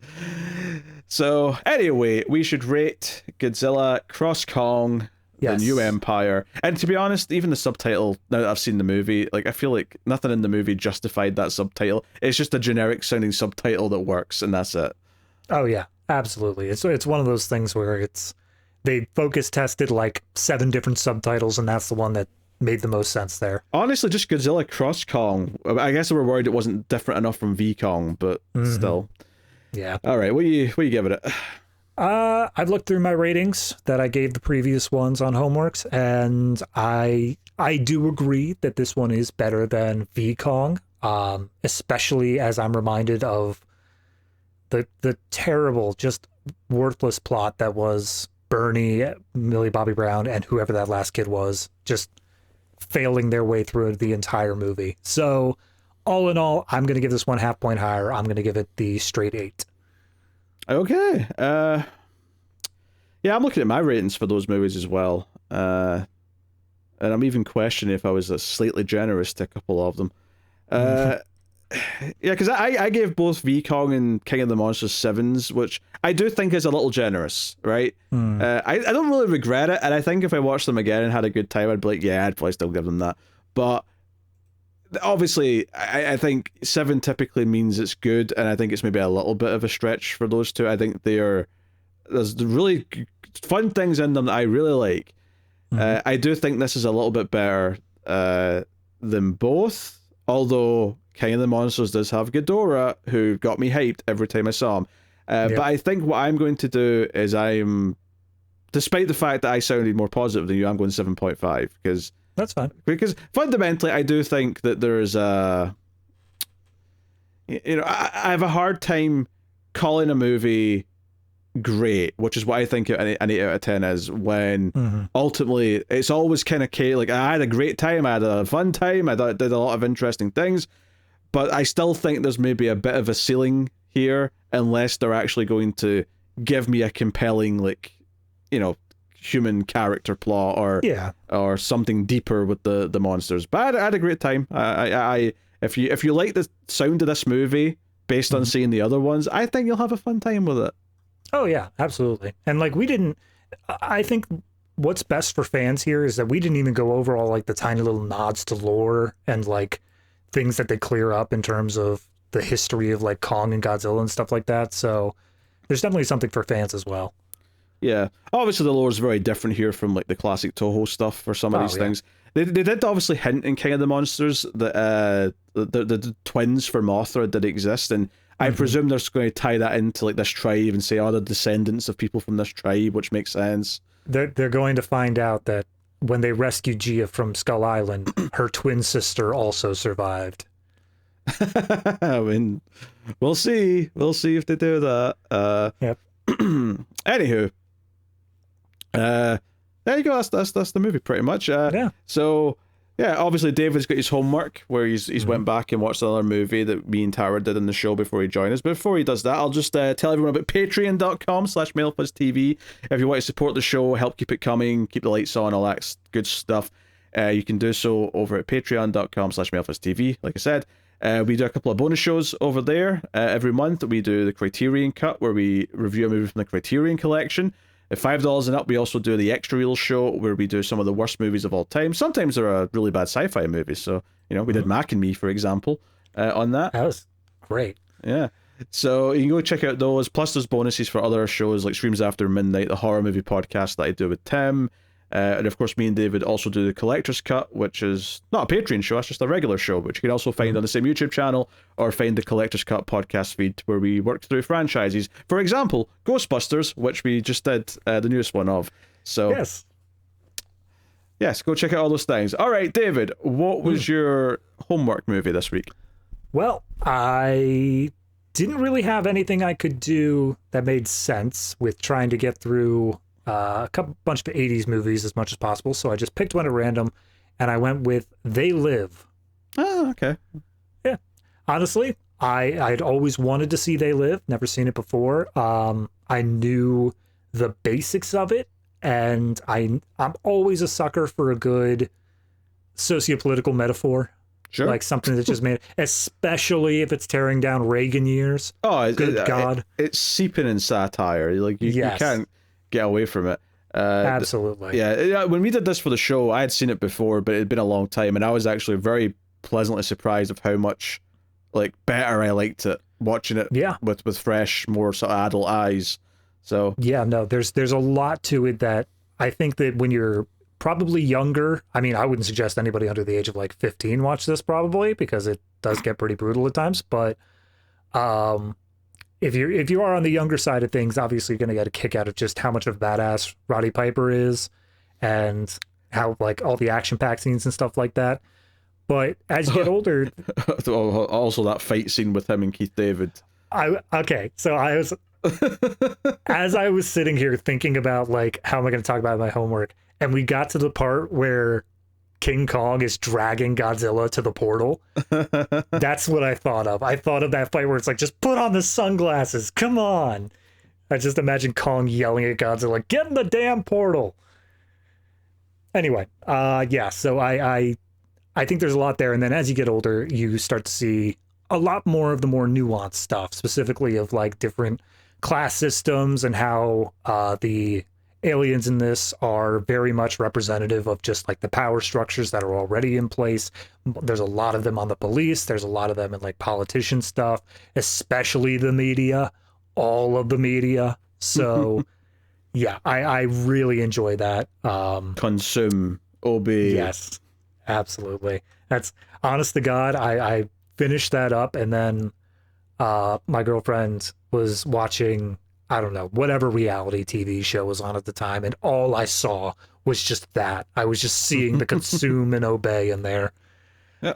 So, anyway, we should rate Godzilla Cross Kong, The New Empire. And to be honest, even the subtitle, now that I've seen the movie, like I feel like nothing in the movie justified that subtitle. It's just a generic sounding subtitle that works, and that's it. Oh, yeah. Absolutely. It's one of those things where they focus tested like 7 different subtitles, and that's the one that made the most sense there. Honestly, just Godzilla Cross Kong. I guess they were worried it wasn't different enough from V Kong, but still. Yeah. All right, what do you give it? I've looked through my ratings that I gave the previous ones on Homeworks, and I do agree that this one is better than V Kong, especially as I'm reminded of the terrible, just worthless plot that was Bernie, Millie Bobby Brown, and whoever that last kid was, just failing their way through the entire movie. So, all in all, I'm going to give this one half point higher. I'm going to give it the straight 8. Okay. Yeah, I'm looking at my ratings for those movies as well. And I'm even questioning if I was slightly generous to a couple of them. Yeah, because I gave both V Kong and King of the Monsters 7s, which I do think is a little generous, right? I don't really regret it, and I think if I watched them again and had a good time, I'd be like, yeah, I'd probably still give them that. But obviously, I think 7 typically means it's good, and I think it's maybe a little bit of a stretch for those two. I think there's really fun things in them that I really like. I do think this is a little bit better than both, although King of the Monsters does have Ghidorah, who got me hyped every time I saw him. But I think what I'm going to do is despite the fact that I sounded more positive than you, I'm going 7.5, because that's fine. Because fundamentally, I do think that there's I have a hard time calling a movie great, which is what I think an 8 out of 10 is, when ultimately it's always kind of like I had a great time, I had a fun time, I did a lot of interesting things, but I still think there's maybe a bit of a ceiling here unless they're actually going to give me a compelling, like, human character plot or something deeper with the monsters. But I had a great time. If you like the sound of this movie based on seeing the other ones, I think you'll have a fun time with it. Oh yeah, absolutely. And like I think what's best for fans here is that we didn't even go over all like the tiny little nods to lore and like things that they clear up in terms of the history of like Kong and Godzilla and stuff like that. So there's definitely something for fans as well. Yeah, obviously the lore is very different here from like the classic Toho stuff for some of these things. They did obviously hint in King of the Monsters that the twins for Mothra did exist, and I presume they're going to tie that into like this tribe and say, oh, they're descendants of people from this tribe, which makes sense. They're going to find out that when they rescued Gia from Skull Island, her twin sister also survived. I mean, we'll see. We'll see if they do that. Yep. Anywho, there you go. That's the movie pretty much. Yeah. So yeah, obviously David's got his homework where he's went back and watched another movie that me and Tara did in the show before he joined us. But before he does that, I'll just tell everyone about patreon.com/MailFuzzTV. If you want to support the show, help keep it coming, keep the lights on, all that good stuff, you can do so over at patreon.com/MailFuzzTV. Like I said, we do a couple of bonus shows over there every month. We do the Criterion Cut, where we review a movie from the Criterion Collection. At $5 and up, we also do the Extra Reel Show, where we do some of the worst movies of all time. Sometimes there are really bad sci-fi movies. So, we did Mac and Me, for example, on that. That was great. Yeah. So you can go check out those. Plus, there's bonuses for other shows like Streams After Midnight, the horror movie podcast that I do with Tim. And of course, me and David also do the Collector's Cut, which is not a Patreon show, it's just a regular show, which you can also find on the same YouTube channel, or find the Collector's Cut podcast feed where we work through franchises. For example, Ghostbusters, which we just did the newest one of. So yes, go check out all those things. All right, David, what was your homework movie this week? Well, I didn't really have anything I could do that made sense with trying to get through a bunch of 80s movies as much as possible, so I just picked one at random, and I went with They Live. Oh, okay. Yeah. Honestly, I'd always wanted to see They Live, never seen it before. I knew the basics of it, and I'm always a sucker for a good sociopolitical metaphor. Sure. Like something that just made, especially if it's tearing down Reagan years. Oh, good God. It's seeping in satire. Like you can't get away from it. Absolutely. Yeah, when we did this for the show, I had seen it before, but it had been a long time, and I was actually very pleasantly surprised of how much better I liked it watching it. Yeah. with fresh, more sort of adult eyes. So yeah, no, there's a lot to it that I think that when you're probably younger, I mean, I wouldn't suggest anybody under the age of 15 watch this probably, because it does get pretty brutal at times, but if you are on the younger side of things, obviously you're going to get a kick out of just how much of a badass Roddy Piper is, and how all the action-packed scenes and stuff like that. But as you get older, also that fight scene with him and Keith David. So I was as I was sitting here thinking about how am I going to talk about my homework, and we got to the part where King Kong is dragging Godzilla to the portal. That's what I thought of. I thought of that fight where it's just put on the sunglasses. Come on. I just imagine Kong yelling at Godzilla, get in the damn portal. Anyway, so I think there's a lot there. And then as you get older, you start to see a lot more of the more nuanced stuff, specifically of different class systems and how the aliens in this are very much representative of just the power structures that are already in place. There's a lot of them on the police. There's a lot of them in politician stuff, especially the media, all of the media. So yeah, I really enjoy that. Consume, obey. Yes, absolutely. That's honest to God. I finished that up, and then my girlfriend was watching, I don't know, whatever reality TV show was on at the time, and all I saw was just that. I was just seeing the consume and obey in there.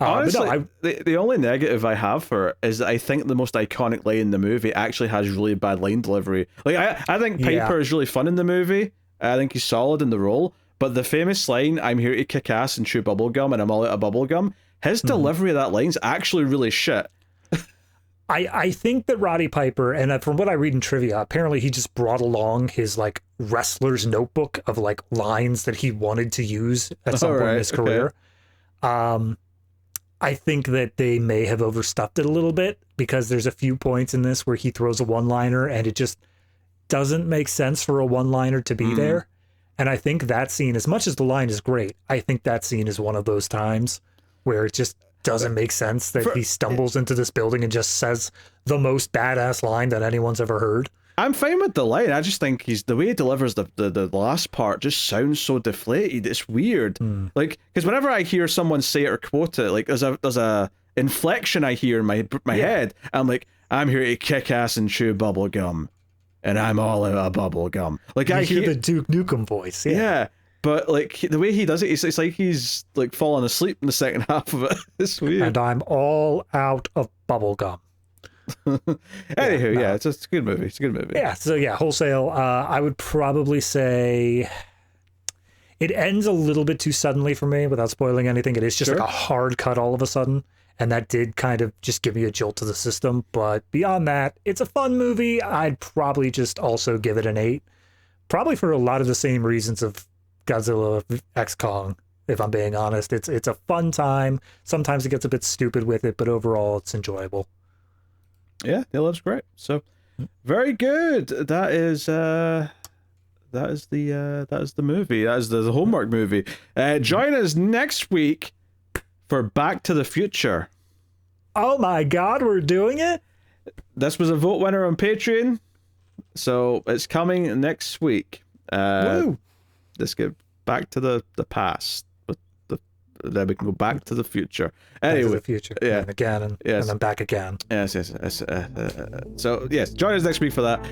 Honestly, the only negative I have for it is that I think the most iconic line in the movie actually has really bad line delivery. I think Piper is really fun in the movie. I think he's solid in the role, but the famous line, I'm here to kick ass and chew bubblegum and I'm all out of bubblegum, his delivery of that line's actually really shit. I think that Roddy Piper, and from what I read in trivia, apparently he just brought along his wrestler's notebook of lines that he wanted to use at some point in his career. I think that they may have overstuffed it a little bit, because there's a few points in this where he throws a one-liner and it just doesn't make sense for a one-liner to be there. And I think that scene, as much as the line is great, I think that scene is one of those times where it just doesn't make sense that he stumbles into this building and just says the most badass line that anyone's ever heard. I'm fine with the line. I just think the way he delivers the last part just sounds so deflated. It's weird. Like, because whenever I hear someone say it or quote it, like there's a inflection I hear in my head. I'm like, I'm here to kick ass and chew bubble gum, and I'm all out of bubble gum. Like, I hear the Duke Nukem voice. Yeah. But like the way he does it, it's like he's like falling asleep in the second half of it. It's weird. And I'm all out of bubble gum. Anywho, it's a good movie. It's a good movie. Yeah, so wholesale. I would probably say it ends a little bit too suddenly for me without spoiling anything. It is just like a hard cut all of a sudden. And that did kind of just give me a jolt to the system. But beyond that, it's a fun movie. I'd probably just also give it an 8. Probably for a lot of the same reasons of Godzilla X Kong, if I'm being honest. It's a fun time. Sometimes it gets a bit stupid with it, but overall it's enjoyable. Yeah, it looks great. So very good. That is the movie. That is the homework movie. Join us next week for Back to the Future. Oh my God, we're doing it? This was a vote winner on Patreon, so it's coming next week. Woo! Let's get back to the past. Then we can go back to the future. Anyway, back to the future. And again, and then back again. Yes. So, yes, join us next week for that.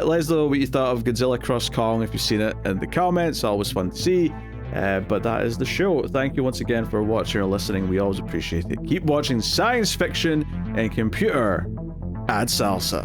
Let us know what you thought of Godzilla Cross Kong if you've seen it in the comments. Always fun to see. But that is the show. Thank you once again for watching or listening. We always appreciate it. Keep watching science fiction and computer. Add salsa.